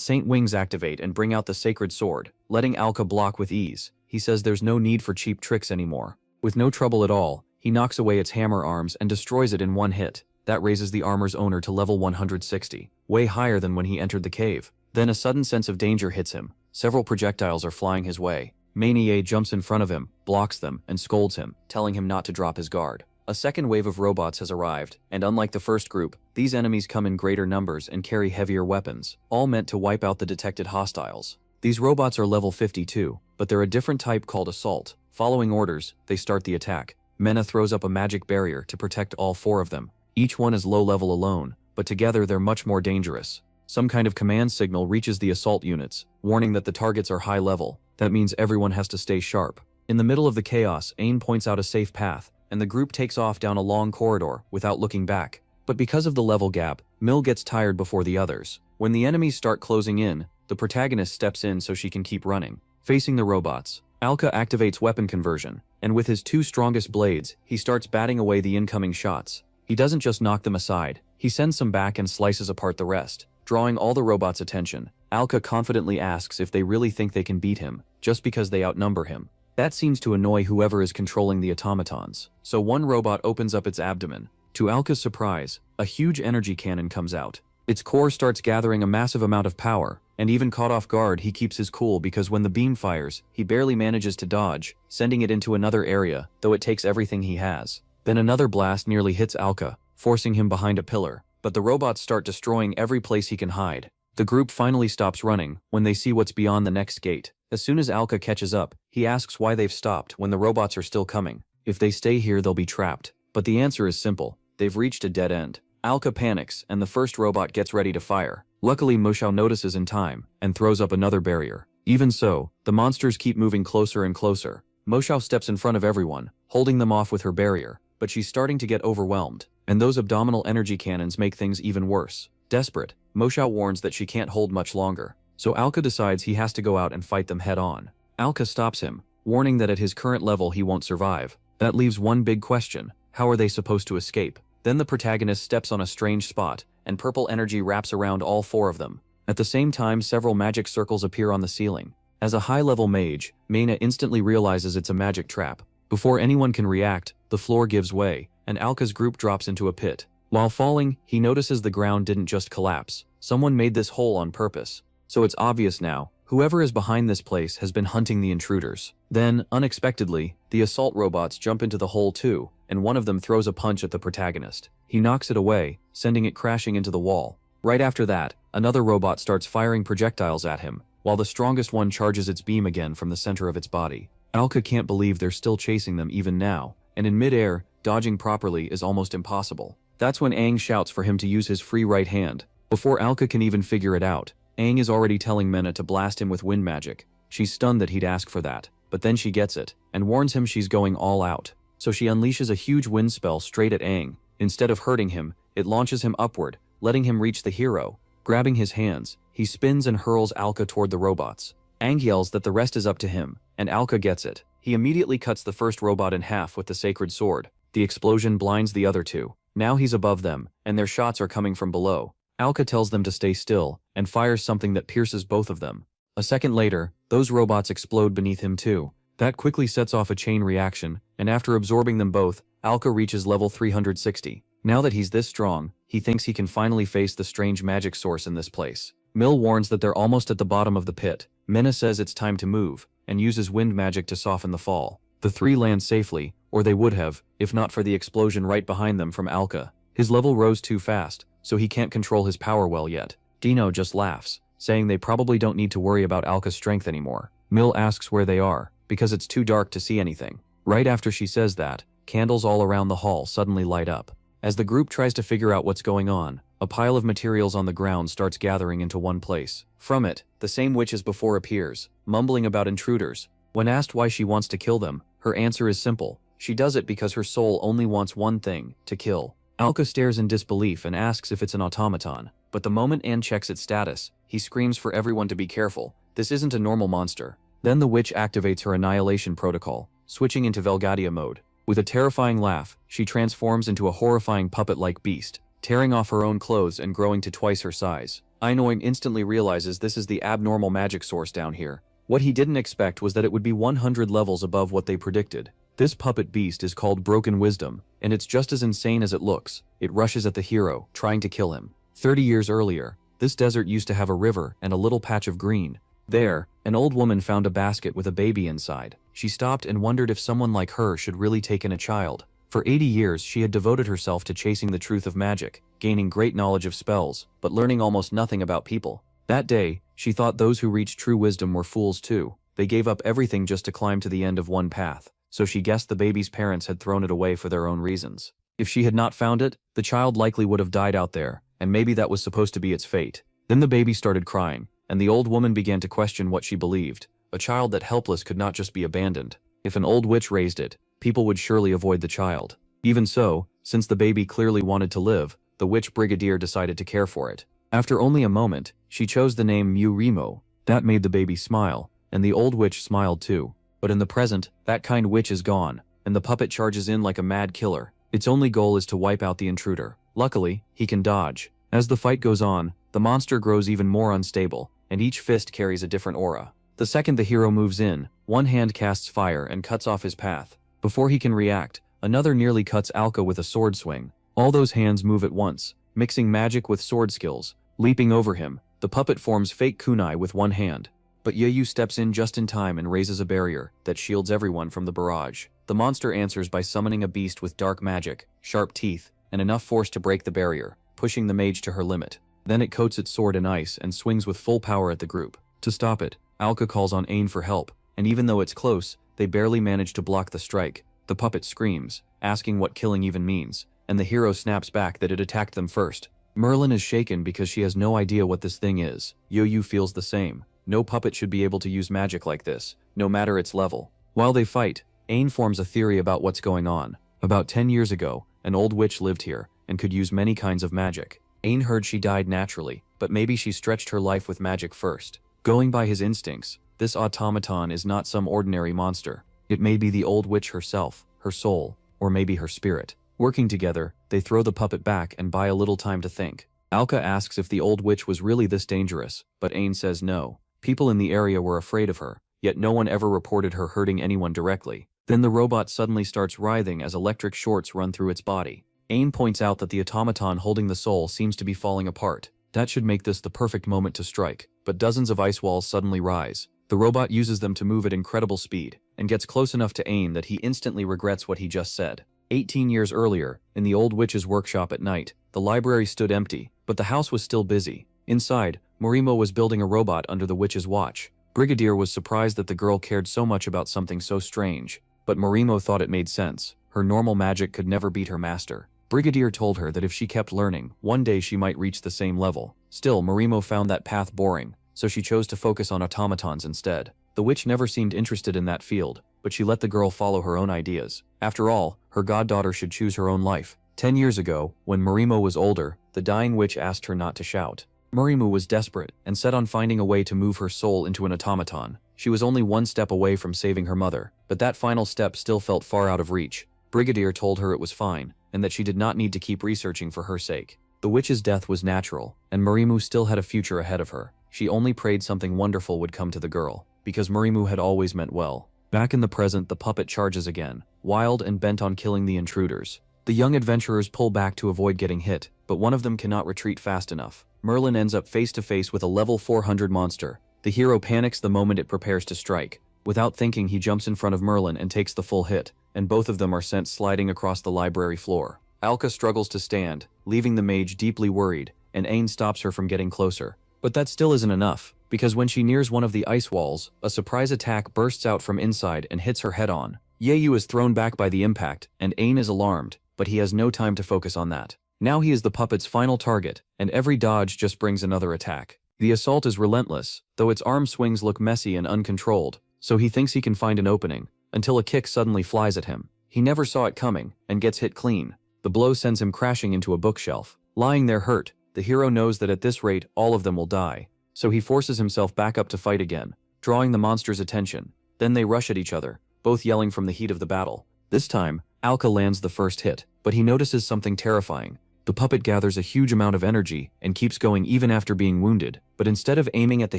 Saint Wings activate and bring out the Sacred Sword, letting Alka block with ease. He says there's no need for cheap tricks anymore. With no trouble at all, he knocks away its hammer arms and destroys it in one hit. That raises the armor's owner to level 160, way higher than when he entered the cave. Then a sudden sense of danger hits him. Several projectiles are flying his way. Manier jumps in front of him, blocks them, and scolds him, telling him not to drop his guard. A second wave of robots has arrived, and unlike the first group, these enemies come in greater numbers and carry heavier weapons, all meant to wipe out the detected hostiles. These robots are level 52, but they're a different type called Assault. Following orders, they start the attack. Mena throws up a magic barrier to protect all 4 of them. Each one is low level alone, but together they're much more dangerous. Some kind of command signal reaches the assault units, warning that the targets are high level. That means everyone has to stay sharp. In the middle of the chaos, Ain points out a safe path, and the group takes off down a long corridor without looking back. But because of the level gap, Mill gets tired before the others. When the enemies start closing in, the protagonist steps in so she can keep running. Facing the robots, Alka activates weapon conversion, and with his 2 strongest blades, he starts batting away the incoming shots. He doesn't just knock them aside, he sends some back and slices apart the rest. Drawing all the robots' attention, Alka confidently asks if they really think they can beat him, just because they outnumber him. That seems to annoy whoever is controlling the automatons, so one robot opens up its abdomen. To Alka's surprise, a huge energy cannon comes out. Its core starts gathering a massive amount of power, and even caught off guard he keeps his cool because when the beam fires, he barely manages to dodge, sending it into another area, though it takes everything he has. Then another blast nearly hits Alka, forcing him behind a pillar, but the robots start destroying every place he can hide. The group finally stops running when they see what's beyond the next gate. As soon as Alka catches up, he asks why they've stopped when the robots are still coming. If they stay here, they'll be trapped. But the answer is simple. They've reached a dead end. Alka panics, and the first robot gets ready to fire. Luckily, Moshao notices in time and throws up another barrier. Even so, the monsters keep moving closer and closer. Moshao steps in front of everyone, holding them off with her barrier, but she's starting to get overwhelmed, and those abdominal energy cannons make things even worse. Desperate, Moshao warns that she can't hold much longer, so Alka decides he has to go out and fight them head-on. Alka stops him, warning that at his current level he won't survive. That leaves one big question: how are they supposed to escape? Then the protagonist steps on a strange spot, and purple energy wraps around all four of them. At the same time, several magic circles appear on the ceiling. As a high-level mage, Meina instantly realizes it's a magic trap. Before anyone can react, the floor gives way, and Alka's group drops into a pit. While falling, he notices the ground didn't just collapse. Someone made this hole on purpose. So it's obvious now, whoever is behind this place has been hunting the intruders. Then, unexpectedly, the assault robots jump into the hole too, and one of them throws a punch at the protagonist. He knocks it away, sending it crashing into the wall. Right after that, another robot starts firing projectiles at him, while the strongest one charges its beam again from the center of its body. Alka can't believe they're still chasing them even now, and in mid-air, dodging properly is almost impossible. That's when Aang shouts for him to use his free right hand. Before Alka can even figure it out, Aang is already telling Meina to blast him with wind magic. She's stunned that he'd ask for that, but then she gets it, and warns him she's going all out. So she unleashes a huge wind spell straight at Aang. Instead of hurting him, it launches him upward, letting him reach the hero. Grabbing his hands, he spins and hurls Alka toward the robots. Aang yells that the rest is up to him, and Alka gets it. He immediately cuts the first robot in half with the sacred sword. The explosion blinds the other two. Now he's above them, and their shots are coming from below. Alka tells them to stay still, and fires something that pierces both of them. A second later, those robots explode beneath him too. That quickly sets off a chain reaction, and after absorbing them both, Alka reaches level 360. Now that he's this strong, he thinks he can finally face the strange magic source in this place. Mill warns that they're almost at the bottom of the pit. Meina says it's time to move, and uses wind magic to soften the fall. The three land safely, or they would have, if not for the explosion right behind them from Alka. His level rose too fast, so he can't control his power well yet. Dino just laughs, saying they probably don't need to worry about Alka's strength anymore. Mill asks where they are, because it's too dark to see anything. Right after she says that, candles all around the hall suddenly light up. As the group tries to figure out what's going on, a pile of materials on the ground starts gathering into one place. From it, the same witch as before appears, mumbling about intruders. When asked why she wants to kill them, her answer is simple. She does it because her soul only wants one thing: to kill. Alka stares in disbelief and asks if it's an automaton. But the moment Ann checks its status, he screams for everyone to be careful. This isn't a normal monster. Then the witch activates her annihilation protocol, switching into Velgadia mode. With a terrifying laugh, she transforms into a horrifying puppet-like beast, tearing off her own clothes and growing to twice her size. Ainoin instantly realizes this is the abnormal magic source down here. What he didn't expect was that it would be 100 levels above what they predicted. This puppet beast is called Broken Wisdom, and it's just as insane as it looks. It rushes at the hero, trying to kill him. 30 years earlier, this desert used to have a river and a little patch of green. There, an old woman found a basket with a baby inside. She stopped and wondered if someone like her should really take in a child. For 80 years, she had devoted herself to chasing the truth of magic, gaining great knowledge of spells, but learning almost nothing about people. That day, she thought those who reached true wisdom were fools too. They gave up everything just to climb to the end of one path, so she guessed the baby's parents had thrown it away for their own reasons. If she had not found it, the child likely would have died out there, and maybe that was supposed to be its fate. Then the baby started crying, and the old woman began to question what she believed. A child that helpless could not just be abandoned. If an old witch raised it, people would surely avoid the child. Even so, since the baby clearly wanted to live, the witch brigadier decided to care for it. After only a moment, she chose the name Murimo. That made the baby smile, and the old witch smiled too. But in the present, that kind witch is gone, and the puppet charges in like a mad killer. Its only goal is to wipe out the intruder. Luckily, he can dodge. As the fight goes on, the monster grows even more unstable, and each fist carries a different aura. The second the hero moves in, one hand casts fire and cuts off his path. Before he can react, another nearly cuts Alka with a sword swing. All those hands move at once, mixing magic with sword skills. Leaping over him, the puppet forms fake kunai with one hand. But Yeyu steps in just in time and raises a barrier that shields everyone from the barrage. The monster answers by summoning a beast with dark magic, sharp teeth, and enough force to break the barrier, pushing the mage to her limit. Then it coats its sword in ice and swings with full power at the group. To stop it, Alka calls on Ain for help, and even though it's close, they barely manage to block the strike. The puppet screams, asking what killing even means, and the hero snaps back that it attacked them first. Merlin is shaken because she has no idea what this thing is. Yo-Yu feels the same. No puppet should be able to use magic like this, no matter its level. While they fight, Ain forms a theory about what's going on. About 10 years ago, an old witch lived here and could use many kinds of magic. Ain heard she died naturally, but maybe she stretched her life with magic first. Going by his instincts, this automaton is not some ordinary monster. It may be the old witch herself, her soul, or maybe her spirit. Working together, they throw the puppet back and buy a little time to think. Alka asks if the old witch was really this dangerous, but Ain says no. People in the area were afraid of her, yet no one ever reported her hurting anyone directly. Then the robot suddenly starts writhing as electric shorts run through its body. Ain points out that the automaton holding the soul seems to be falling apart. That should make this the perfect moment to strike, but dozens of ice walls suddenly rise. The robot uses them to move at incredible speed, and gets close enough to Ain that he instantly regrets what he just said. 18 years earlier, in the old witch's workshop at night, the library stood empty, but the house was still busy. Inside, Morimo was building a robot under the witch's watch. Brigadier was surprised that the girl cared so much about something so strange, but Morimo thought it made sense. Her normal magic could never beat her master. Brigadier told her that if she kept learning, one day she might reach the same level. Still, Morimo found that path boring, so she chose to focus on automatons instead. The witch never seemed interested in that field, but she let the girl follow her own ideas. After all, her goddaughter should choose her own life. 10 years ago, when Morimo was older, the dying witch asked her not to shout. Morimo was desperate and set on finding a way to move her soul into an automaton. She was only one step away from saving her mother, but that final step still felt far out of reach. Brigadier told her it was fine, and that she did not need to keep researching for her sake. The witch's death was natural, and Morimo still had a future ahead of her. She only prayed something wonderful would come to the girl, because Morimo had always meant well. Back in the present, the puppet charges again, wild and bent on killing the intruders. The young adventurers pull back to avoid getting hit, but one of them cannot retreat fast enough. Merlin ends up face to face with a level 400 monster. The hero panics the moment it prepares to strike. Without thinking, he jumps in front of Merlin and takes the full hit, and both of them are sent sliding across the library floor. Alka struggles to stand, leaving the mage deeply worried, and Ain stops her from getting closer. But that still isn't enough, because when she nears one of the ice walls, a surprise attack bursts out from inside and hits her head-on. Yeyu is thrown back by the impact, and Ain is alarmed, but he has no time to focus on that. Now he is the puppet's final target, and every dodge just brings another attack. The assault is relentless, though its arm swings look messy and uncontrolled, so he thinks he can find an opening, until a kick suddenly flies at him. He never saw it coming, and gets hit clean. The blow sends him crashing into a bookshelf. Lying there hurt, the hero knows that at this rate, all of them will die. So he forces himself back up to fight again, drawing the monster's attention. Then they rush at each other, both yelling from the heat of the battle. This time, Alka lands the first hit, but he notices something terrifying. The puppet gathers a huge amount of energy and keeps going even after being wounded, but instead of aiming at the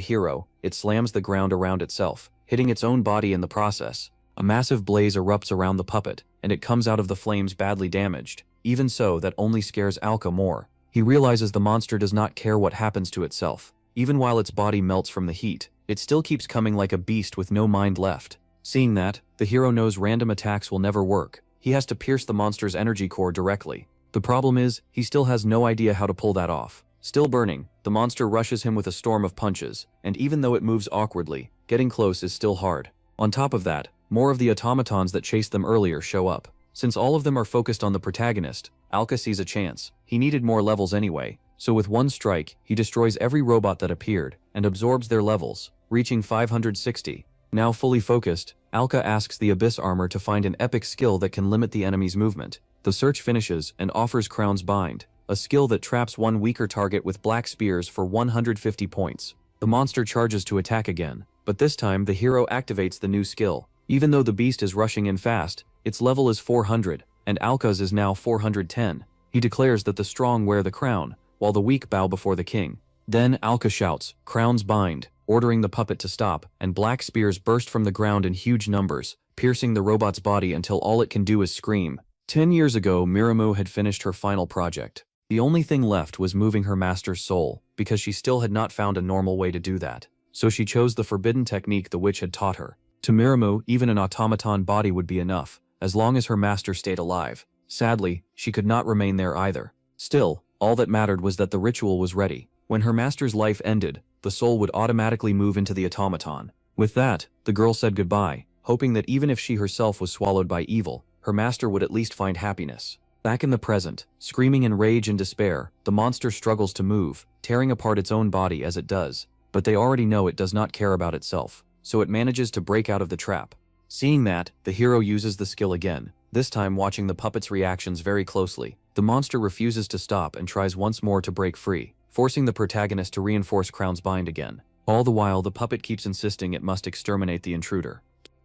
hero, it slams the ground around itself, hitting its own body in the process. A massive blaze erupts around the puppet, and it comes out of the flames badly damaged. Even so, that only scares Alka more. He realizes the monster does not care what happens to itself. Even while its body melts from the heat, it still keeps coming like a beast with no mind left. Seeing that, the hero knows random attacks will never work. He has to pierce the monster's energy core directly. The problem is, he still has no idea how to pull that off. Still burning, the monster rushes him with a storm of punches, and even though it moves awkwardly, getting close is still hard. On top of that, more of the automatons that chased them earlier show up. Since all of them are focused on the protagonist, Alka sees a chance. He needed more levels anyway, so with one strike, he destroys every robot that appeared, and absorbs their levels, reaching 560. Now fully focused, Alka asks the Abyss Armor to find an epic skill that can limit the enemy's movement. The search finishes and offers Crown's Bind, a skill that traps one weaker target with black spears for 150 points. The monster charges to attack again, but this time the hero activates the new skill. Even though the beast is rushing in fast, its level is 400, and Alka's is now 410. He declares that the strong wear the crown, while the weak bow before the king. Then Alka shouts, "Crown's Bind," ordering the puppet to stop, and black spears burst from the ground in huge numbers, piercing the robot's body until all it can do is scream. 10 years ago, Miramu had finished her final project. The only thing left was moving her master's soul, because she still had not found a normal way to do that. So she chose the forbidden technique the witch had taught her. To Miramu, even an automaton body would be enough, as long as her master stayed alive. Sadly, she could not remain there either. Still, all that mattered was that the ritual was ready. When her master's life ended, the soul would automatically move into the automaton. With that, the girl said goodbye, hoping that even if she herself was swallowed by evil, her master would at least find happiness. Back in the present, screaming in rage and despair, the monster struggles to move, tearing apart its own body as it does. But they already know it does not care about itself, so it manages to break out of the trap. Seeing that, the hero uses the skill again, this time watching the puppet's reactions very closely. The monster refuses to stop and tries once more to break free, forcing the protagonist to reinforce Crown's bind again. All the while, the puppet keeps insisting it must exterminate the intruder.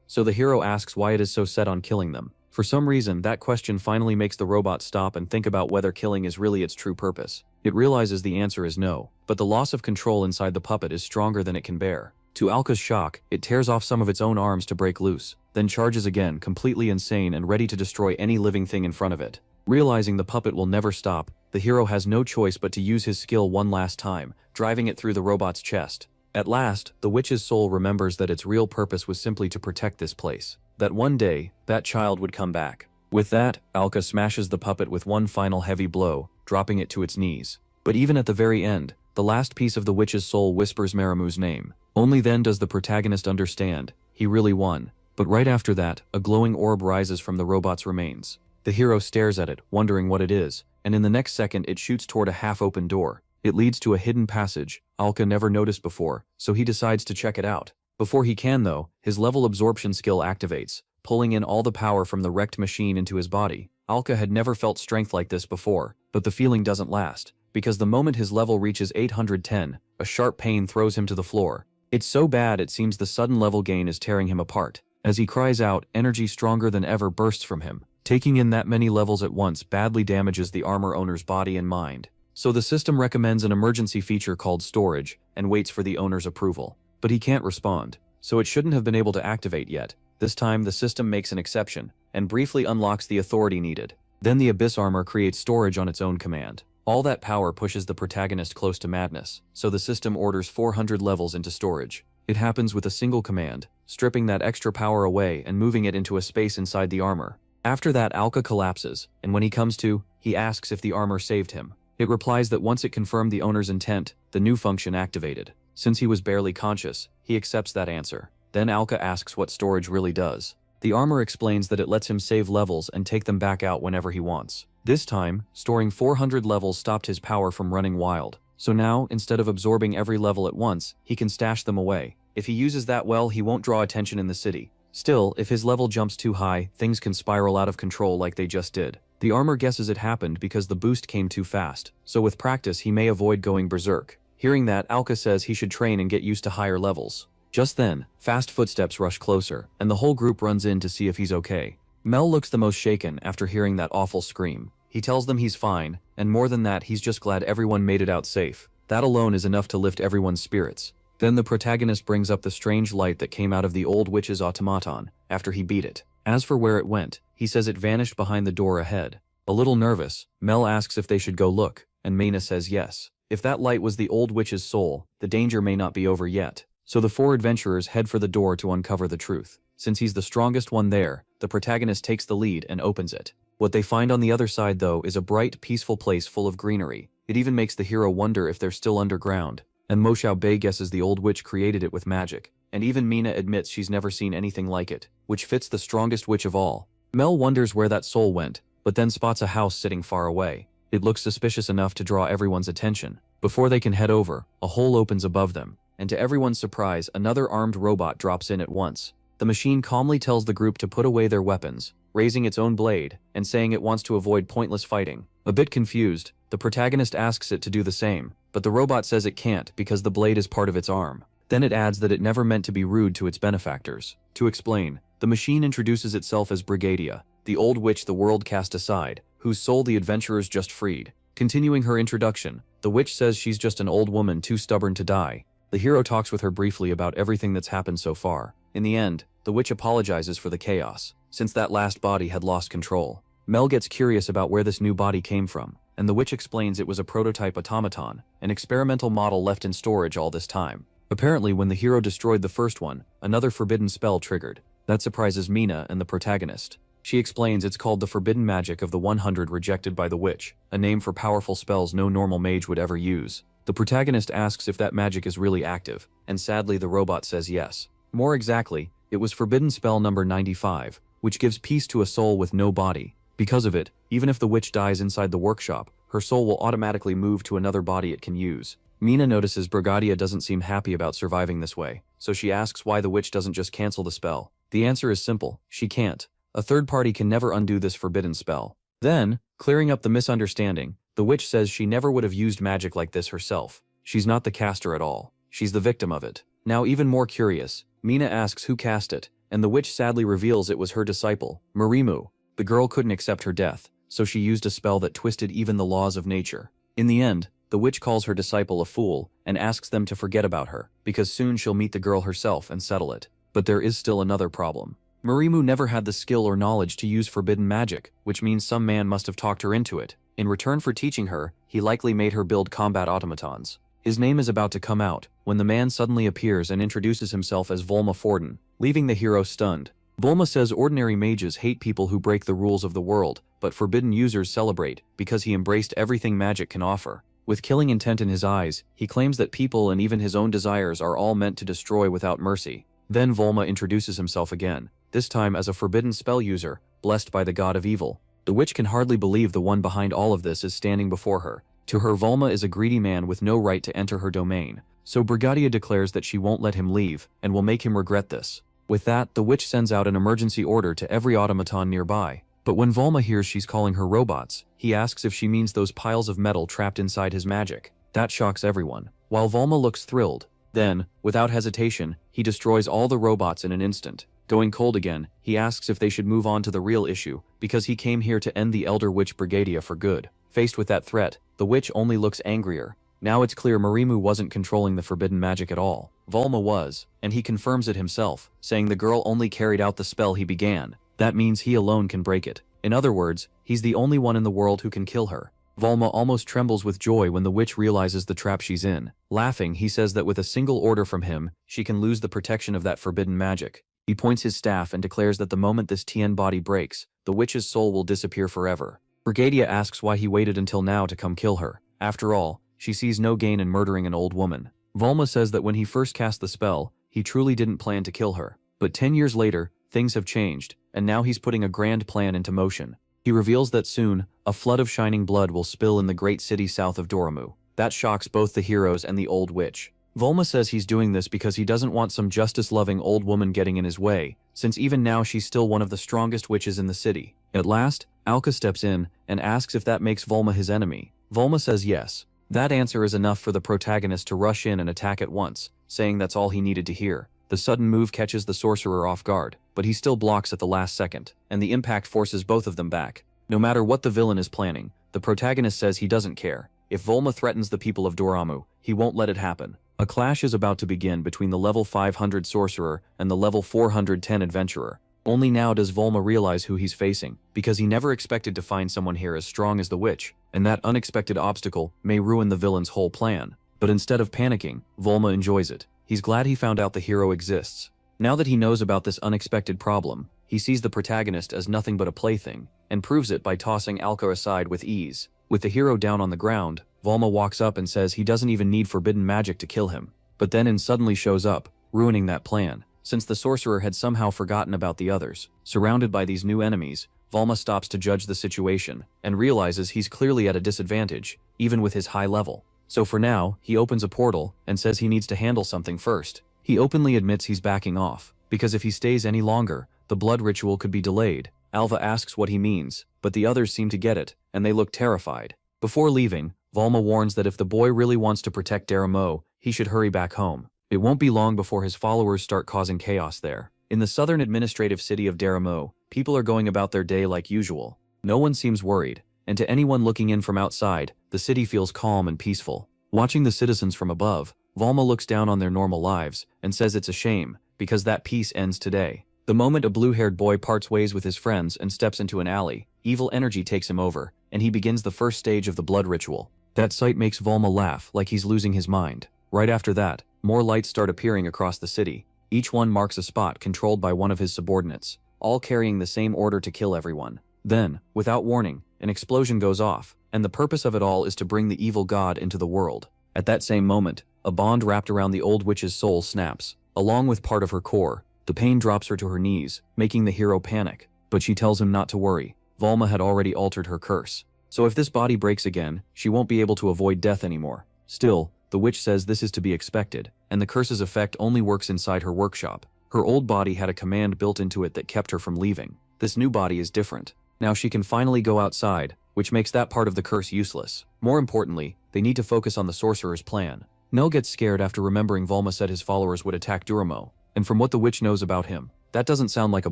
So the hero asks why it is so set on killing them. For some reason, that question finally makes the robot stop and think about whether killing is really its true purpose. It realizes the answer is no, but the loss of control inside the puppet is stronger than it can bear. To Alka's shock, it tears off some of its own arms to break loose, then charges again, completely insane and ready to destroy any living thing in front of it. Realizing the puppet will never stop, the hero has no choice but to use his skill one last time, driving it through the robot's chest. At last, the witch's soul remembers that its real purpose was simply to protect this place, that one day, that child would come back. With that, Alka smashes the puppet with one final heavy blow, dropping it to its knees. But even at the very end, the last piece of the witch's soul whispers Maramu's name. Only then does the protagonist understand, he really won. But right after that, a glowing orb rises from the robot's remains. The hero stares at it, wondering what it is, and in the next second it shoots toward a half-open door. It leads to a hidden passage Alka never noticed before, so he decides to check it out. Before he can though, his level absorption skill activates, pulling in all the power from the wrecked machine into his body. Alka had never felt strength like this before, but the feeling doesn't last, because the moment his level reaches 810, a sharp pain throws him to the floor. It's so bad it seems the sudden level gain is tearing him apart. As he cries out, energy stronger than ever bursts from him. Taking in that many levels at once badly damages the armor owner's body and mind. So the system recommends an emergency feature called storage, and waits for the owner's approval. But he can't respond, so it shouldn't have been able to activate yet. This time the system makes an exception, and briefly unlocks the authority needed. Then the Abyss armor creates storage on its own command. All that power pushes the protagonist close to madness, so the system orders 400 levels into storage. It happens with a single command, stripping that extra power away and moving it into a space inside the armor. After that, Alka collapses, and when he comes to, he asks if the armor saved him. It replies that once it confirmed the owner's intent, the new function activated. Since he was barely conscious, he accepts that answer. Then Alka asks what storage really does. The armor explains that it lets him save levels and take them back out whenever he wants. This time, storing 400 levels stopped his power from running wild. So now, instead of absorbing every level at once, he can stash them away. If he uses that well, he won't draw attention in the city. Still, if his level jumps too high, things can spiral out of control like they just did. The armor guesses it happened because the boost came too fast, so with practice he may avoid going berserk. Hearing that, Alka says he should train and get used to higher levels. Just then, fast footsteps rush closer, and the whole group runs in to see if he's okay. Mel looks the most shaken after hearing that awful scream. He tells them he's fine, and more than that, he's just glad everyone made it out safe. That alone is enough to lift everyone's spirits. Then the protagonist brings up the strange light that came out of the old witch's automaton after he beat it. As for where it went, he says it vanished behind the door ahead. A little nervous, Mel asks if they should go look, and Mena says yes. If that light was the old witch's soul, the danger may not be over yet. So the four adventurers head for the door to uncover the truth. Since he's the strongest one there, the protagonist takes the lead and opens it. What they find on the other side though is a bright, peaceful place full of greenery. It even makes the hero wonder if they're still underground. And Mo Xiaobei guesses the old witch created it with magic. And even Mina admits she's never seen anything like it, which fits the strongest witch of all. Mel wonders where that soul went, but then spots a house sitting far away. It looks suspicious enough to draw everyone's attention. Before they can head over, a hole opens above them, and to everyone's surprise, another armed robot drops in at once. The machine calmly tells the group to put away their weapons, raising its own blade, and saying it wants to avoid pointless fighting. A bit confused, the protagonist asks it to do the same, but the robot says it can't because the blade is part of its arm. Then it adds that it never meant to be rude to its benefactors. To explain, the machine introduces itself as Brigadia, the old witch the world cast aside, whose soul the adventurers just freed. Continuing her introduction, the witch says she's just an old woman too stubborn to die. The hero talks with her briefly about everything that's happened so far. In the end, the witch apologizes for the chaos, since that last body had lost control. Mel gets curious about where this new body came from, and the witch explains it was a prototype automaton, an experimental model left in storage all this time. Apparently, when the hero destroyed the first one, another forbidden spell triggered. That surprises Mina and the protagonist. She explains it's called the Forbidden Magic of the 100 rejected by the witch, a name for powerful spells no normal mage would ever use. The protagonist asks if that magic is really active, and sadly the robot says yes. More exactly, it was forbidden spell number 95, which gives peace to a soul with no body. Because of it, even if the witch dies inside the workshop, her soul will automatically move to another body it can use. Mina notices Brigadier doesn't seem happy about surviving this way, so she asks why the witch doesn't just cancel the spell. The answer is simple: she can't. A third party can never undo this forbidden spell. Then, clearing up the misunderstanding, the witch says she never would have used magic like this herself. She's not the caster at all. She's the victim of it. Now even more curious, Mina asks who cast it, and the witch sadly reveals it was her disciple, Marimu. The girl couldn't accept her death, so she used a spell that twisted even the laws of nature. In the end, the witch calls her disciple a fool and asks them to forget about her, because soon she'll meet the girl herself and settle it. But there is still another problem. Marimu never had the skill or knowledge to use forbidden magic, which means some man must have talked her into it. In return for teaching her, he likely made her build combat automatons. His name is about to come out, when the man suddenly appears and introduces himself as Volma Forden, leaving the hero stunned. Volma says ordinary mages hate people who break the rules of the world, but forbidden users celebrate, because he embraced everything magic can offer. With killing intent in his eyes, he claims that people and even his own desires are all meant to destroy without mercy. Then Volma introduces himself again, this time as a forbidden spell user, blessed by the god of evil. The witch can hardly believe the one behind all of this is standing before her. To her, Volma is a greedy man with no right to enter her domain, so Brigadier declares that she won't let him leave, and will make him regret this. With that, the witch sends out an emergency order to every automaton nearby. But when Volma hears she's calling her robots, he asks if she means those piles of metal trapped inside his magic. That shocks everyone. While Volma looks thrilled, then, without hesitation, he destroys all the robots in an instant. Going cold again, he asks if they should move on to the real issue, because he came here to end the Elder Witch Brigadier for good. Faced with that threat, the witch only looks angrier. Now it's clear Marimu wasn't controlling the forbidden magic at all. Volma was, and he confirms it himself, saying the girl only carried out the spell he began. That means he alone can break it. In other words, he's the only one in the world who can kill her. Volma almost trembles with joy when the witch realizes the trap she's in. Laughing, he says that with a single order from him, she can lose the protection of that forbidden magic. He points his staff and declares that the moment this Tien body breaks, the witch's soul will disappear forever. Brigadier asks why he waited until now to come kill her. After all, she sees no gain in murdering an old woman. Volma says that when he first cast the spell, he truly didn't plan to kill her. But 10 years later, things have changed, and now he's putting a grand plan into motion. He reveals that soon, a flood of shining blood will spill in the great city south of Doremu. That shocks both the heroes and the old witch. Volma says he's doing this because he doesn't want some justice-loving old woman getting in his way, since even now she's still one of the strongest witches in the city. At last, Alka steps in and asks if that makes Volma his enemy. Volma says yes. That answer is enough for the protagonist to rush in and attack at once, saying that's all he needed to hear. The sudden move catches the sorcerer off guard, but he still blocks at the last second, and the impact forces both of them back. No matter what the villain is planning, the protagonist says he doesn't care. If Volma threatens the people of Doremu, he won't let it happen. A clash is about to begin between the level 500 sorcerer and the level 410 adventurer. Only now does Volma realize who he's facing, because he never expected to find someone here as strong as the witch, and that unexpected obstacle may ruin the villain's whole plan. But instead of panicking, Volma enjoys it. He's glad he found out the hero exists. Now that he knows about this unexpected problem, he sees the protagonist as nothing but a plaything, and proves it by tossing Alka aside with ease. With the hero down on the ground, Volma walks up and says he doesn't even need forbidden magic to kill him, but then suddenly shows up, ruining that plan. Since the sorcerer had somehow forgotten about the others, surrounded by these new enemies, Volma stops to judge the situation, and realizes he's clearly at a disadvantage, even with his high level. So for now, he opens a portal, and says he needs to handle something first. He openly admits he's backing off, because if he stays any longer, the blood ritual could be delayed. Alva asks what he means, but the others seem to get it, and they look terrified. Before leaving, Volma warns that if the boy really wants to protect Doremu, he should hurry back home. It won't be long before his followers start causing chaos there. In the southern administrative city of Doremu, people are going about their day like usual. No one seems worried, and to anyone looking in from outside, the city feels calm and peaceful. Watching the citizens from above, Volma looks down on their normal lives and says it's a shame, because that peace ends today. The moment a blue-haired boy parts ways with his friends and steps into an alley, evil energy takes him over, and he begins the first stage of the blood ritual. That sight makes Volma laugh like he's losing his mind. Right after that, more lights start appearing across the city. Each one marks a spot controlled by one of his subordinates, all carrying the same order to kill everyone. Then, without warning, an explosion goes off, and the purpose of it all is to bring the evil god into the world. At that same moment, a bond wrapped around the old witch's soul snaps, along with part of her core. The pain drops her to her knees, making the hero panic, but she tells him not to worry. Volma had already altered her curse. So if this body breaks again, she won't be able to avoid death anymore. Still, the witch says this is to be expected, and the curse's effect only works inside her workshop. Her old body had a command built into it that kept her from leaving. This new body is different. Now she can finally go outside, which makes that part of the curse useless. More importantly, they need to focus on the sorcerer's plan. Nell gets scared after remembering Volma said his followers would attack Duramo, and from what the witch knows about him, that doesn't sound like a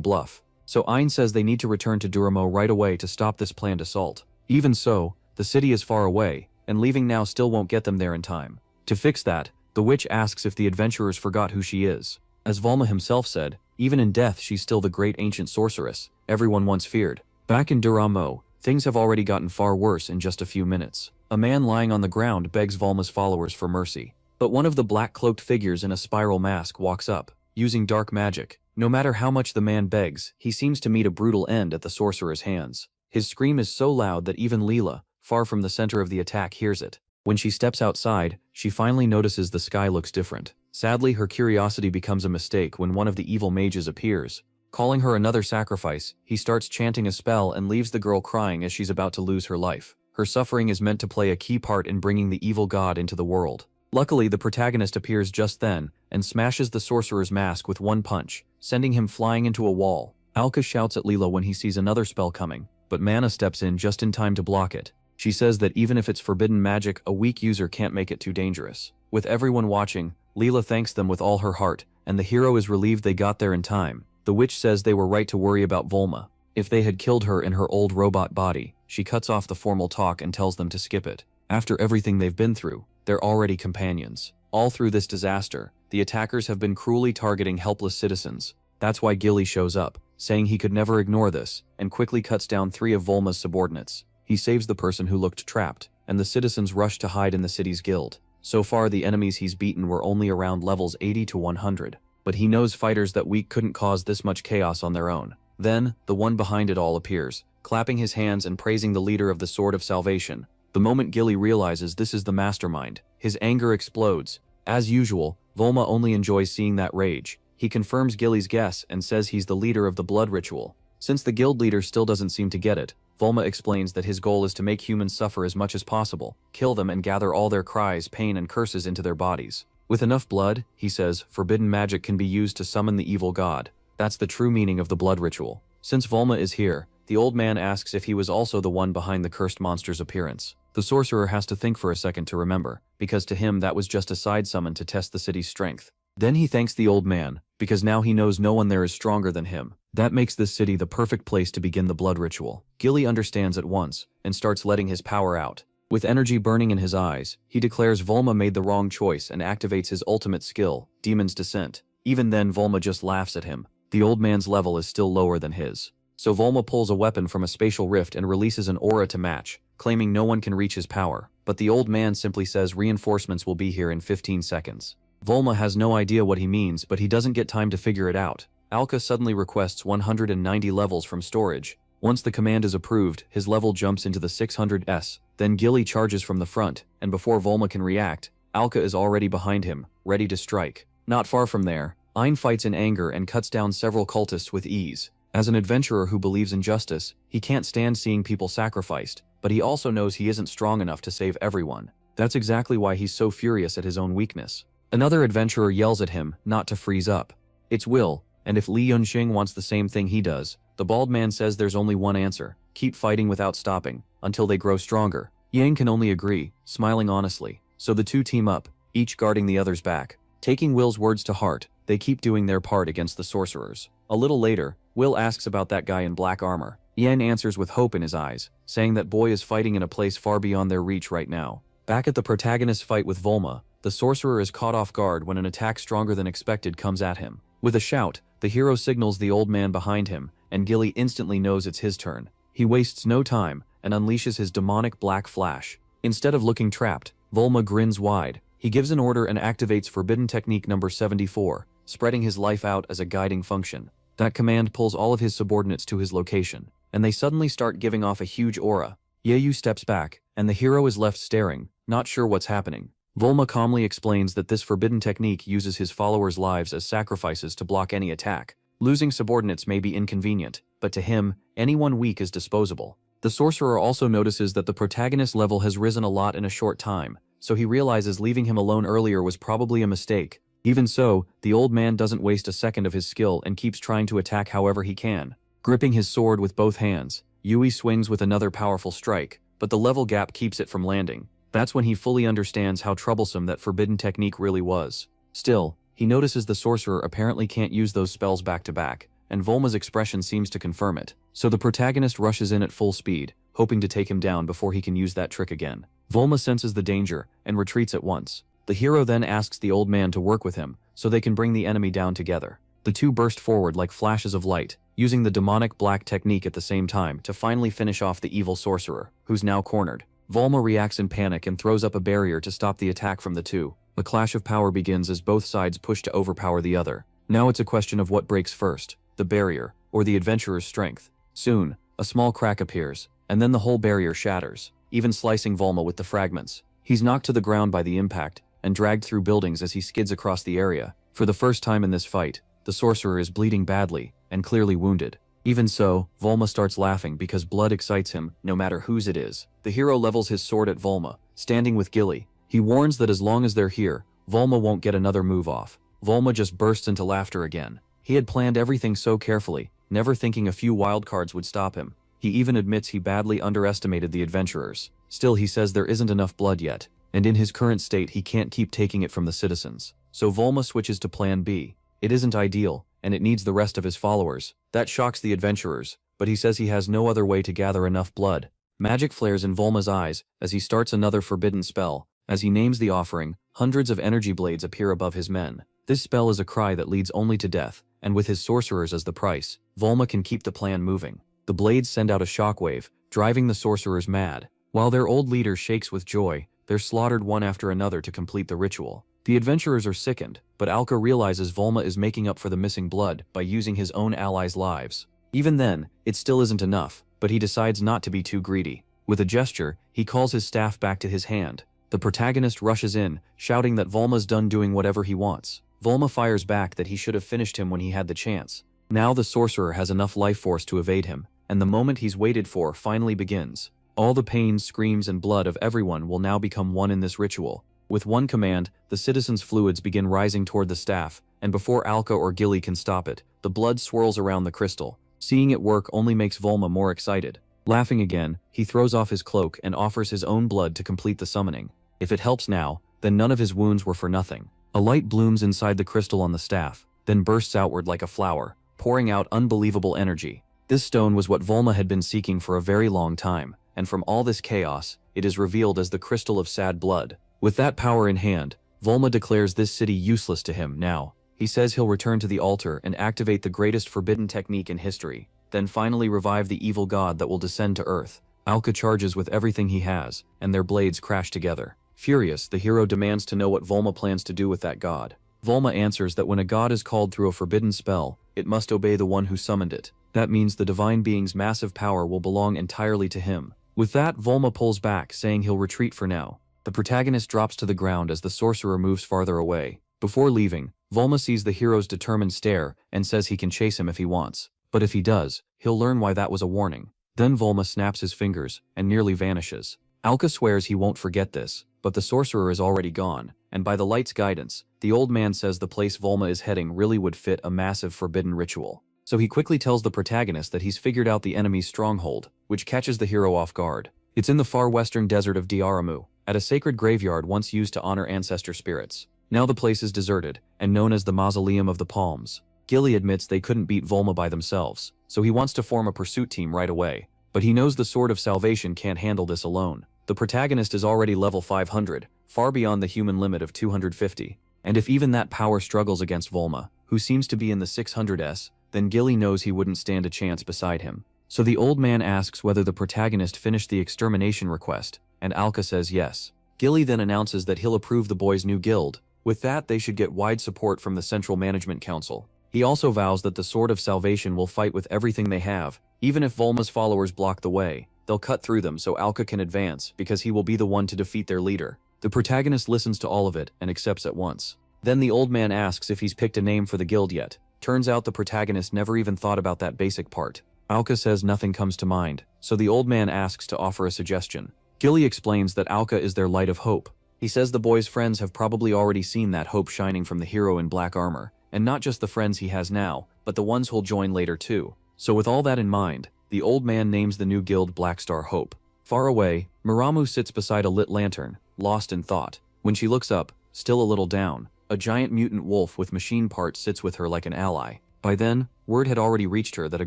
bluff. So Ain says they need to return to Duramo right away to stop this planned assault. Even so, the city is far away, and leaving now still won't get them there in time. To fix that, the witch asks if the adventurers forgot who she is. As Volma himself said, even in death she's still the great ancient sorceress everyone once feared. Back in Duramo, things have already gotten far worse in just a few minutes. A man lying on the ground begs Volma's followers for mercy. But one of the black-cloaked figures in a spiral mask walks up, using dark magic. No matter how much the man begs, he seems to meet a brutal end at the sorcerer's hands. His scream is so loud that even Leela, far from the center of the attack, hears it. When she steps outside, she finally notices the sky looks different. Sadly, her curiosity becomes a mistake when one of the evil mages appears. Calling her another sacrifice, he starts chanting a spell and leaves the girl crying as she's about to lose her life. Her suffering is meant to play a key part in bringing the evil god into the world. Luckily, the protagonist appears just then and smashes the sorcerer's mask with one punch, sending him flying into a wall. Alka shouts at Leela when he sees another spell coming, but Mana steps in just in time to block it. She says that even if it's forbidden magic, a weak user can't make it too dangerous. With everyone watching, Leela thanks them with all her heart, and the hero is relieved they got there in time. The witch says they were right to worry about Volma. If they had killed her in her old robot body, she cuts off the formal talk and tells them to skip it. After everything they've been through, they're already companions. All through this disaster, the attackers have been cruelly targeting helpless citizens. That's why Gilly shows up, saying he could never ignore this, and quickly cuts down 3 of Volma's subordinates. He saves the person who looked trapped, and the citizens rush to hide in the city's guild. So far, the enemies he's beaten were only around levels 80 to 100, but he knows fighters that weak couldn't cause this much chaos on their own. Then, the one behind it all appears, clapping his hands and praising the leader of the Sword of Salvation. The moment Gilly realizes this is the mastermind, his anger explodes. As usual, Volma only enjoys seeing that rage. He confirms Gilly's guess and says he's the leader of the blood ritual. Since the guild leader still doesn't seem to get it, Volma explains that his goal is to make humans suffer as much as possible, kill them and gather all their cries, pain and curses into their bodies. With enough blood, he says, forbidden magic can be used to summon the evil god. That's the true meaning of the blood ritual. Since Volma is here, the old man asks if he was also the one behind the cursed monster's appearance. The sorcerer has to think for a second to remember, because to him that was just a side summon to test the city's strength. Then he thanks the old man, because now he knows no one there is stronger than him. That makes this city the perfect place to begin the blood ritual. Gilly understands at once, and starts letting his power out. With energy burning in his eyes, he declares Volma made the wrong choice and activates his ultimate skill, Demon's Descent. Even then Volma just laughs at him. The old man's level is still lower than his. So Volma pulls a weapon from a spatial rift and releases an aura to match, claiming no one can reach his power. But the old man simply says reinforcements will be here in 15 seconds. Volma has no idea what he means, but he doesn't get time to figure it out. Alka suddenly requests 190 levels from storage. Once the command is approved, his level jumps into the 600s. Then Gilly charges from the front, and before Volma can react, Alka is already behind him, ready to strike. Not far from there, Ain fights in anger and cuts down several cultists with ease. As an adventurer who believes in justice, he can't stand seeing people sacrificed, but he also knows he isn't strong enough to save everyone. That's exactly why he's so furious at his own weakness. Another adventurer yells at him not to freeze up. It's Will, and if Li Yunxing wants the same thing he does, the bald man says there's only one answer: keep fighting without stopping, until they grow stronger. Yang can only agree, smiling honestly. So the two team up, each guarding the other's back. Taking Will's words to heart, they keep doing their part against the sorcerers. A little later, Will asks about that guy in black armor. Yan answers with hope in his eyes, saying that boy is fighting in a place far beyond their reach right now. Back at the protagonist's fight with Volma, the sorcerer is caught off guard when an attack stronger than expected comes at him. With a shout, the hero signals the old man behind him, and Gilly instantly knows it's his turn. He wastes no time and unleashes his demonic black flash. Instead of looking trapped, Volma grins wide. He gives an order and activates Forbidden Technique number 74, spreading his life out as a guiding function. That command pulls all of his subordinates to his location, and they suddenly start giving off a huge aura. Yeyu steps back, and the hero is left staring, not sure what's happening. Volma calmly explains that this forbidden technique uses his followers' lives as sacrifices to block any attack. Losing subordinates may be inconvenient, but to him, anyone weak is disposable. The sorcerer also notices that the protagonist's level has risen a lot in a short time, so he realizes leaving him alone earlier was probably a mistake. Even so, the old man doesn't waste a second of his skill and keeps trying to attack however he can. Gripping his sword with both hands, Yui swings with another powerful strike, but the level gap keeps it from landing. That's when he fully understands how troublesome that forbidden technique really was. Still, he notices the sorcerer apparently can't use those spells back to back, and Volma's expression seems to confirm it. So the protagonist rushes in at full speed, hoping to take him down before he can use that trick again. Volma senses the danger and retreats at once. The hero then asks the old man to work with him so they can bring the enemy down together. The two burst forward like flashes of light, using the demonic black technique at the same time to finally finish off the evil sorcerer, who's now cornered. Volma reacts in panic and throws up a barrier to stop the attack from the two. A clash of power begins as both sides push to overpower the other. Now it's a question of what breaks first, the barrier, or the adventurer's strength. Soon, a small crack appears, and then the whole barrier shatters, even slicing Volma with the fragments. He's knocked to the ground by the impact, and dragged through buildings as he skids across the area. For the first time in this fight, the sorcerer is bleeding badly, and clearly wounded. Even so, Volma starts laughing because blood excites him, no matter whose it is. The hero levels his sword at Volma, standing with Gilly. He warns that as long as they're here, Volma won't get another move off. Volma just bursts into laughter again. He had planned everything so carefully, never thinking a few wildcards would stop him. He even admits he badly underestimated the adventurers. Still, he says there isn't enough blood yet, and in his current state he can't keep taking it from the citizens. So Volma switches to plan B. It isn't ideal, and it needs the rest of his followers. That shocks the adventurers, but he says he has no other way to gather enough blood. Magic flares in Volma's eyes as he starts another forbidden spell. As he names the offering, hundreds of energy blades appear above his men. This spell is a cry that leads only to death, and with his sorcerers as the price, Volma can keep the plan moving. The blades send out a shockwave, driving the sorcerers mad. While their old leader shakes with joy, they're slaughtered one after another to complete the ritual. The adventurers are sickened, but Alka realizes Volma is making up for the missing blood by using his own allies' lives. Even then, it still isn't enough, but he decides not to be too greedy. With a gesture, he calls his staff back to his hand. The protagonist rushes in, shouting that Volma's done doing whatever he wants. Volma fires back that he should have finished him when he had the chance. Now the sorcerer has enough life force to evade him, and the moment he's waited for finally begins. All the pain, screams, and blood of everyone will now become one in this ritual. With one command, the citizens' fluids begin rising toward the staff, and before Alka or Gilly can stop it, the blood swirls around the crystal. Seeing it work only makes Volma more excited. Laughing again, he throws off his cloak and offers his own blood to complete the summoning. If it helps now, then none of his wounds were for nothing. A light blooms inside the crystal on the staff, then bursts outward like a flower, pouring out unbelievable energy. This stone was what Volma had been seeking for a very long time, and from all this chaos, it is revealed as the Crystal of Sad Blood. With that power in hand, Volma declares this city useless to him now. He says he'll return to the altar and activate the greatest forbidden technique in history, then finally revive the evil god that will descend to Earth. Alka charges with everything he has, and their blades crash together. Furious, the hero demands to know what Volma plans to do with that god. Volma answers that when a god is called through a forbidden spell, it must obey the one who summoned it. That means the divine being's massive power will belong entirely to him. With that, Volma pulls back, saying he'll retreat for now. The protagonist drops to the ground as the sorcerer moves farther away. Before leaving, Volma sees the hero's determined stare and says he can chase him if he wants. But if he does, he'll learn why that was a warning. Then Volma snaps his fingers and nearly vanishes. Alka swears he won't forget this, but the sorcerer is already gone, and by the light's guidance, the old man says the place Volma is heading really would fit a massive forbidden ritual. So he quickly tells the protagonist that he's figured out the enemy's stronghold, which catches the hero off guard. It's in the far western desert of Diaramu, at a sacred graveyard once used to honor ancestor spirits. Now the place is deserted, and known as the Mausoleum of the Palms. Gilly admits they couldn't beat Volma by themselves, so he wants to form a pursuit team right away. But he knows the Sword of Salvation can't handle this alone. The protagonist is already level 500, far beyond the human limit of 250. And if even that power struggles against Volma, who seems to be in the 600s, then Gilly knows he wouldn't stand a chance beside him. So the old man asks whether the protagonist finished the extermination request, and Alka says yes. Gilly then announces that he'll approve the boy's new guild. With that, they should get wide support from the Central Management Council. He also vows that the Sword of Salvation will fight with everything they have. Even if Volma's followers block the way, they'll cut through them so Alka can advance because he will be the one to defeat their leader. The protagonist listens to all of it and accepts at once. Then the old man asks if he's picked a name for the guild yet. Turns out the protagonist never even thought about that basic part. Alka says nothing comes to mind, so the old man asks to offer a suggestion. Gilly explains that Alka is their light of hope. He says the boy's friends have probably already seen that hope shining from the hero in black armor, and not just the friends he has now, but the ones who'll join later too. So with all that in mind, the old man names the new guild Black Star Hope. Far away, Muramu sits beside a lit lantern, lost in thought. When she looks up, still a little down, a giant mutant wolf with machine parts sits with her like an ally. By then, word had already reached her that a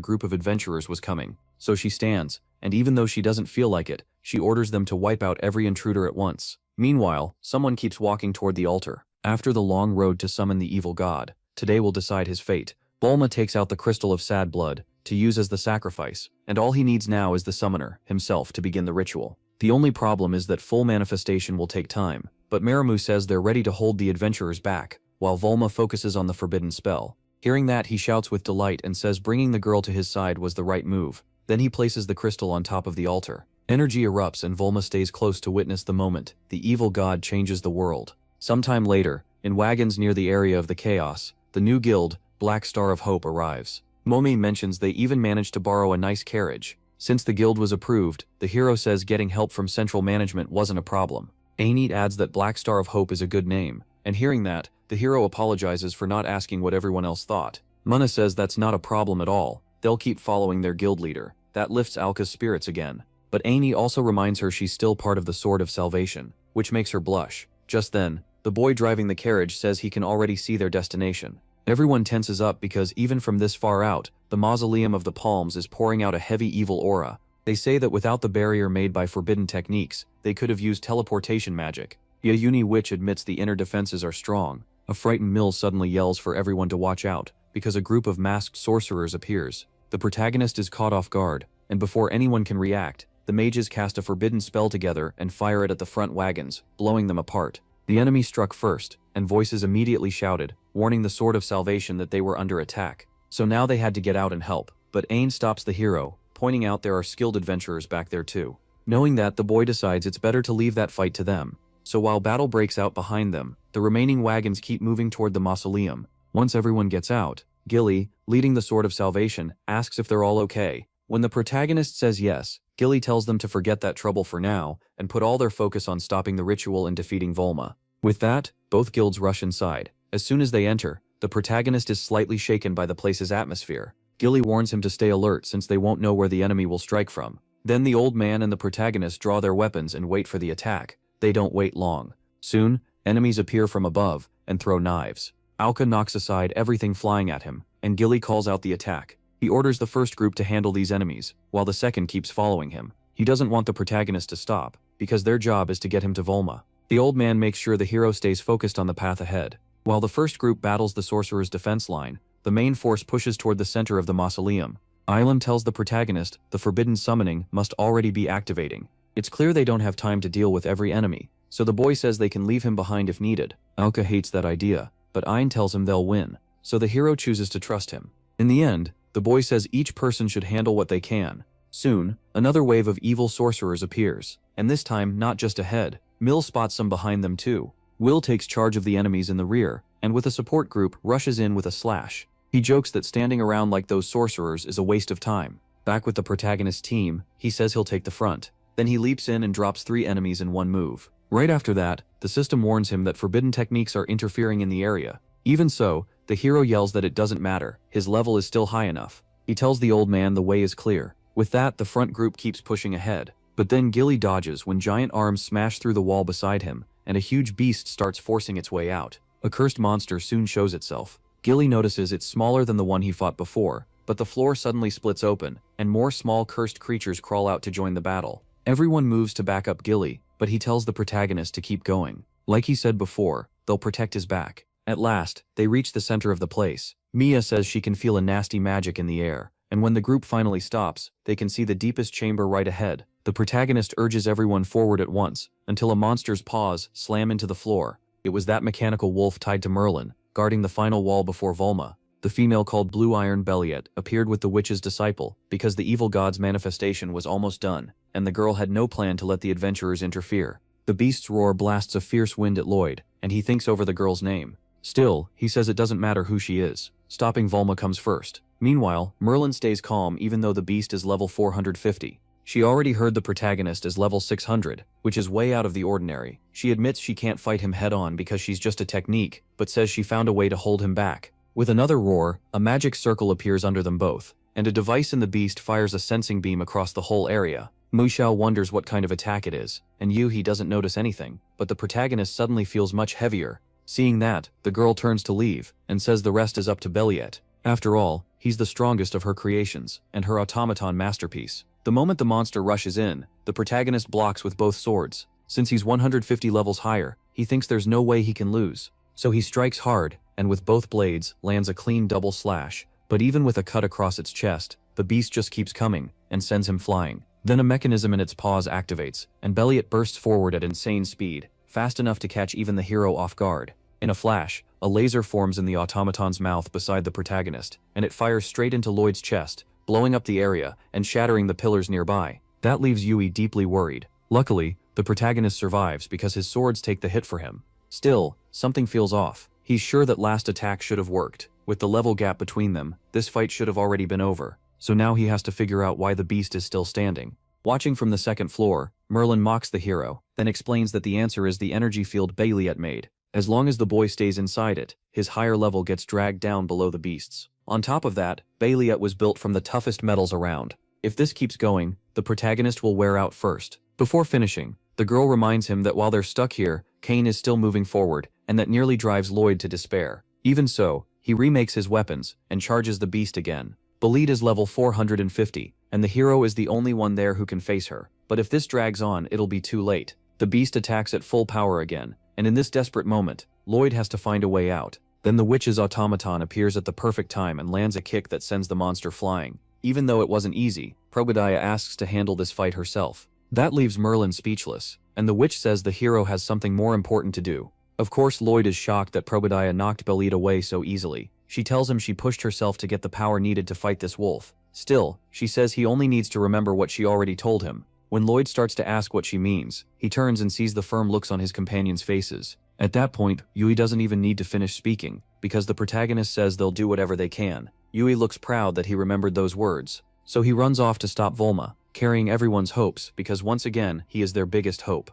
group of adventurers was coming. So she stands, and even though she doesn't feel like it, she orders them to wipe out every intruder at once. Meanwhile, someone keeps walking toward the altar. After the long road to summon the evil god, today will decide his fate. Bulma takes out the crystal of sad blood to use as the sacrifice, and all he needs now is the summoner himself to begin the ritual. The only problem is that full manifestation will take time, but Maramu says they're ready to hold the adventurers back, while Volma focuses on the forbidden spell. Hearing that, he shouts with delight and says bringing the girl to his side was the right move. Then he places the crystal on top of the altar. Energy erupts and Volma stays close to witness the moment the evil god changes the world. Sometime later, in wagons near the area of the chaos, the new guild, Black Star of Hope, arrives. Momi mentions they even managed to borrow a nice carriage. Since the guild was approved, the hero says getting help from central management wasn't a problem. Ainit adds that Black Star of Hope is a good name, and hearing that, the hero apologizes for not asking what everyone else thought. Munna says that's not a problem at all, they'll keep following their guild leader. That lifts Alka's spirits again. But Ainit also reminds her she's still part of the Sword of Salvation, which makes her blush. Just then, the boy driving the carriage says he can already see their destination. Everyone tenses up because even from this far out, the Mausoleum of the Palms is pouring out a heavy evil aura. They say that without the barrier made by forbidden techniques, they could have used teleportation magic. Yayuni Witch admits the inner defenses are strong. A frightened Mill suddenly yells for everyone to watch out, because a group of masked sorcerers appears. The protagonist is caught off guard, and before anyone can react, the mages cast a forbidden spell together and fire it at the front wagons, blowing them apart. The enemy struck first, and voices immediately shouted, warning the Sword of Salvation that they were under attack. So now they had to get out and help, but Ain stops the hero, pointing out there are skilled adventurers back there too. Knowing that, the boy decides it's better to leave that fight to them. So while battle breaks out behind them, the remaining wagons keep moving toward the mausoleum. Once everyone gets out, Gilly, leading the Sword of Salvation, asks if they're all okay. When the protagonist says yes, Gilly tells them to forget that trouble for now and put all their focus on stopping the ritual and defeating Volma. With that, both guilds rush inside. As soon as they enter, the protagonist is slightly shaken by the place's atmosphere. Gilly warns him to stay alert since they won't know where the enemy will strike from. Then the old man and the protagonist draw their weapons and wait for the attack. They don't wait long. Soon, enemies appear from above and throw knives. Alka knocks aside everything flying at him, and Gilly calls out the attack. He orders the first group to handle these enemies, while the second keeps following him. He doesn't want the protagonist to stop, because their job is to get him to Volma. The old man makes sure the hero stays focused on the path ahead. While the first group battles the sorcerer's defense line, the main force pushes toward the center of the mausoleum. Ilum tells the protagonist the forbidden summoning must already be activating. It's clear they don't have time to deal with every enemy, so the boy says they can leave him behind if needed. Alka hates that idea, but Ain tells him they'll win, so the hero chooses to trust him. In the end, the boy says each person should handle what they can. Soon, another wave of evil sorcerers appears, and this time not just ahead. Mill spots some behind them too. Will takes charge of the enemies in the rear, and with a support group rushes in with a slash. He jokes that standing around like those sorcerers is a waste of time. Back with the protagonist's team, he says he'll take the front. Then he leaps in and drops 3 enemies in one move. Right after that, the system warns him that forbidden techniques are interfering in the area. Even so, the hero yells that it doesn't matter, his level is still high enough. He tells the old man the way is clear. With that, the front group keeps pushing ahead. But then Gilly dodges when giant arms smash through the wall beside him, and a huge beast starts forcing its way out. A cursed monster soon shows itself. Gilly notices it's smaller than the one he fought before, but the floor suddenly splits open, and more small cursed creatures crawl out to join the battle. Everyone moves to back up Gilly, but he tells the protagonist to keep going. Like he said before, they'll protect his back. At last, they reach the center of the place. Mia says she can feel a nasty magic in the air, and when the group finally stops, they can see the deepest chamber right ahead. The protagonist urges everyone forward at once, until a monster's paws slam into the floor. It was that mechanical wolf tied to Merlin, guarding the final wall before Volma. The female called Blue Iron Belliet appeared with the witch's disciple, because the evil god's manifestation was almost done, and the girl had no plan to let the adventurers interfere. The beast's roar blasts a fierce wind at Lloyd, and he thinks over the girl's name. Still, he says it doesn't matter who she is. Stopping Volma comes first. Meanwhile, Merlin stays calm even though the beast is level 450. She already heard the protagonist is level 600, which is way out of the ordinary. She admits she can't fight him head-on because she's just a technique, but says she found a way to hold him back. With another roar, a magic circle appears under them both, and a device in the beast fires a sensing beam across the whole area. Mu Xiao wonders what kind of attack it is, and Yuhi doesn't notice anything, but the protagonist suddenly feels much heavier. Seeing that, the girl turns to leave, and says the rest is up to Beliet. After all, he's the strongest of her creations, and her automaton masterpiece. The moment the monster rushes in, the protagonist blocks with both swords. Since he's 150 levels higher, he thinks there's no way he can lose. So he strikes hard, and with both blades, lands a clean double slash. But even with a cut across its chest, the beast just keeps coming, and sends him flying. Then a mechanism in its paws activates, and Beliet bursts forward at insane speed, fast enough to catch even the hero off guard. In a flash, a laser forms in the automaton's mouth beside the protagonist, and it fires straight into Lloyd's chest, blowing up the area and shattering the pillars nearby. That leaves Yui deeply worried. Luckily, the protagonist survives because his swords take the hit for him. Still, something feels off. He's sure that last attack should have worked. With the level gap between them, this fight should have already been over. So now he has to figure out why the beast is still standing. Watching from the second floor, Merlin mocks the hero, then explains that the answer is the energy field Beliet made. As long as the boy stays inside it, his higher level gets dragged down below the beast's. On top of that, Beliet was built from the toughest metals around. If this keeps going, the protagonist will wear out first. Before finishing, the girl reminds him that while they're stuck here, Kane is still moving forward, and that nearly drives Lloyd to despair. Even so, he remakes his weapons, and charges the beast again. Beliet is level 450, and the hero is the only one there who can face her. But if this drags on, it'll be too late. The beast attacks at full power again, and in this desperate moment, Lloyd has to find a way out. Then the witch's automaton appears at the perfect time and lands a kick that sends the monster flying. Even though it wasn't easy, Probadiah asks to handle this fight herself. That leaves Merlin speechless, and the witch says the hero has something more important to do. Of course, Lloyd is shocked that Probadiah knocked Beliet away so easily. She tells him she pushed herself to get the power needed to fight this wolf. Still, she says he only needs to remember what she already told him. When Lloyd starts to ask what she means, he turns and sees the firm looks on his companions' faces. At that point, Yui doesn't even need to finish speaking, because the protagonist says they'll do whatever they can. Yui looks proud that he remembered those words. So he runs off to stop Volma, carrying everyone's hopes because once again, he is their biggest hope.